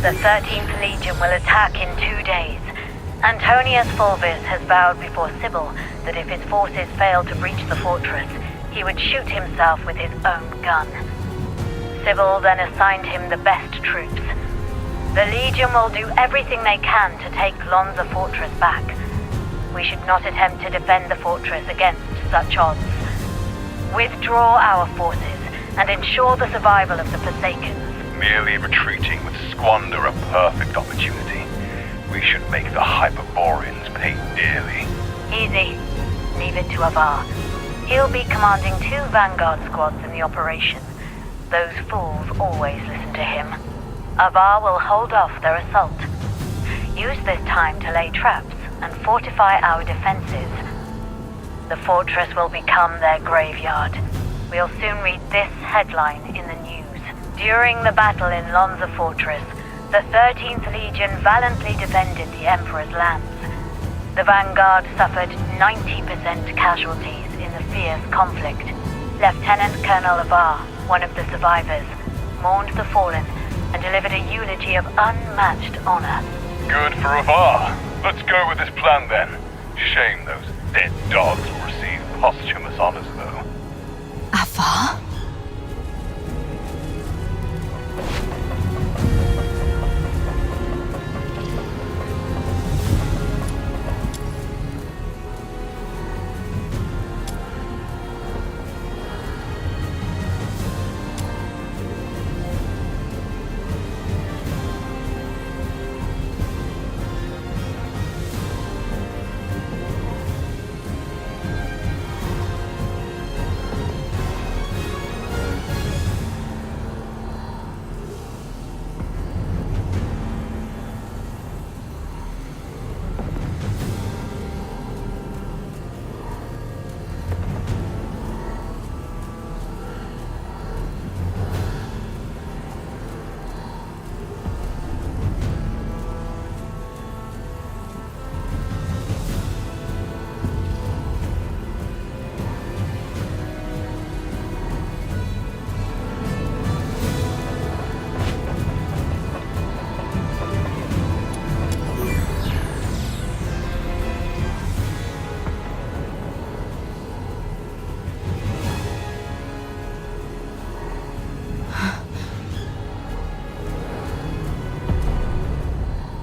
The 13th Legion will attack in 2 days. Antonius Fulvis has vowed before Sybil that if his forces fail to breach the fortress, he would shoot himself with his own gun. Sybil then assigned him the best troops. The Legion will do everything they can to take Lonza Fortress back. We should not attempt to defend the fortress against such odds. Withdraw our forces and ensure the survival of the Forsakens. Merely retreating would squander a perfect opportunity. We should make the Hyperboreans pay dearly. Easy. Leave it to Avar. He'll be commanding 2 Vanguard squads in the operation. Those fools always listen to him. Avar will hold off their assault. Use this time to lay traps and fortify our defenses. The fortress will become their graveyard. We'll soon read this headline in the news. During the battle in Lonza Fortress, the 13th Legion valiantly defended the Emperor's lands. The Vanguard suffered 90% casualties in the fierce conflict. Lieutenant Colonel Avar, one of the survivors, mourned the fallen and delivered a eulogy of unmatched honor. Good for Avar. Let's go with this plan then. Shame those dead dogs will receive posthumous honors though. Avar?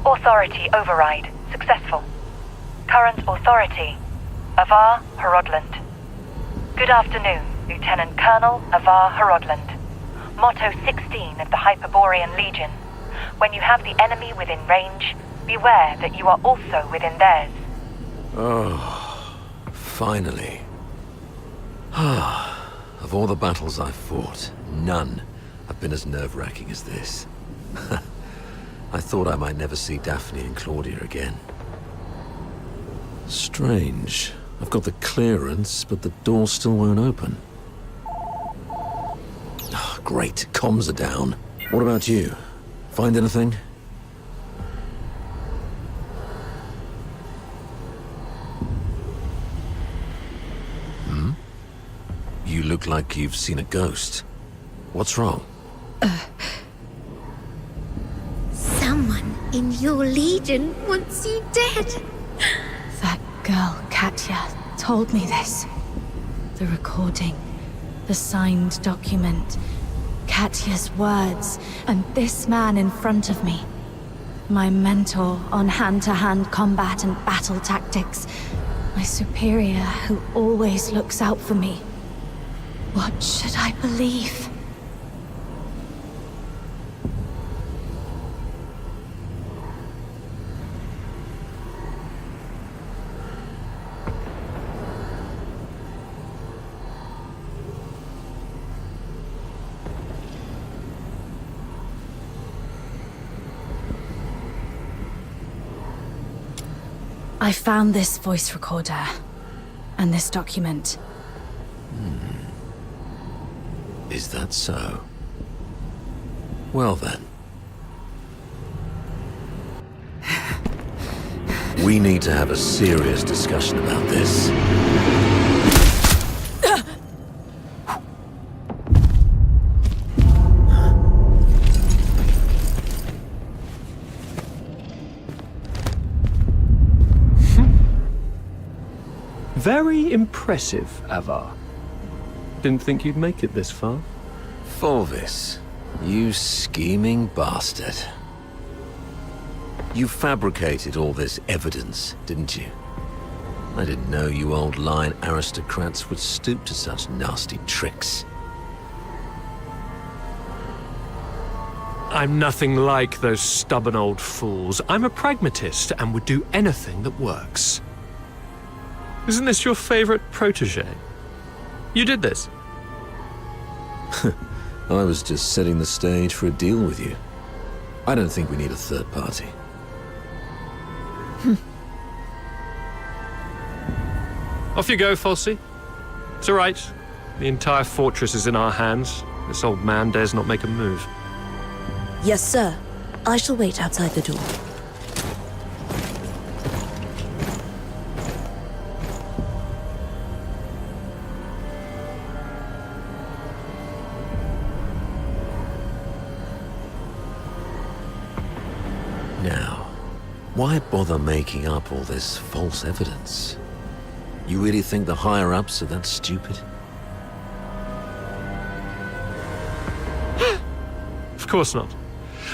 Authority override. Successful. Current authority. Avar Harodland. Good afternoon, Lieutenant Colonel Avar Harodland. Motto 16 of the Hyperborean Legion. When you have the enemy within range, beware that you are also within theirs. Oh, finally. Of all the battles I've fought, none have been as nerve-wracking as this. I thought I might never see Daphne and Claudia again. Strange. I've got the clearance, but the door still won't open. Oh, great, comms are down. What about you? Find anything? You look like you've seen a ghost. What's wrong? Someone in your legion wants you dead. That girl, Katya, told me this. The recording, the signed document, Katya's words, and this man in front of me. My mentor on hand-to-hand combat and battle tactics. My superior who always looks out for me. What should I believe? I found this voice recorder and this document. Is that so? Well then. We need to have a serious discussion about this. Very impressive, Avar. Didn't think you'd make it this far. Fulvis, you scheming bastard. You fabricated all this evidence, didn't you? I didn't know you old line aristocrats would stoop to such nasty tricks. I'm nothing like those stubborn old fools. I'm a pragmatist and would do anything that works. Isn't this your favorite protege? You did this. I was just setting the stage for a deal with you. I don't think we need a third party. Off you go, Falsey. It's all right. The entire fortress is in our hands. This old man dares not make a move. Yes, sir. I shall wait outside the door. Now, why bother making up all this false evidence? You really think the higher-ups are that stupid? Of course not.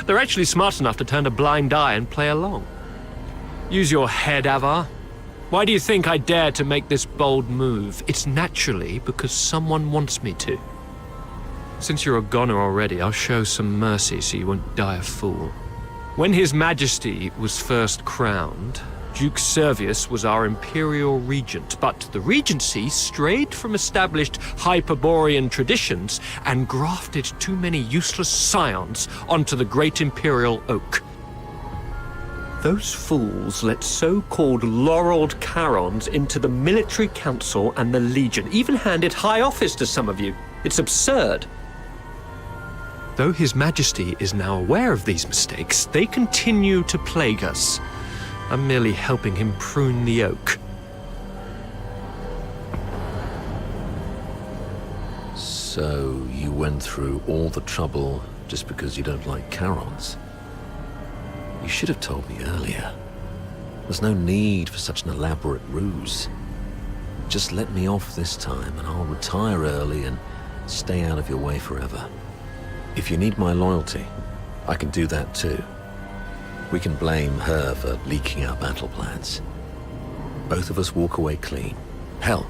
They're actually smart enough to turn a blind eye and play along. Use your head, Avar. Why do you think I dare to make this bold move? It's naturally because someone wants me to. Since you're a goner already, I'll show some mercy so you won't die a fool. When His Majesty was first crowned, Duke Servius was our imperial regent, but the regency strayed from established Hyperborean traditions and grafted too many useless scions onto the great imperial oak. Those fools let so-called laureled Charons into the military council and the Legion, even handed high office to some of you. It's absurd. Though His Majesty is now aware of these mistakes, they continue to plague us. I'm merely helping him prune the oak. So you went through all the trouble just because you don't like Charons? You should have told me earlier. There's no need for such an elaborate ruse. Just let me off this time and I'll retire early and stay out of your way forever. If you need my loyalty, I can do that too. We can blame her for leaking our battle plans. Both of us walk away clean. Hell,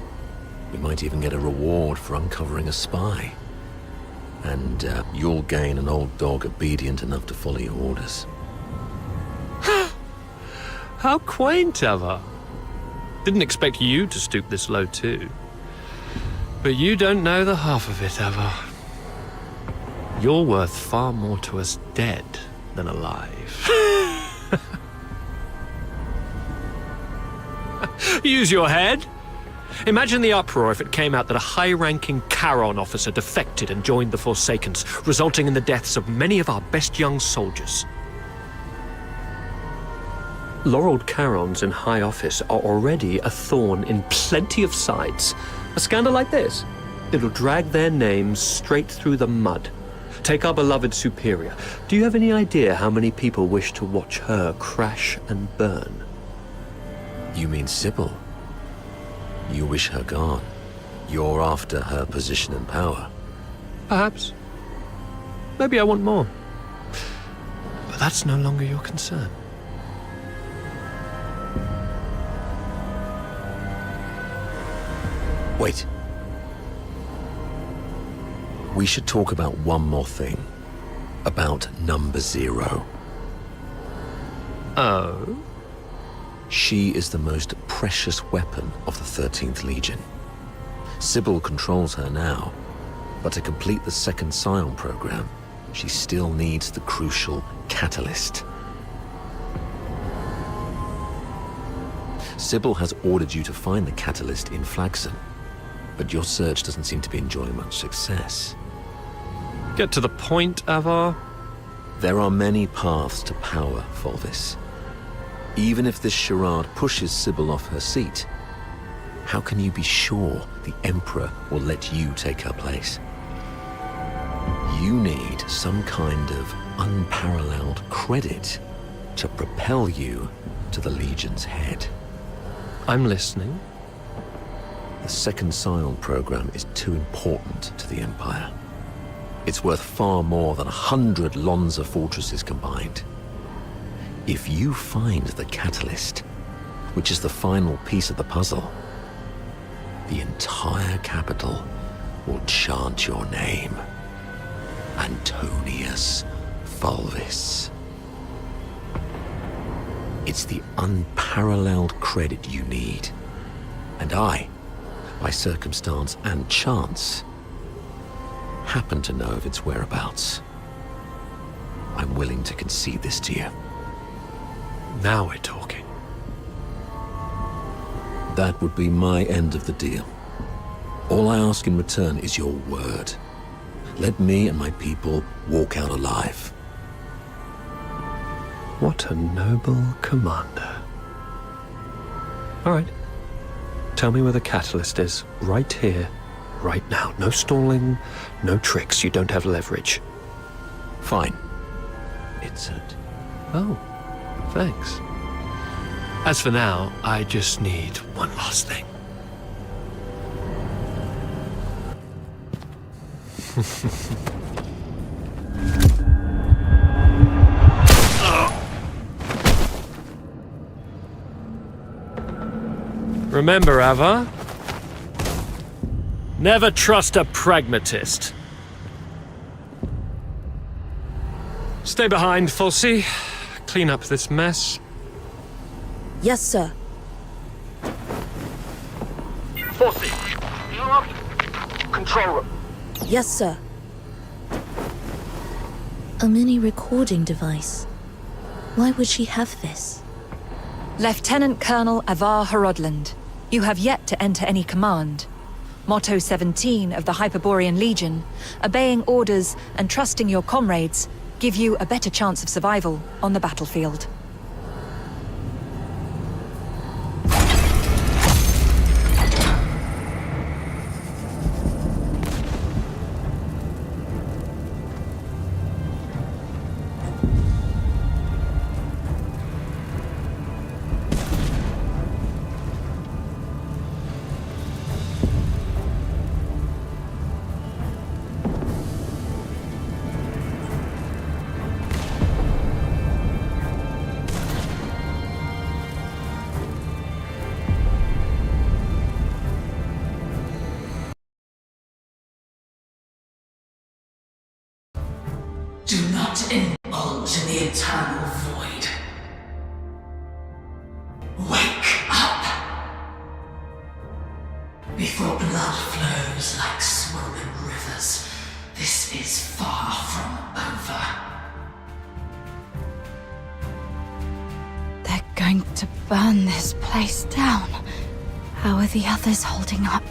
we might even get a reward for uncovering a spy. And you'll gain an old dog obedient enough to follow your orders. How quaint, Avar. Didn't expect you to stoop this low too. But you don't know the half of it, Ava. You're worth far more to us dead than alive. Use your head. Imagine the uproar if it came out that a high-ranking Charon officer defected and joined the Forsakens, resulting in the deaths of many of our best young soldiers. Laureled Charons in high office are already a thorn in plenty of sides. A scandal like this, it'll drag their names straight through the mud. Take our beloved Superior. Do you have any idea how many people wish to watch her crash and burn? You mean Sybil? You wish her gone. You're after her position and power. Perhaps. Maybe I want more. But that's no longer your concern. Wait. We should talk about one more thing. About Number 0. Oh? She is the most precious weapon of the 13th Legion. Sybil controls her now, but to complete the second Scion program, she still needs the crucial catalyst. Sybil has ordered you to find the catalyst in Flagson, but your search doesn't seem to be enjoying much success. Get to the point, Avar. There are many paths to power, Volvis. Even if this charade pushes Sybil off her seat, how can you be sure the Emperor will let you take her place? You need some kind of unparalleled credit to propel you to the Legion's head. I'm listening. The second Scion program is too important to the Empire. It's worth far more than 100 Lonza fortresses combined. If you find the catalyst, which is the final piece of the puzzle, the entire capital will chant your name. Antonius Volvis. It's the unparalleled credit you need. And I, by circumstance and chance, happen to know of its whereabouts. I'm willing to concede this to you. Now we're talking. That would be my end of the deal. All I ask in return is your word. Let me and my people walk out alive. What a noble commander. All right. Tell me where the catalyst is. Right here, right now. No stalling, no tricks. You don't have leverage. Fine. It's it. Oh. Thanks. As for now, I just need one last thing. Remember, Ava, never trust a pragmatist. Stay behind, Fulci. Clean up this mess. Yes, sir. Fulci, control room. Yes, sir. A mini recording device. Why would she have this? Lieutenant Colonel Avar Horodland, you have yet to enter any command. Motto 17 of the Hyperborean Legion, obeying orders and trusting your comrades, give you a better chance of survival on the battlefield. Do not indulge in the eternal void. Wake up! for blood flows like swollen rivers. This is far from over. They're going to burn this place down. How are the others holding up?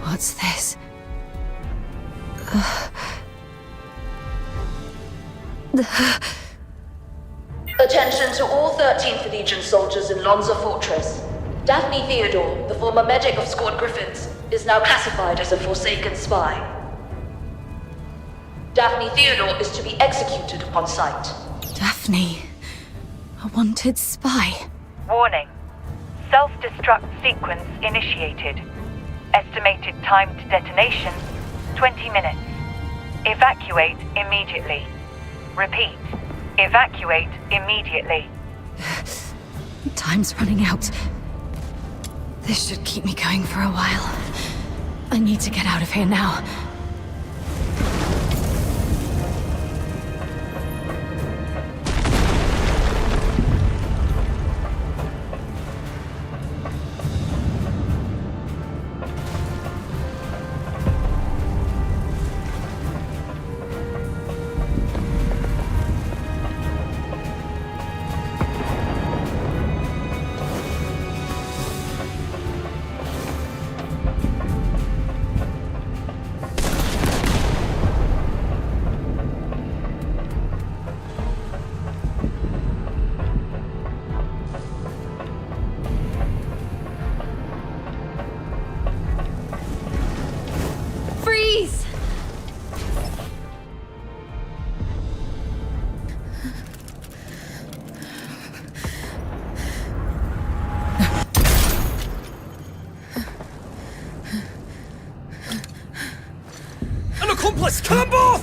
What's this? Attention to all 13th Legion soldiers in Lonza Fortress. Daphne Theodore, the former medic of Squad Griffins, is now classified as a Forsaken spy. Daphne Theodore is to be executed upon sight. Daphne, a wanted spy. Warning. Self-destruct sequence initiated. Estimated time to detonation, 20 minutes. Evacuate immediately. Repeat. Evacuate immediately. Time's running out. This should keep me going for a while. I need to get out of here now. Accomplice, come off!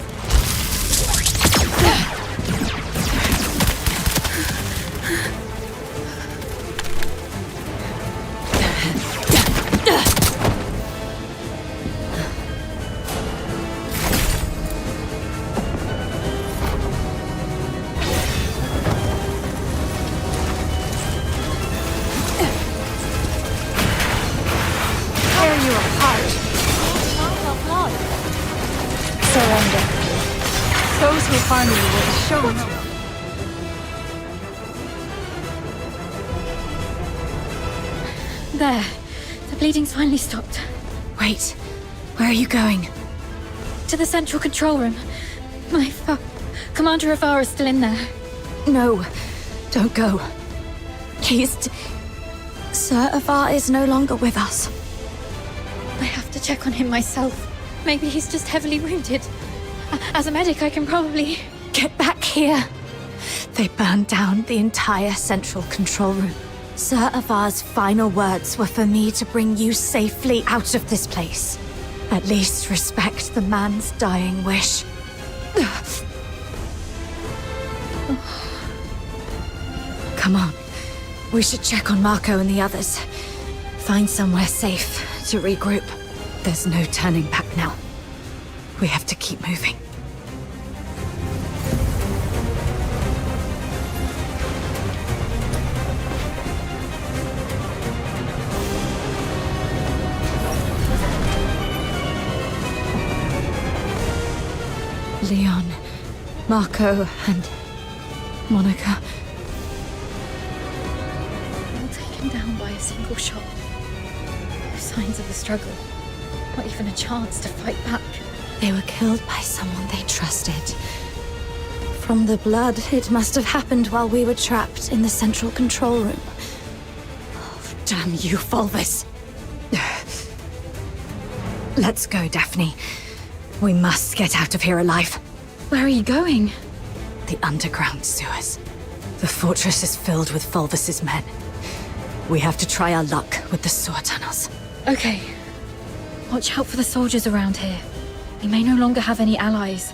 Tear you apart. Surrender. Those who harm you will be shown. There. The bleeding's finally stopped. Wait. Where are you going? To the central control room. My Commander Avar is still in there. No. Don't go. Sir Avar is no longer with us. I have to check on him myself. Maybe he's just heavily wounded. As a medic, I can probably... Get back here! They burned down the entire central control room. Sir Avar's final words were for me to bring you safely out of this place. At least respect the man's dying wish. Come on. We should check on Marco and the others. Find somewhere safe to regroup. There's no turning back now. We have to keep moving. Leon, Marco, and Monica. All taken down by a single shot. No signs of a struggle. Not even a chance to fight back. They were killed by someone they trusted. From the blood, it must have happened while we were trapped in the central control room. Oh, damn you, Fulvus. Let's go, Daphne. We must get out of here alive. Where are you going? The underground sewers. The fortress is filled with Fulvis's men. We have to try our luck with the sewer tunnels. Okay. Watch out for the soldiers around here. We may no longer have any allies.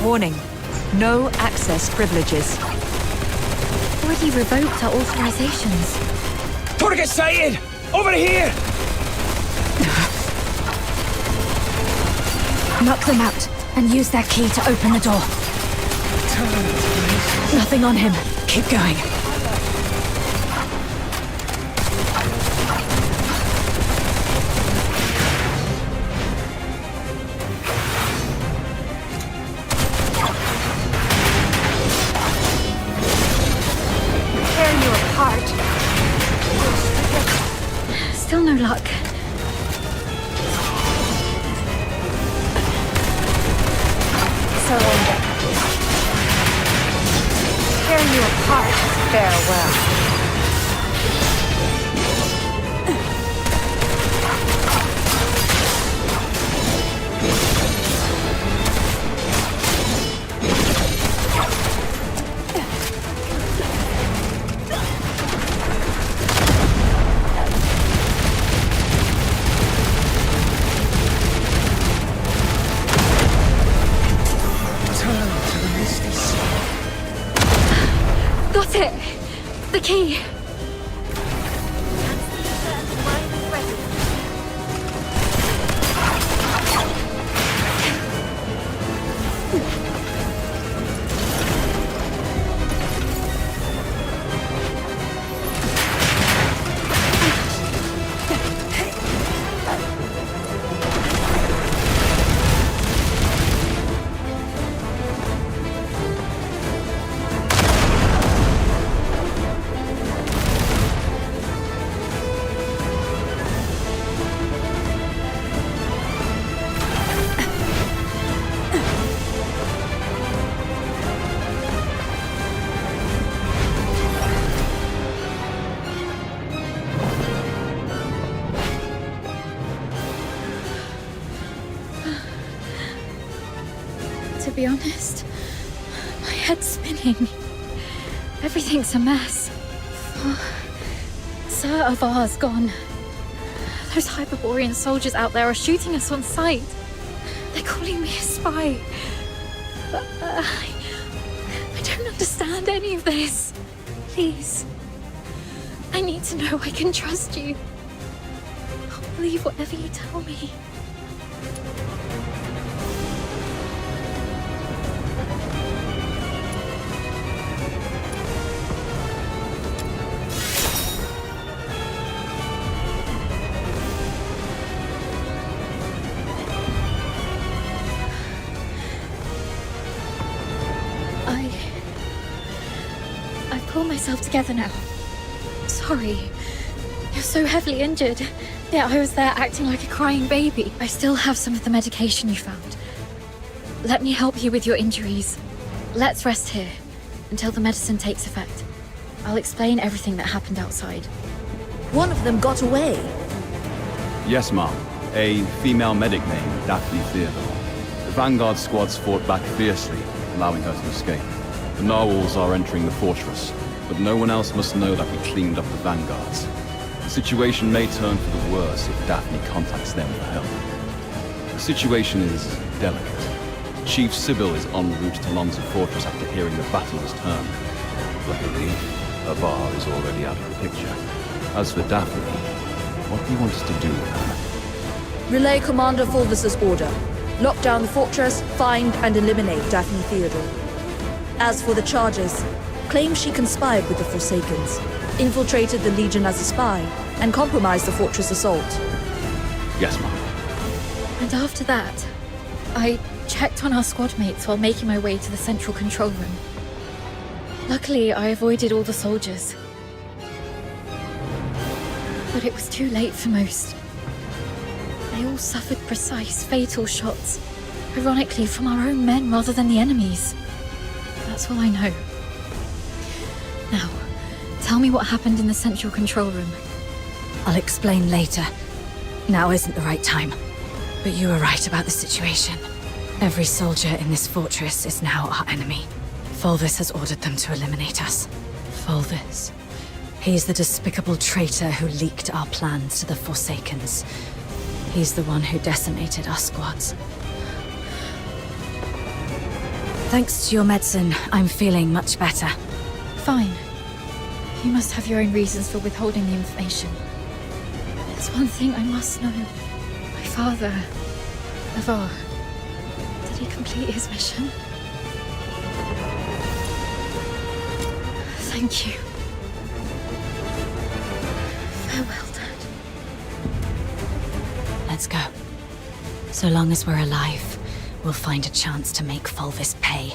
Warning. No access privileges. Already revoked our authorizations. Target sighted! Over here! Knock them out and use that key to open the door. Nothing on him. Keep going. Tearing you apart. Still no luck. Surrender. Tearing you apart. Farewell. Got it! The key! To be honest, my head's spinning. Everything's a mess. Sir Avar's gone. Those Hyperborean soldiers out there are shooting us on sight. They're calling me a spy. But I don't understand any of this. Please. I need to know I can trust you. I'll believe whatever you tell me. I pull myself together now. Sorry. You're so heavily injured. Yeah, I was there acting like a crying baby. I still have some of the medication you found. Let me help you with your injuries. Let's rest here until the medicine takes effect. I'll explain everything that happened outside. One of them got away. Yes, ma'am. A female medic named Daphne Theodore. The Vanguard squads fought back fiercely, allowing her to escape. The narwhals are entering the fortress, but no one else must know that we cleaned up the vanguards. The situation may turn for the worse if Daphne contacts them for help. The situation is delicate. Chief Sybil is en route to Lonza Fortress after hearing the battle was turned. Luckily, Avar is already out of the picture. As for Daphne, what do you want us to do with her? Relay Commander Fulvis's order. Lock down the fortress, find and eliminate Daphne Theodore. As for the charges, claim she conspired with the Forsakens, infiltrated the Legion as a spy, and compromised the fortress assault. Yes, Mom. And after that, I checked on our squad mates while making my way to the central control room. Luckily, I avoided all the soldiers. But it was too late for most. They all suffered precise, fatal shots, ironically from our own men rather than the enemy's. That's all I know. Now, tell me what happened in the central control room. I'll explain later. Now isn't the right time. But you were right about the situation. Every soldier in this fortress is now our enemy. Fulvis has ordered them to eliminate us. Fulvis? He's the despicable traitor who leaked our plans to the Forsakens. He's the one who decimated our squads. Thanks to your medicine, I'm feeling much better. Fine. You must have your own reasons for withholding the information. There's one thing I must know. My father, Navarre, did he complete his mission? Thank you. Farewell, Dad. Let's go. So long as we're alive, we'll find a chance to make Fulvis pay.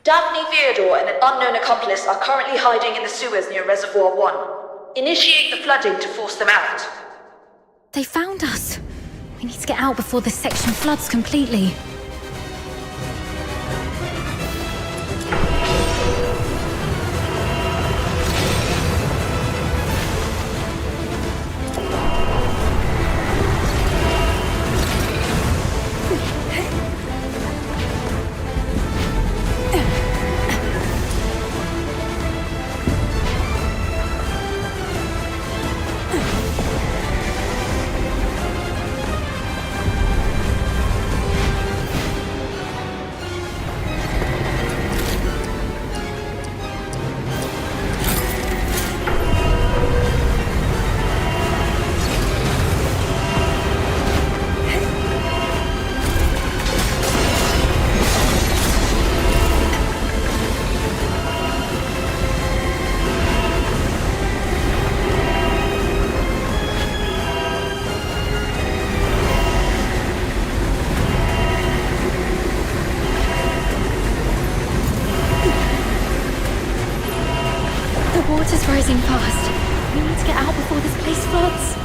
Daphne Theodore and an unknown accomplice are currently hiding in the sewers near Reservoir 1. Initiate the flooding to force them out. They found us. We need to get out before this section floods completely. The water's rising fast. We need to get out before this place floods.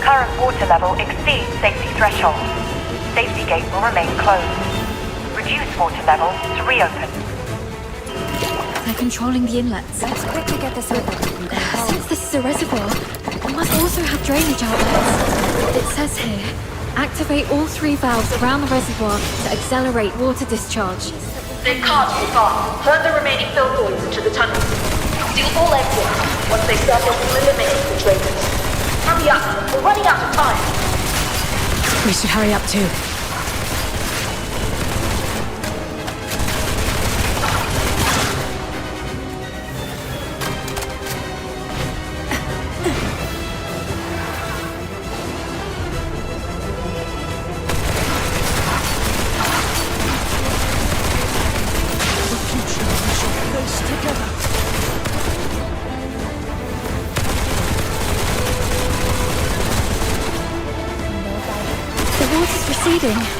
Current water level exceeds safety threshold. Safety gate will remain closed. Reduce water level to reopen. They're controlling the inlets. Let's quickly get this over. Since this is a reservoir, it must also have drainage outlets. It says here, activate all 3 valves around the reservoir to accelerate water discharge. They can't be far. Herd the remaining filthoids into the tunnels. Seal all exits. Once they surface, we'll eliminate the traitors. Hurry up! We're running out of time! We should hurry up too. The water's receding.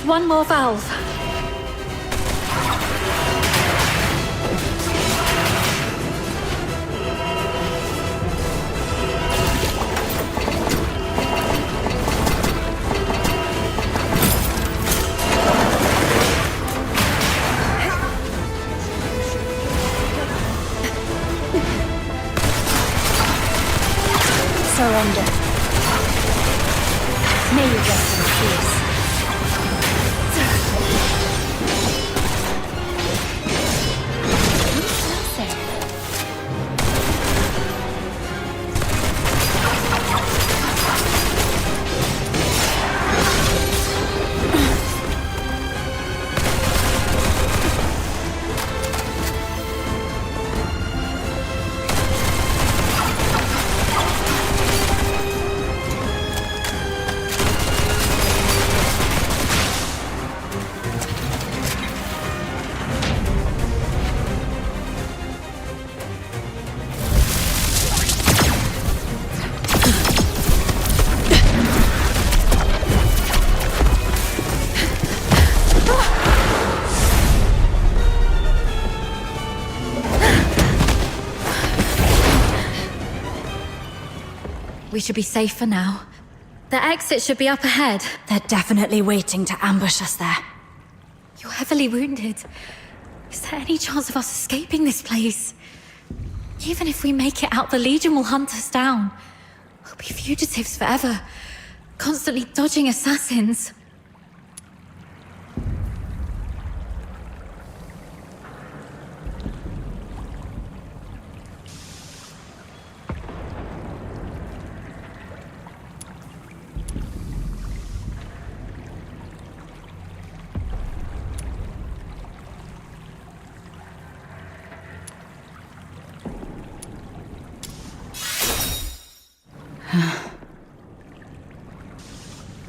Just one more valve. Surrender. May you rest in peace. We should be safe for now. The exit should be up ahead. They're definitely waiting to ambush us there. You're heavily wounded. Is there any chance of us escaping this place? Even if we make it out, the Legion will hunt us down. We'll be fugitives forever, constantly dodging assassins.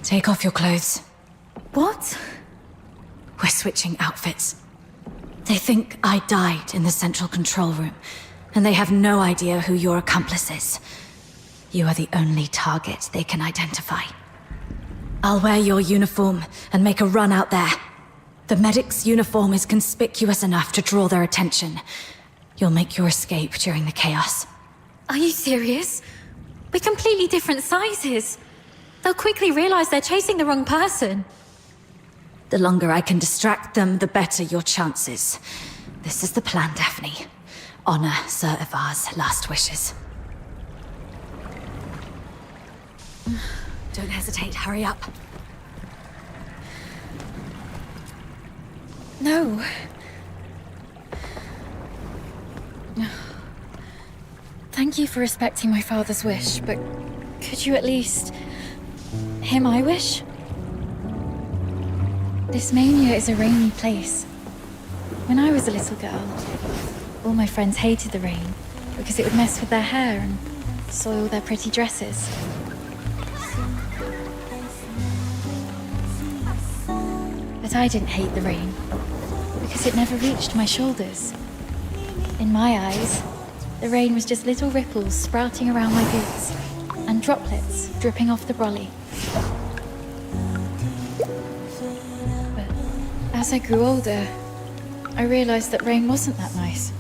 Take off your clothes. What? We're switching outfits. They think I died in the central control room, and they have no idea who your accomplice is. You are the only target they can identify. I'll wear your uniform and make a run out there. The medic's uniform is conspicuous enough to draw their attention. You'll make your escape during the chaos. Are you serious? We're completely different sizes. They'll quickly realize they're chasing the wrong person. The longer I can distract them, the better your chances. This is the plan, Daphne. Honor Sir Ivar's last wishes. Don't hesitate, hurry up. No. Thank you for respecting my father's wish, but could you at least hear my wish? This mania is a rainy place. When I was a little girl, all my friends hated the rain because it would mess with their hair and soil their pretty dresses. But I didn't hate the rain because it never reached my shoulders. In my eyes, the rain was just little ripples sprouting around my boots and droplets dripping off the brolly. But as I grew older, I realized that rain wasn't that nice.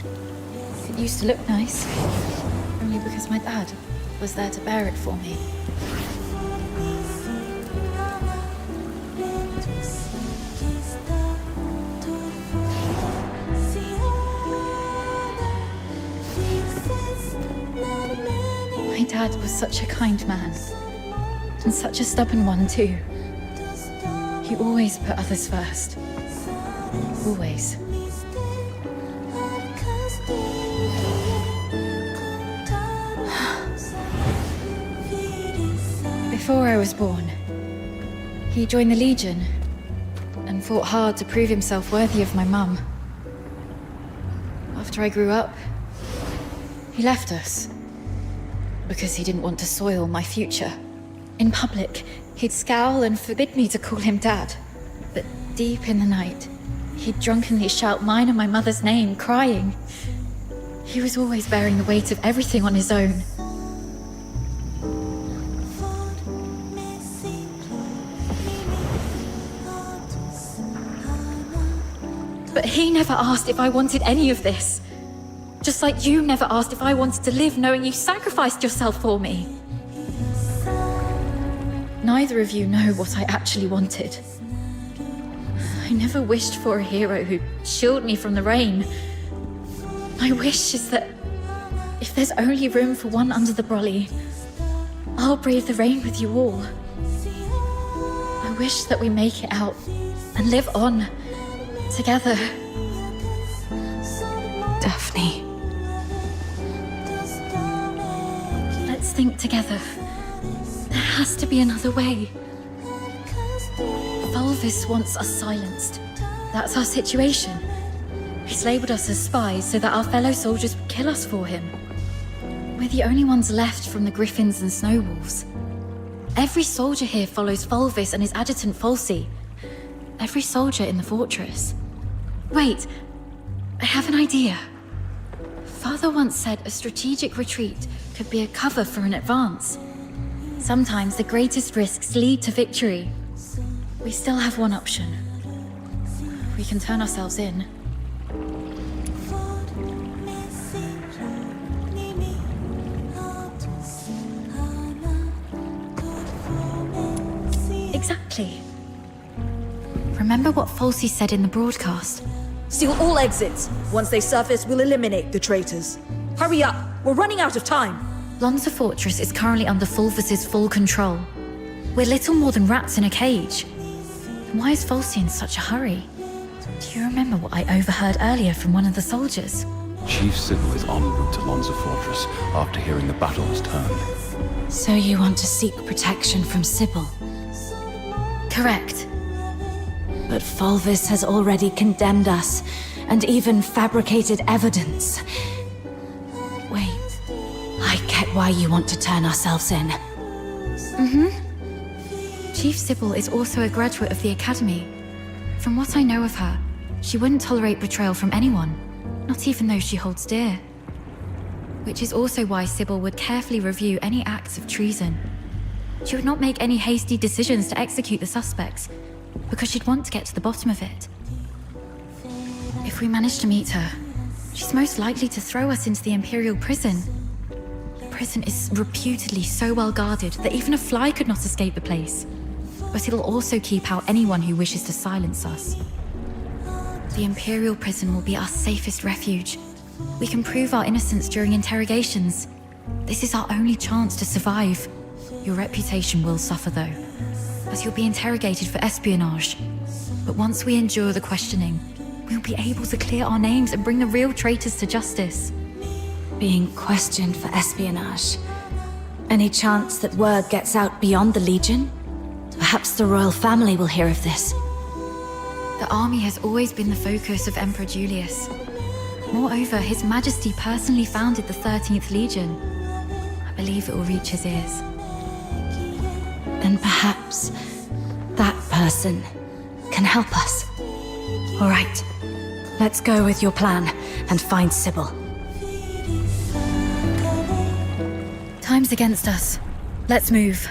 It used to look nice, only because my dad was there to bear it for me. My dad was such a kind man, and such a stubborn one too. He always put others first. Always. Before I was born, he joined the Legion and fought hard to prove himself worthy of my mum. After I grew up, he left us because he didn't want to soil my future. In public, he'd scowl and forbid me to call him Dad. But deep in the night, he'd drunkenly shout mine and my mother's name, crying. He was always bearing the weight of everything on his own. never asked if I wanted any of this. Just like you never asked if I wanted to live knowing you sacrificed yourself for me. Neither of you know what I actually wanted. I never wished for a hero who'd shield me from the rain. My wish is that if there's only room for one under the brolly, I'll brave the rain with you all. I wish that we make it out and live on together. Daphne. Let's think together. There has to be another way. Fulvis wants us silenced. That's our situation. He's labelled us as spies so that our fellow soldiers would kill us for him. We're the only ones left from the Griffins and Snowwolves. Every soldier here follows Fulvis and his adjutant Falsey. Every soldier in the fortress. Wait, I have an idea. Father once said a strategic retreat could be a cover for an advance. Sometimes the greatest risks lead to victory. We still have one option. We can turn ourselves in. Exactly. Remember what Falsey said in the broadcast? Seal all exits. Once they surface, we'll eliminate the traitors. Hurry up, we're running out of time. Lonza Fortress is currently under Fulvis's full control. We're little more than rats in a cage. Then why is Falsey in such a hurry? Do you remember what I overheard earlier from one of the soldiers? Chief Sybil is en route to Lonza Fortress after hearing the battle has turned. So you want to seek protection from Sybil? Correct. But Fulvis has already condemned us, and even fabricated evidence. Wait, I get why you want to turn ourselves in. Chief Sybil is also a graduate of the Academy. From what I know of her, she wouldn't tolerate betrayal from anyone, not even those she holds dear. Which is also why Sybil would carefully review any acts of treason. She would not make any hasty decisions to execute the suspects, because she'd want to get to the bottom of it. If we manage to meet her, she's most likely to throw us into the Imperial prison. The prison is reputedly so well guarded that even a fly could not escape the place. But it'll also keep out anyone who wishes to silence us. The Imperial prison will be our safest refuge. We can prove our innocence during interrogations. This is our only chance to survive. Your reputation will suffer though, as you'll be interrogated for espionage. But once we endure the questioning, we'll be able to clear our names and bring the real traitors to justice. Being questioned for espionage. Any chance that word gets out beyond the Legion? Perhaps the royal family will hear of this. The army has always been the focus of Emperor Julius. Moreover, His Majesty personally founded the 13th Legion. I believe it will reach his ears. Then perhaps that person can help us. All right, let's go with your plan and find Sybil. Time's against us. Let's move.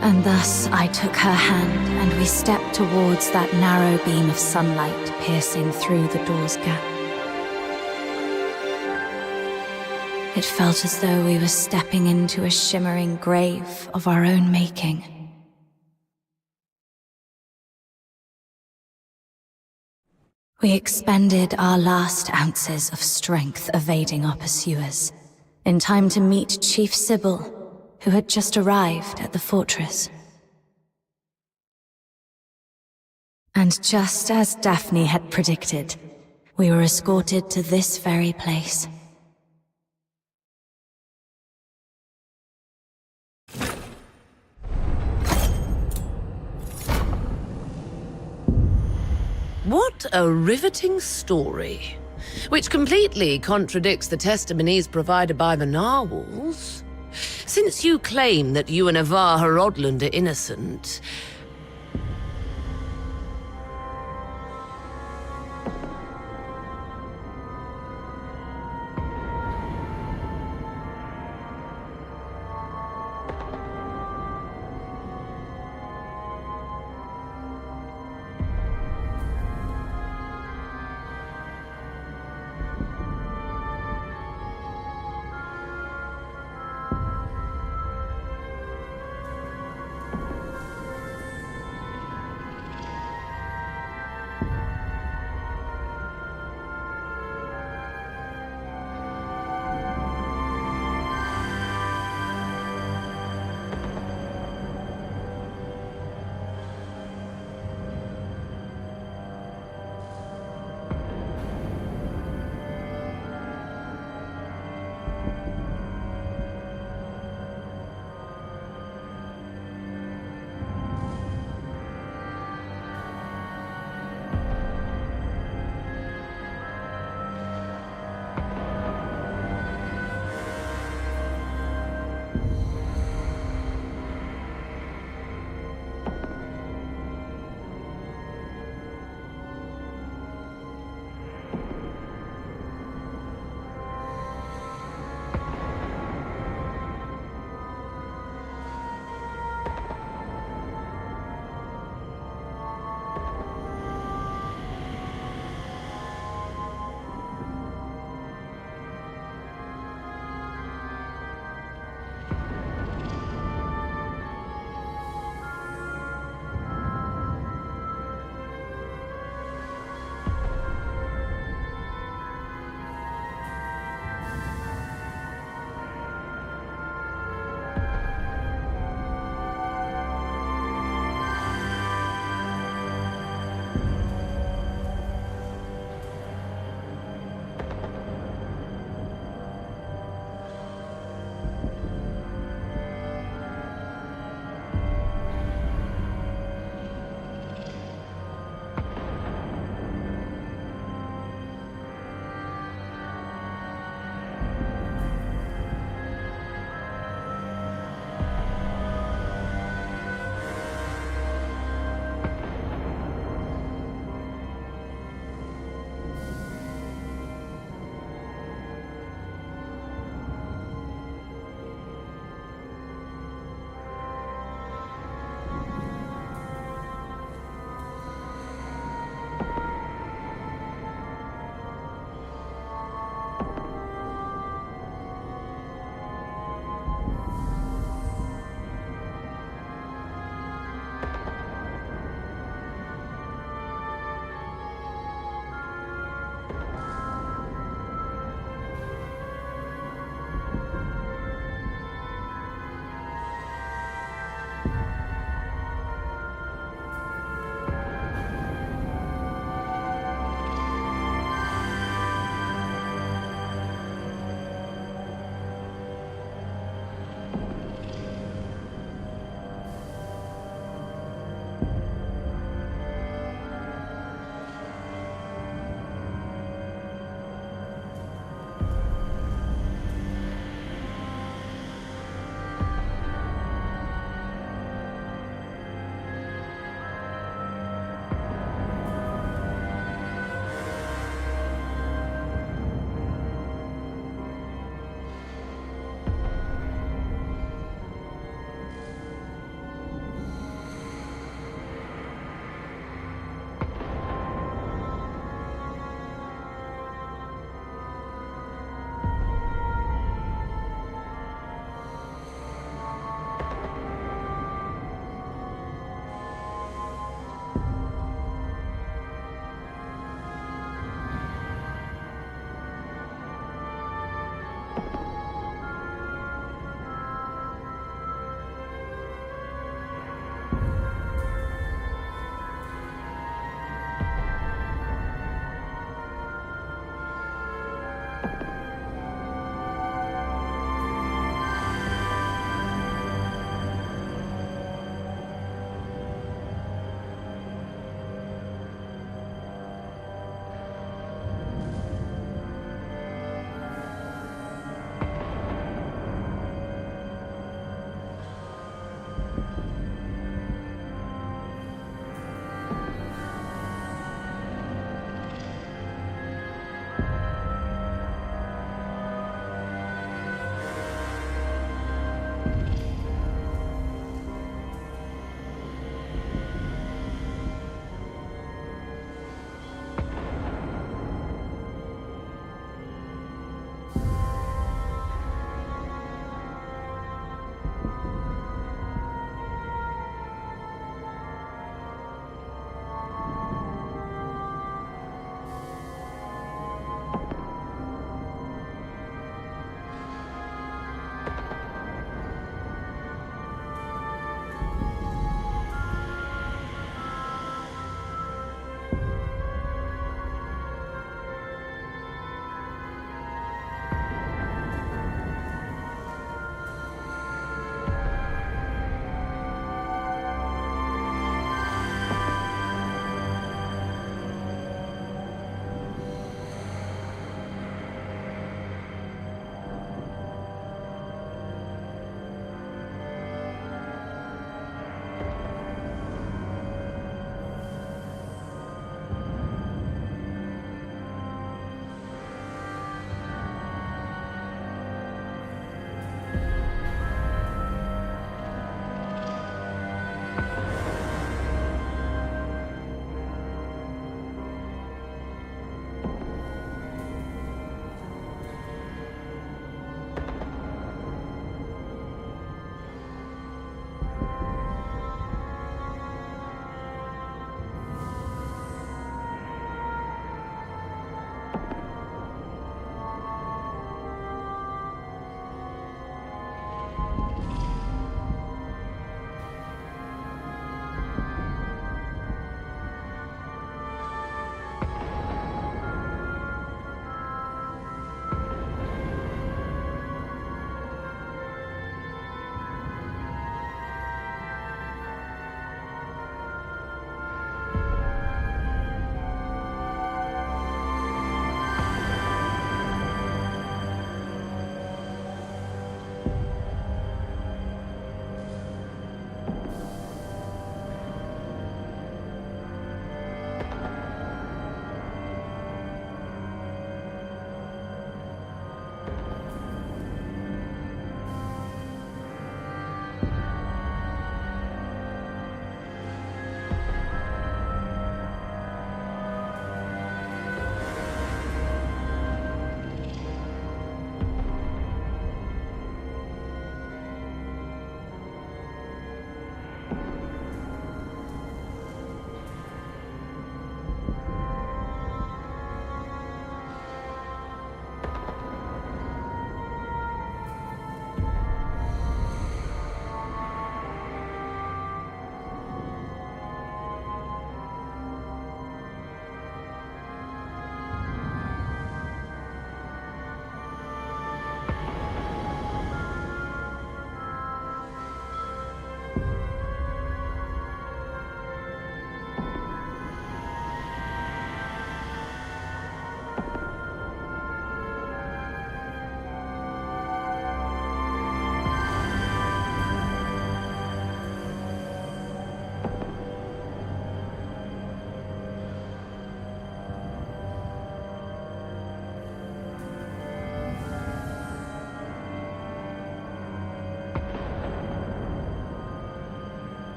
And thus I took her hand, and we stepped towards that narrow beam of sunlight piercing through the door's gap. It felt as though we were stepping into a shimmering grave of our own making. We expended our last ounces of strength evading our pursuers, in time to meet Chief Sybil, who had just arrived at the fortress. And just as Daphne had predicted, we were escorted to this very place. What a riveting story, which completely contradicts the testimonies provided by the narwhals. Since you claim that you and Avar Harodland are innocent,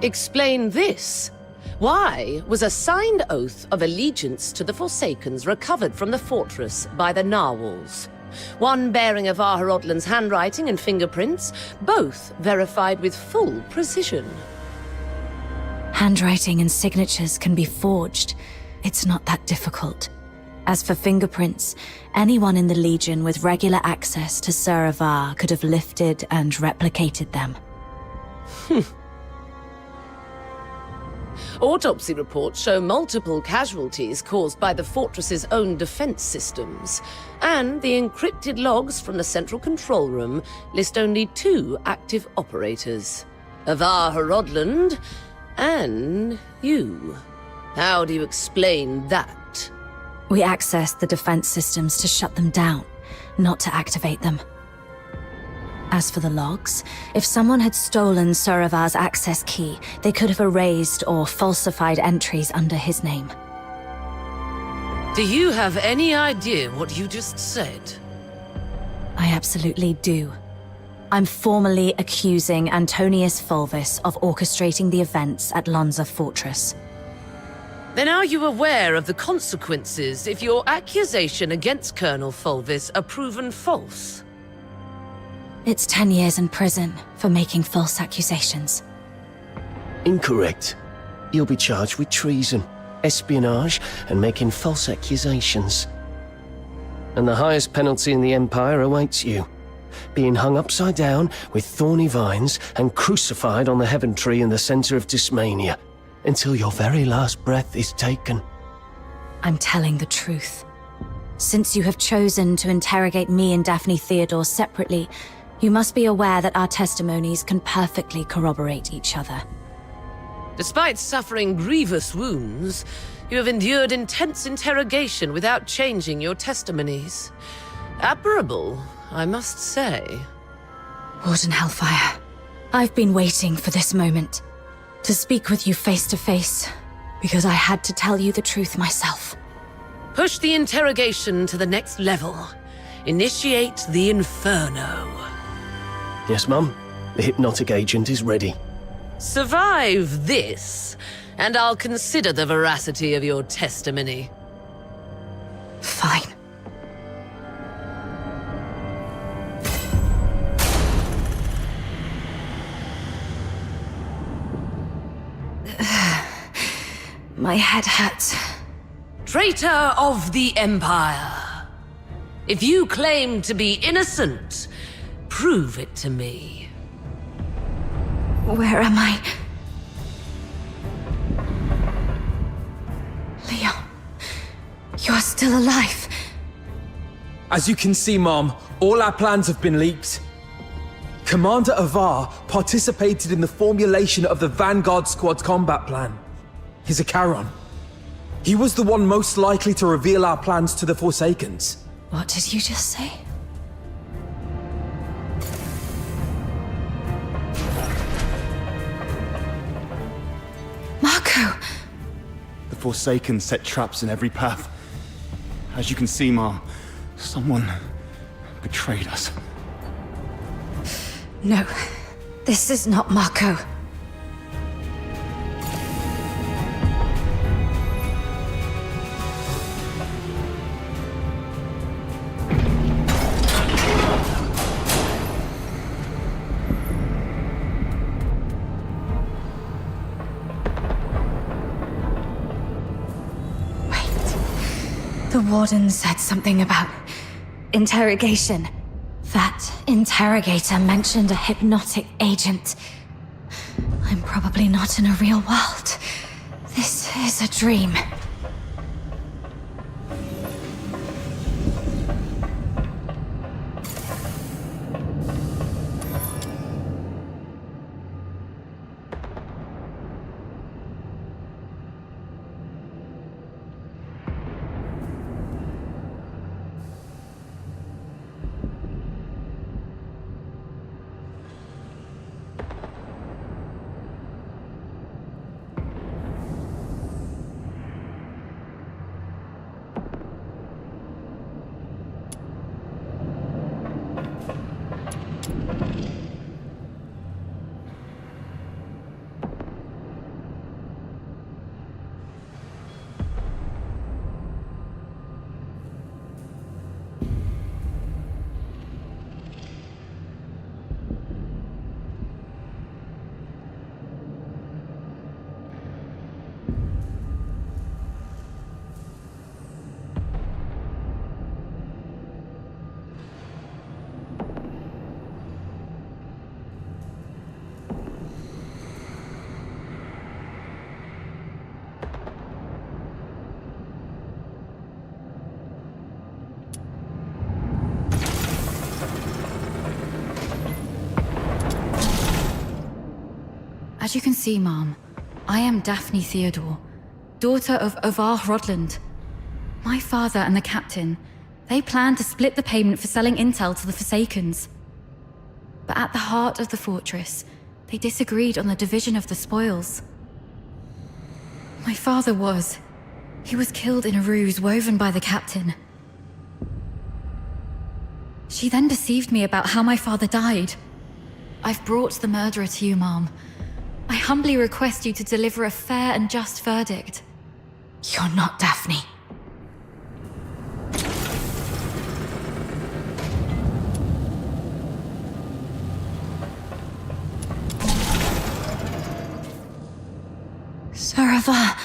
Explain this. Why was a signed oath of allegiance to the Forsakens recovered from the fortress by the narwhals? One bearing Avar Harodlin's handwriting and fingerprints, both verified with full precision. Handwriting and signatures can be forged. It's not that difficult. As for fingerprints, anyone in the Legion with regular access to Sir Avar could have lifted and replicated them. Autopsy reports show multiple casualties caused by the fortress's own defense systems, and the encrypted logs from the central control room list only 2 active operators: Avar Harodland and you. How do you explain that? We accessed the defense systems to shut them down, not to activate them. As for the logs, if someone had stolen Sir Avar's access key, they could have erased or falsified entries under his name. Do you have any idea what you just said? I absolutely do. I'm formally accusing Antonius Fulvis of orchestrating the events at Lonza Fortress. Then are you aware of the consequences if your accusation against Colonel Fulvis are proven false? It's 10 years in prison for making false accusations. Incorrect. You'll be charged with treason, espionage, and making false accusations. And the highest penalty in the Empire awaits you. Being hung upside down with thorny vines and crucified on the heaven tree in the center of Dismania, until your very last breath is taken. I'm telling the truth. Since you have chosen to interrogate me and Daphne Theodore separately, you must be aware that our testimonies can perfectly corroborate each other. Despite suffering grievous wounds, you have endured intense interrogation without changing your testimonies. Admirable, I must say. Warden Hellfire, I've been waiting for this moment. To speak with you face to face, because I had to tell you the truth myself. Push the interrogation to the next level. Initiate the Inferno. Yes, Mum. The hypnotic agent is ready. Survive this, and I'll consider the veracity of your testimony. Fine. My head hurts. Traitor of the Empire. If you claim to be innocent, prove it to me. Where am I? Leon, you're still alive. As you can see, Mom, all our plans have been leaked. Commander Avar participated in the formulation of the Vanguard Squad's combat plan. He's a Charon. He was the one most likely to reveal our plans to the Forsakens. What did you just say? Marco! The Forsaken set traps in every path. As you can see, Mom, someone betrayed us. No, this is not Marco. The Warden said something about interrogation. That interrogator mentioned a hypnotic agent. I'm probably not in a real world. This is a dream. As you can see, Mom, I am Daphne Theodore, daughter of Avar Rodland. My father and the captain, they planned to split the payment for selling intel to the Forsakens. But at the heart of the fortress, they disagreed on the division of the spoils. My father he was killed in a ruse woven by the captain. She then deceived me about how my father died. I've brought the murderer to you, Mom. I humbly request you to deliver a fair and just verdict. You're not Daphne. Sir Avar.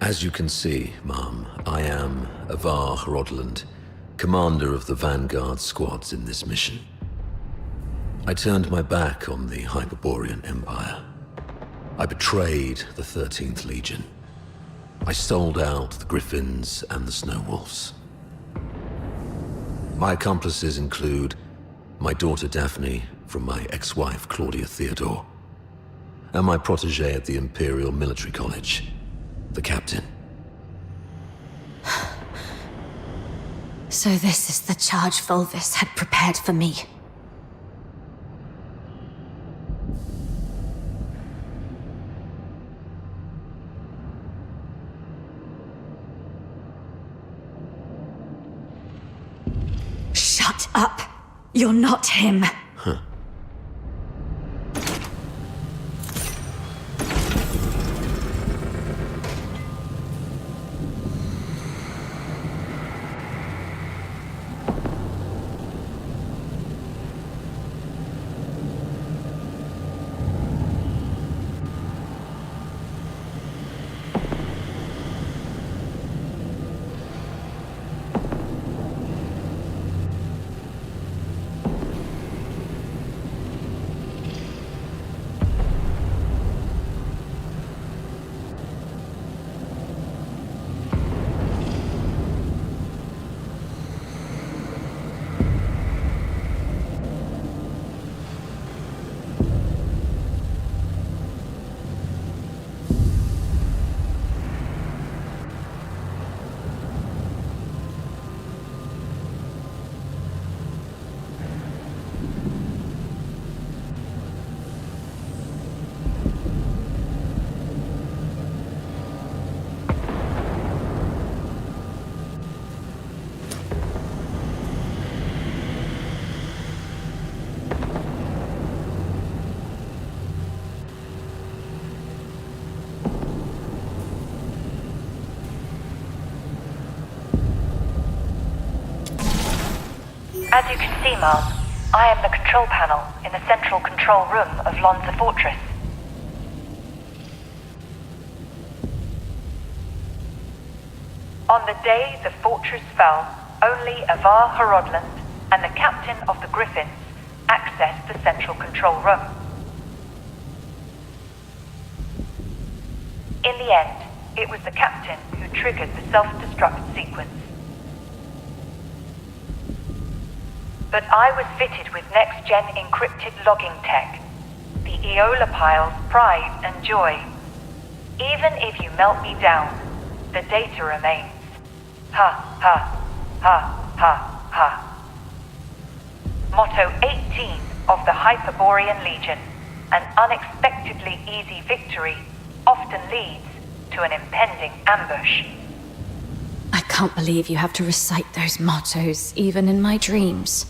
As you can see, Ma'am, I am Avar Rodland, commander of the Vanguard squads in this mission. I turned my back on the Hyperborean Empire. I betrayed the 13th Legion. I sold out the Griffins and the Snow Wolves. My accomplices include my daughter Daphne from my ex-wife Claudia Theodore, and my protege at the Imperial Military College, the captain. So this is the charge Volvis had prepared for me. Shut up! You're not him! Huh. As you can see, Ma'am, I am the control panel in the central control room of Lonza Fortress. On the day the fortress fell, only Avar Rodland and the captain of the Griffins accessed the central control room. In the end, it was the captain who triggered the self-destruct sequence. But I was fitted with next-gen encrypted logging tech, the Eola Pile's pride and joy. Even if you melt me down, the data remains. Ha, ha, ha, ha, ha. Motto 18 of the Hyperborean Legion, an unexpectedly easy victory often leads to an impending ambush. I can't believe you have to recite those mottos, even in my dreams.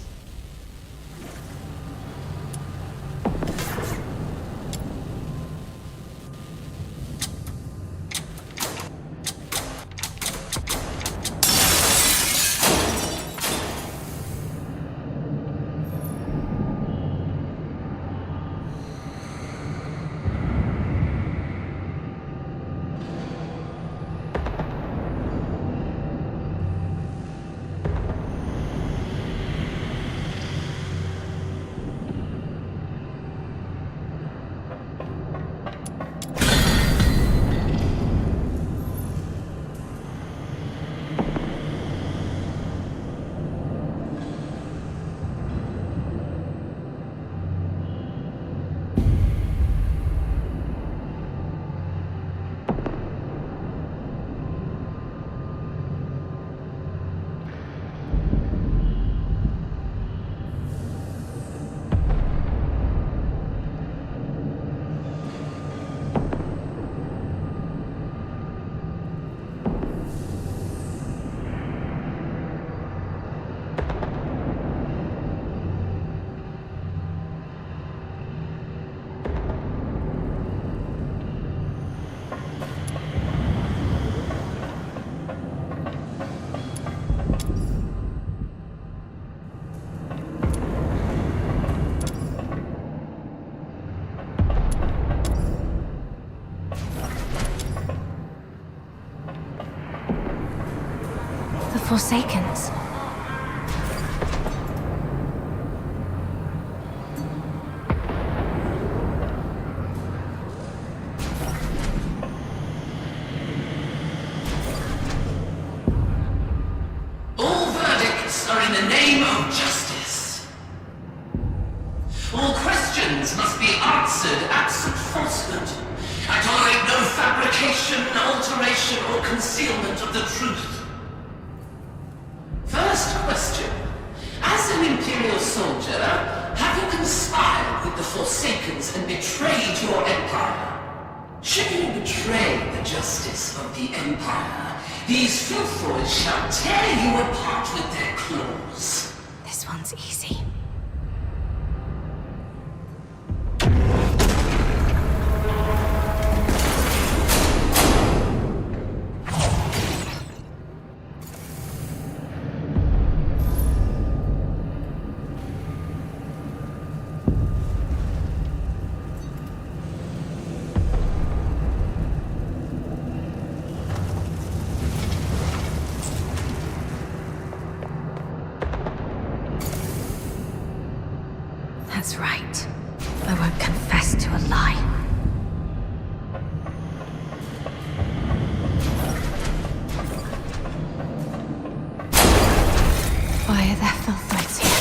Forsakens. All verdicts are in the name of justice. All questions must be answered absent falsehood. I tolerate no fabrication, alteration, or concealment of the truth. First question. As an Imperial soldier, have you conspired with the Forsakens and betrayed your Empire? Should you betray the justice of the Empire, these filthoids shall tear you apart with their claws. This one's easy. That's right. I won't confess to a lie. Why are there filthrights here?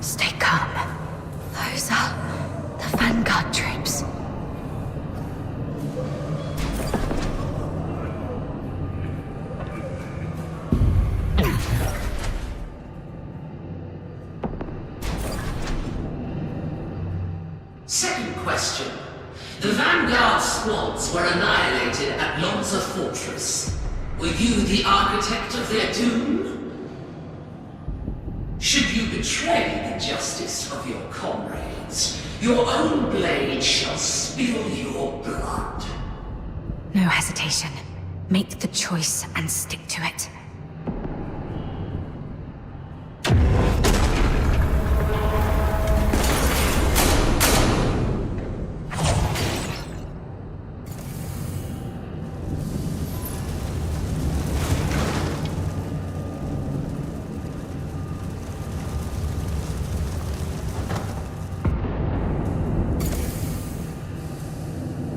Stay calm. Those are the Vanguard troops. Second question. The Vanguard squads were annihilated at Lonza Fortress. Were you the architect of their doom? Should you betray the justice of your comrades, your own blade shall spill your blood. No hesitation. Make the choice and stick to it.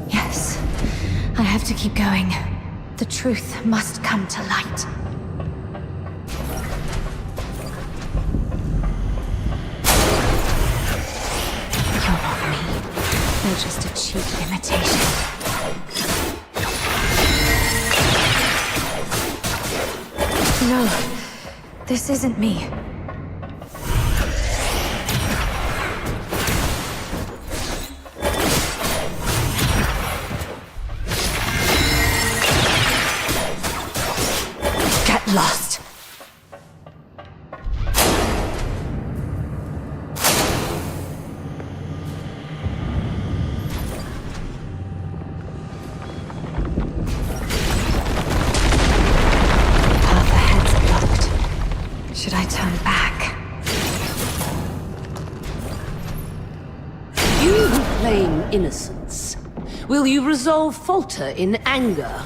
Yes, I have to keep going. The truth must come to light. You're not me. You're just a cheap imitation. No, this isn't me. Get lost. Path ahead's blocked. Should I turn back? You who claim innocence, will you resolve falter in anger?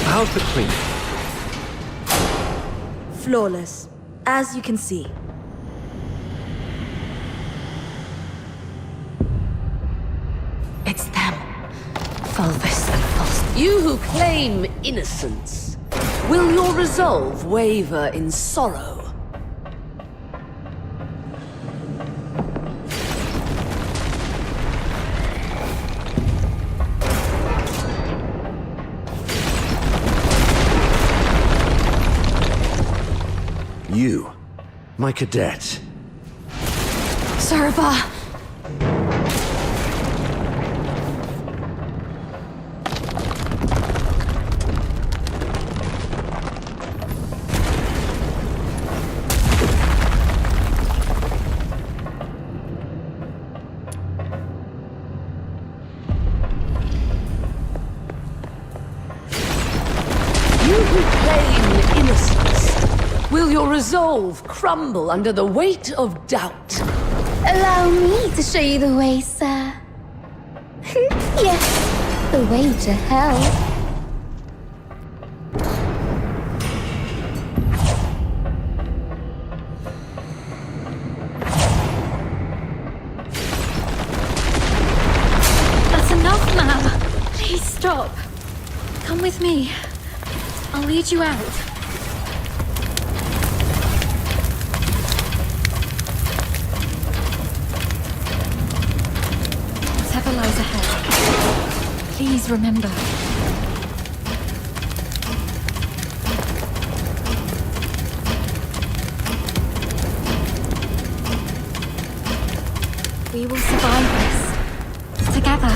How's the queen? Flawless, as you can see. It's them. Fulvus and False. You who claim innocence, will your resolve waver in sorrow? You, my cadet. Serva! You who claim innocence, Will your resolve crumble under the weight of doubt? Allow me to show you the way, sir. Yes, the way to hell. That's enough, ma'am. Please stop. Come with me. I'll lead you out. Whatever lies ahead, please remember. We will survive this. Together.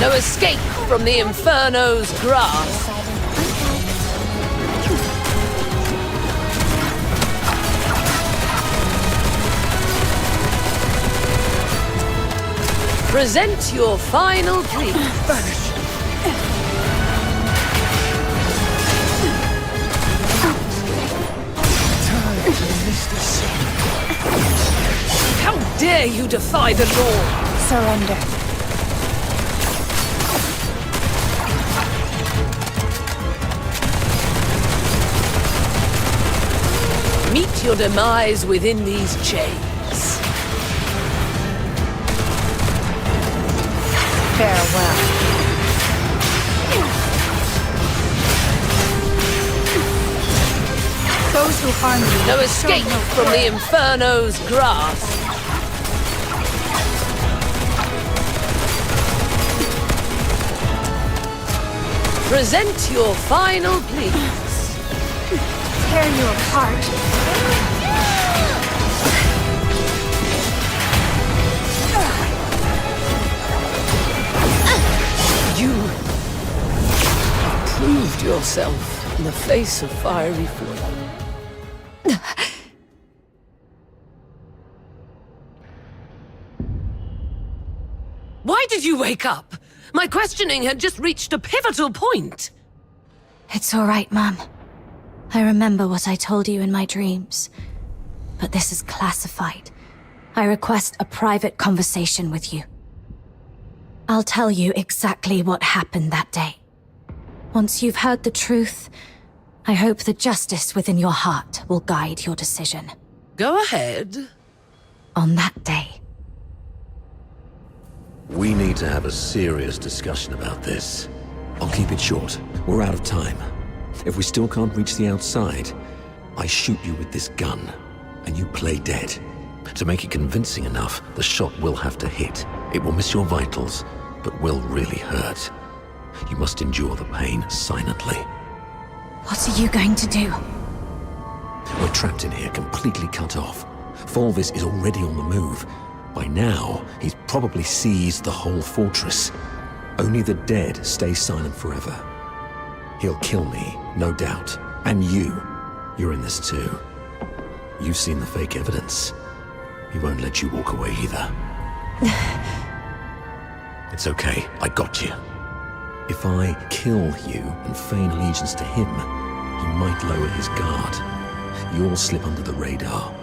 No escape from the Inferno's grasp. Present your final plea. How dare you defy the law? Surrender. Meet your demise within these chains. Farewell. Those who harm you. No escape from the Inferno's grasp. Present your final pleas. Tear you apart. You proved yourself in the face of fiery flame. Why did you wake up? My questioning had just reached a pivotal point. It's all right, Mum. I remember what I told you in my dreams. But this is classified. I request a private conversation with you. I'll tell you exactly what happened that day. Once you've heard the truth, I hope the justice within your heart will guide your decision. Go ahead. On that day. We need to have a serious discussion about this. I'll keep it short. We're out of time. If we still can't reach the outside, I shoot you with this gun, and you play dead. To make it convincing enough, the shot will have to hit. It will miss your vitals, but will really hurt. You must endure the pain silently. What are you going to do? We're trapped in here, completely cut off. Volvis is already on the move. By now, he's probably seized the whole fortress. Only the dead stay silent forever. He'll kill me, no doubt. And you're in this too. You've seen the fake evidence. He won't let you walk away either. It's okay, I got you. If I kill you and feign allegiance to him, he might lower his guard. You'll slip under the radar.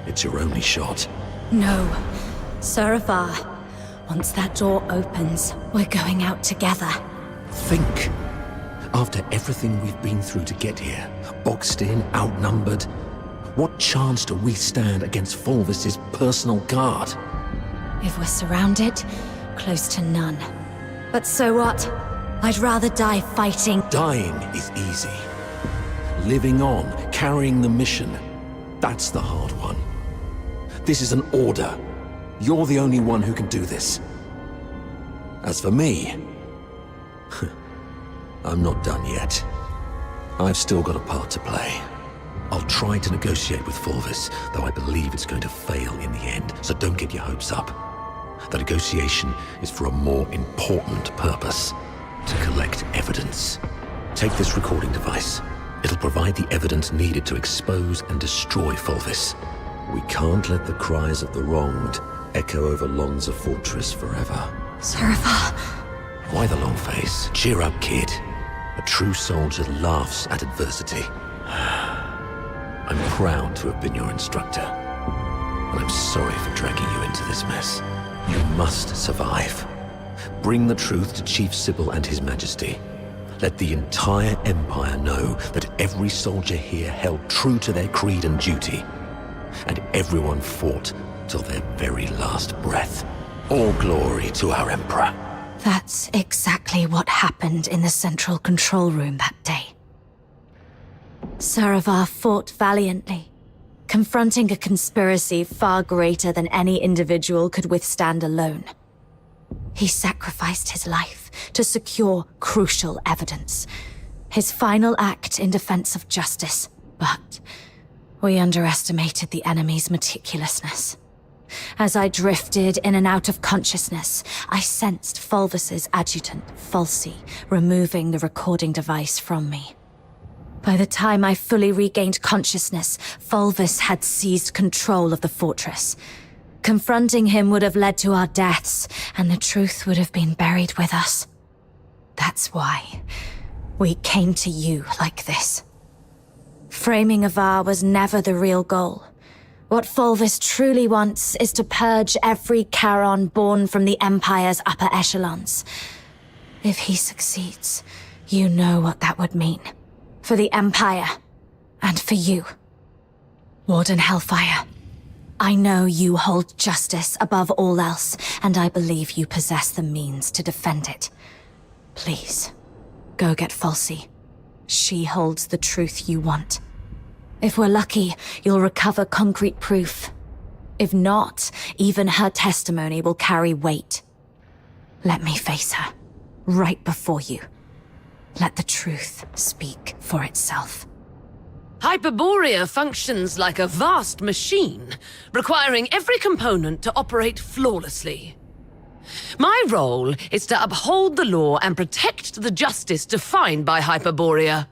It's your only shot. No. Sir Avar, once that door opens, we're going out together. Think. After everything we've been through to get here, boxed in, outnumbered, what chance do we stand against Fulvis's personal guard? If we're surrounded, close to none. But so what? I'd rather die fighting. Dying is easy. Living on, carrying the mission, that's the hard one. This is an order. You're the only one who can do this. As for me, I'm not done yet. I've still got a part to play. I'll try to negotiate with Fulvis, though I believe it's going to fail in the end, so don't get your hopes up. The negotiation is for a more important purpose, to collect evidence. Take this recording device. It'll provide the evidence needed to expose and destroy Fulvis. We can't let the cries of the wronged echo over Lonza Fortress forever. Sir Avar. Why the long face? Cheer up, kid. A true soldier laughs at adversity. I'm proud to have been your instructor, and I'm sorry for dragging you into this mess. You must survive. Bring the truth to Chief Sybil and His Majesty. Let the entire Empire know that every soldier here held true to their creed and duty, and everyone fought till their very last breath. All glory to our Emperor. That's exactly what happened in the central control room that day. Sir Avar fought valiantly, confronting a conspiracy far greater than any individual could withstand alone. He sacrificed his life to secure crucial evidence, his final act in defense of justice. But we underestimated the enemy's meticulousness. As I drifted in and out of consciousness, I sensed Fulvis's adjutant, Falsey, removing the recording device from me. By the time I fully regained consciousness, Fulvis had seized control of the fortress. Confronting him would have led to our deaths, and the truth would have been buried with us. That's why we came to you like this. Framing Avar was never the real goal. What Fulvis truly wants is to purge every Charon born from the Empire's upper echelons. If he succeeds, you know what that would mean. For the Empire, and for you. Warden Hellfire, I know you hold justice above all else, and I believe you possess the means to defend it. Please, go get Falsey. She holds the truth you want. If we're lucky, you'll recover concrete proof. If not, even her testimony will carry weight. Let me face her, right before you. Let the truth speak for itself. Hyperborea functions like a vast machine, requiring every component to operate flawlessly. My role is to uphold the law and protect the justice defined by Hyperborea.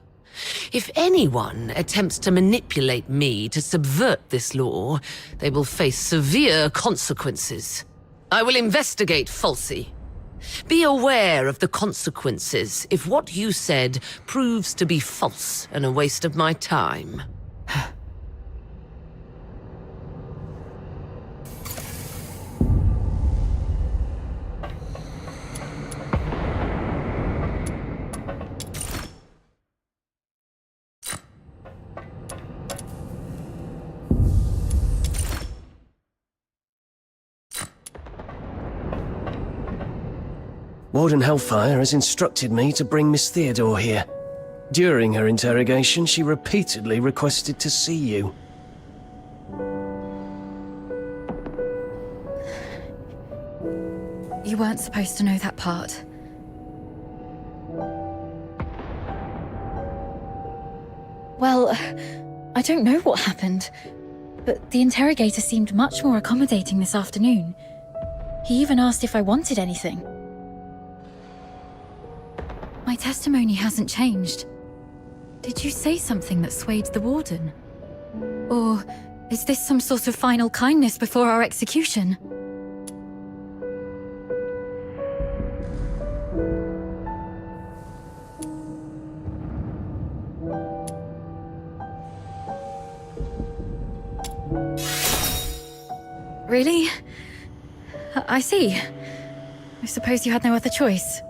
If anyone attempts to manipulate me to subvert this law, they will face severe consequences. I will investigate Falsey. Be aware of the consequences if what you said proves to be false and a waste of my time. Warden Hellfire has instructed me to bring Miss Theodore here. During her interrogation, she repeatedly requested to see you. You weren't supposed to know that part. Well, I don't know what happened, but the interrogator seemed much more accommodating this afternoon. He even asked if I wanted anything. My testimony hasn't changed. Did you say something that swayed the warden? Or is this some sort of final kindness before our execution? Really? I see. I suppose you had no other choice.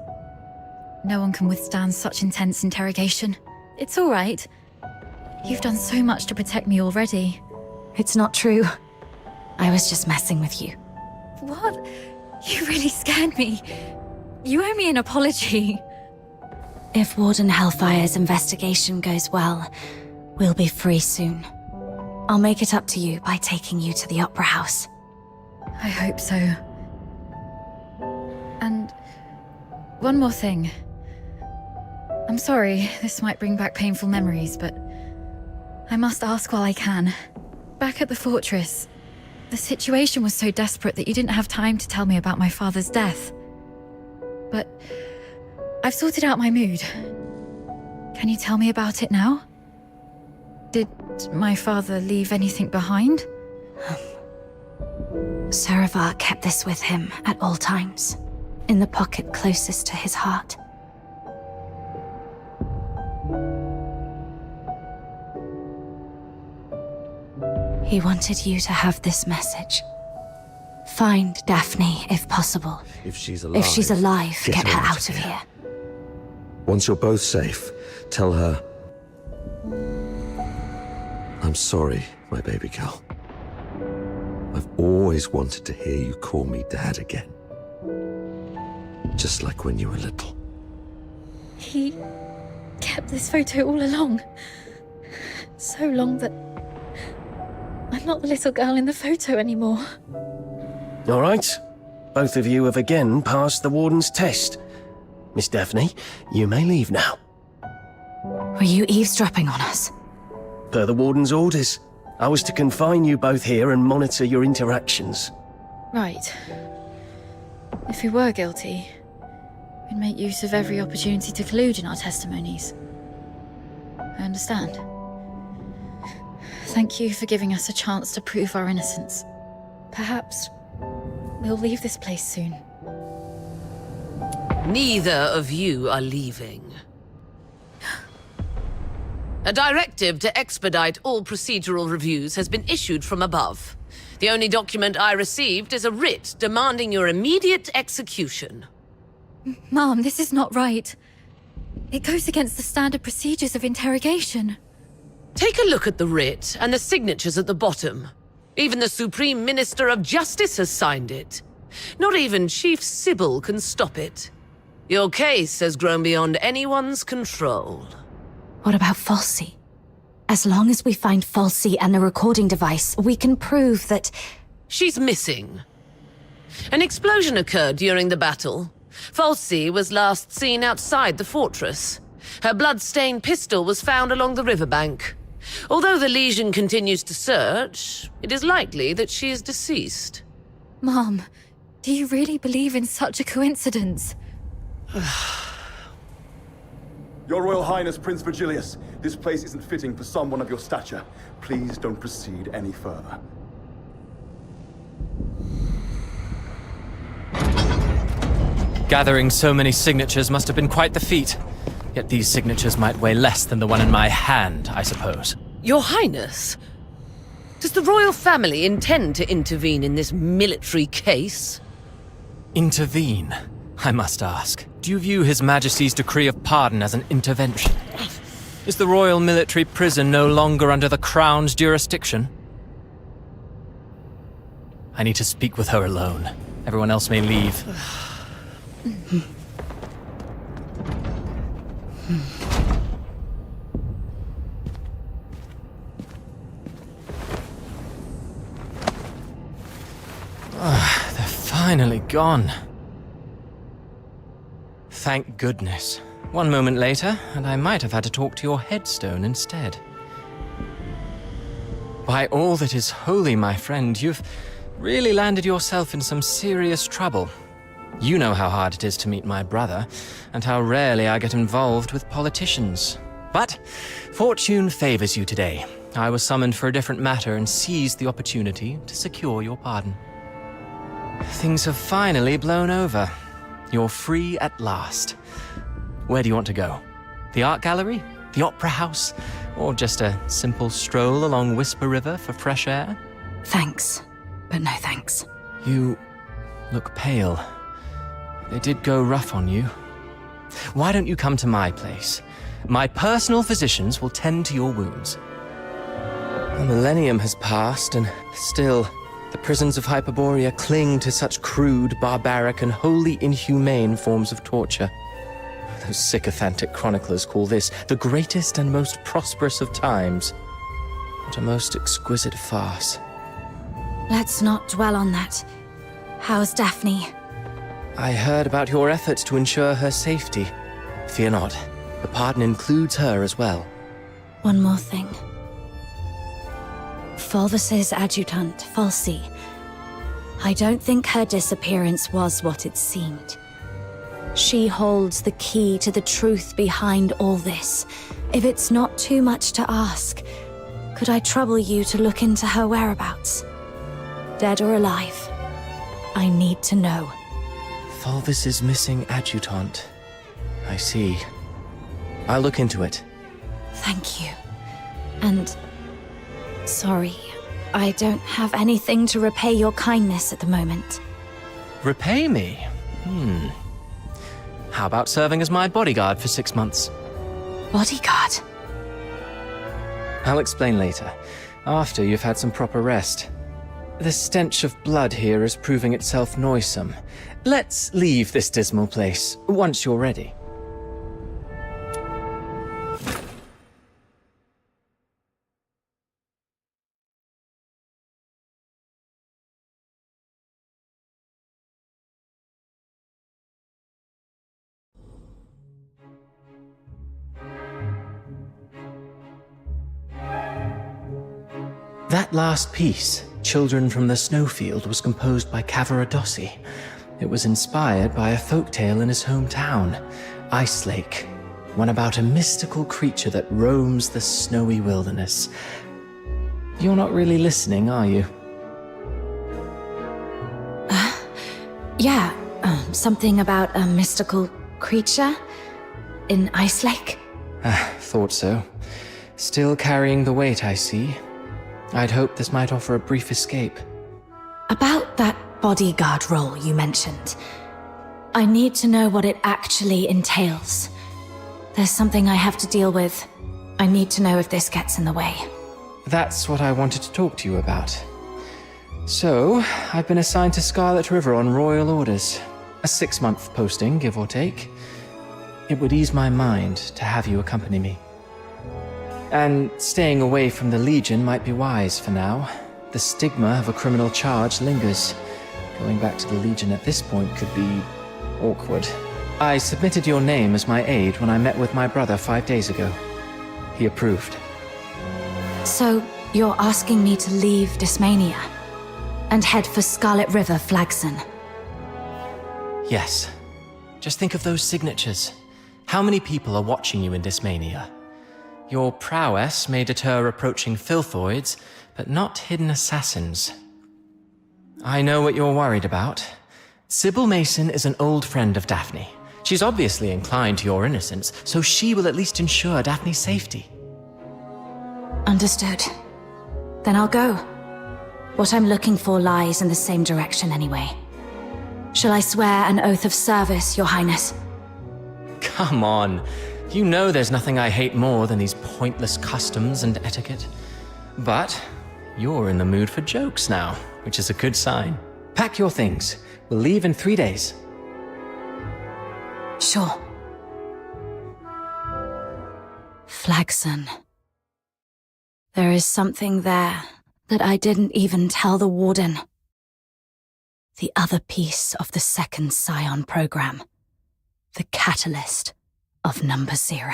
No one can withstand such intense interrogation. It's all right. You've done so much to protect me already. It's not true. I was just messing with you. What? You really scared me. You owe me an apology. If Warden Hellfire's investigation goes well, we'll be free soon. I'll make it up to you by taking you to the Opera House. I hope so. And one more thing. I'm sorry, this might bring back painful memories, but I must ask while I can. Back at the fortress, the situation was so desperate that you didn't have time to tell me about my father's death. But I've sorted out my mood. Can you tell me about it now? Did my father leave anything behind? Saravar kept this with him at all times, in the pocket closest to his heart. He wanted you to have this message. Find Daphne, if possible. If she's alive, get her out of here. Once you're both safe, tell her... I'm sorry, my baby girl. I've always wanted to hear you call me Dad again. Just like when you were little. He kept this photo all along. So long that I'm not the little girl in the photo anymore. All right. Both of you have again passed the Warden's test. Miss Daphne, you may leave now. Were you eavesdropping on us? Per the Warden's orders, I was to confine you both here and monitor your interactions. Right. If we were guilty, we'd make use of every opportunity to collude in our testimonies. I understand. Thank you for giving us a chance to prove our innocence. Perhaps we'll leave this place soon. Neither of you are leaving. A directive to expedite all procedural reviews has been issued from above. The only document I received is a writ demanding your immediate execution. Mom, this is not right. It goes against the standard procedures of interrogation. Take a look at the writ and the signatures at the bottom. Even the Supreme Minister of Justice has signed it. Not even Chief Sybil can stop it. Your case has grown beyond anyone's control. What about Falsey? As long as we find Falsey and the recording device, we can prove that... She's missing. An explosion occurred during the battle. Falsey was last seen outside the fortress. Her blood-stained pistol was found along the riverbank. Although the Legion continues to search, it is likely that she is deceased. Mom, do you really believe in such a coincidence? Your Royal Highness, Prince Virgilius, this place isn't fitting for someone of your stature. Please don't proceed any further. Gathering so many signatures must have been quite the feat. Yet these signatures might weigh less than the one in my hand, I suppose. Your Highness, does the royal family intend to intervene in this military case? Intervene, I must ask. Do you view His Majesty's decree of pardon as an intervention? Is the royal military prison no longer under the Crown's jurisdiction? I need to speak with her alone. Everyone else may leave. They're finally gone. Thank goodness. One moment later, and I might have had to talk to your headstone instead. By all that is holy, my friend, you've really landed yourself in some serious trouble. You know how hard it is to meet my brother, and how rarely I get involved with politicians. But fortune favors you today. I was summoned for a different matter and seized the opportunity to secure your pardon. Things have finally blown over. You're free at last. Where do you want to go? The art gallery? The opera house? Or just a simple stroll along Whisper River for fresh air? Thanks, but no thanks. You look pale. They did go rough on you. Why don't you come to my place? My personal physicians will tend to your wounds. A millennium has passed, and still, the prisons of Hyperborea cling to such crude, barbaric, and wholly inhumane forms of torture. Those sycophantic chroniclers call this the greatest and most prosperous of times. What a most exquisite farce. Let's not dwell on that. How's Daphne? I heard about your efforts to ensure her safety. Fear not, the pardon includes her as well. One more thing. Fulvis's adjutant, Falsi. I don't think her disappearance was what it seemed. She holds the key to the truth behind all this. If it's not too much to ask, could I trouble you to look into her whereabouts? Dead or alive? I need to know. Fulvis's missing adjutant. I see. I'll look into it. Thank you. And... sorry, I don't have anything to repay your kindness at the moment. Repay me? How about serving as my bodyguard for 6 months? Bodyguard? I'll explain later, after you've had some proper rest. The stench of blood here is proving itself noisome. Let's leave this dismal place, once you're ready. That last piece, Children from the Snowfield, was composed by Cavaradossi. It was inspired by a folktale in his hometown, Ice Lake, one about a mystical creature that roams the snowy wilderness. You're not really listening, are you? Yeah, something about a mystical creature in Ice Lake? Thought so. Still carrying the weight, I see. I'd hoped this might offer a brief escape. About that bodyguard role you mentioned, I need to know what it actually entails. There's something I have to deal with. I need to know if this gets in the way. That's what I wanted to talk to you about. So, I've been assigned to Scarlet River on royal orders. A 6-month posting, give or take. It would ease my mind to have you accompany me. And staying away from the Legion might be wise for now. The stigma of a criminal charge lingers. Going back to the Legion at this point could be awkward. I submitted your name as my aide when I met with my brother 5 days ago. He approved. So, you're asking me to leave Dysmania and head for Scarlet River, Flagson? Yes. Just think of those signatures. How many people are watching you in Dysmania? Your prowess may deter approaching filthoids, but not hidden assassins. I know what you're worried about. Sybil Mason is an old friend of Daphne. She's obviously inclined to your innocence, so she will at least ensure Daphne's safety. Understood. Then I'll go. What I'm looking for lies in the same direction anyway. Shall I swear an oath of service, Your Highness? Come on. You know there's nothing I hate more than these pointless customs and etiquette. But you're in the mood for jokes now, which is a good sign. Pack your things. We'll leave in 3 days. Sure. Flagson. There is something there that I didn't even tell the Warden. The other piece of the second Scion program. The catalyst of Number 0.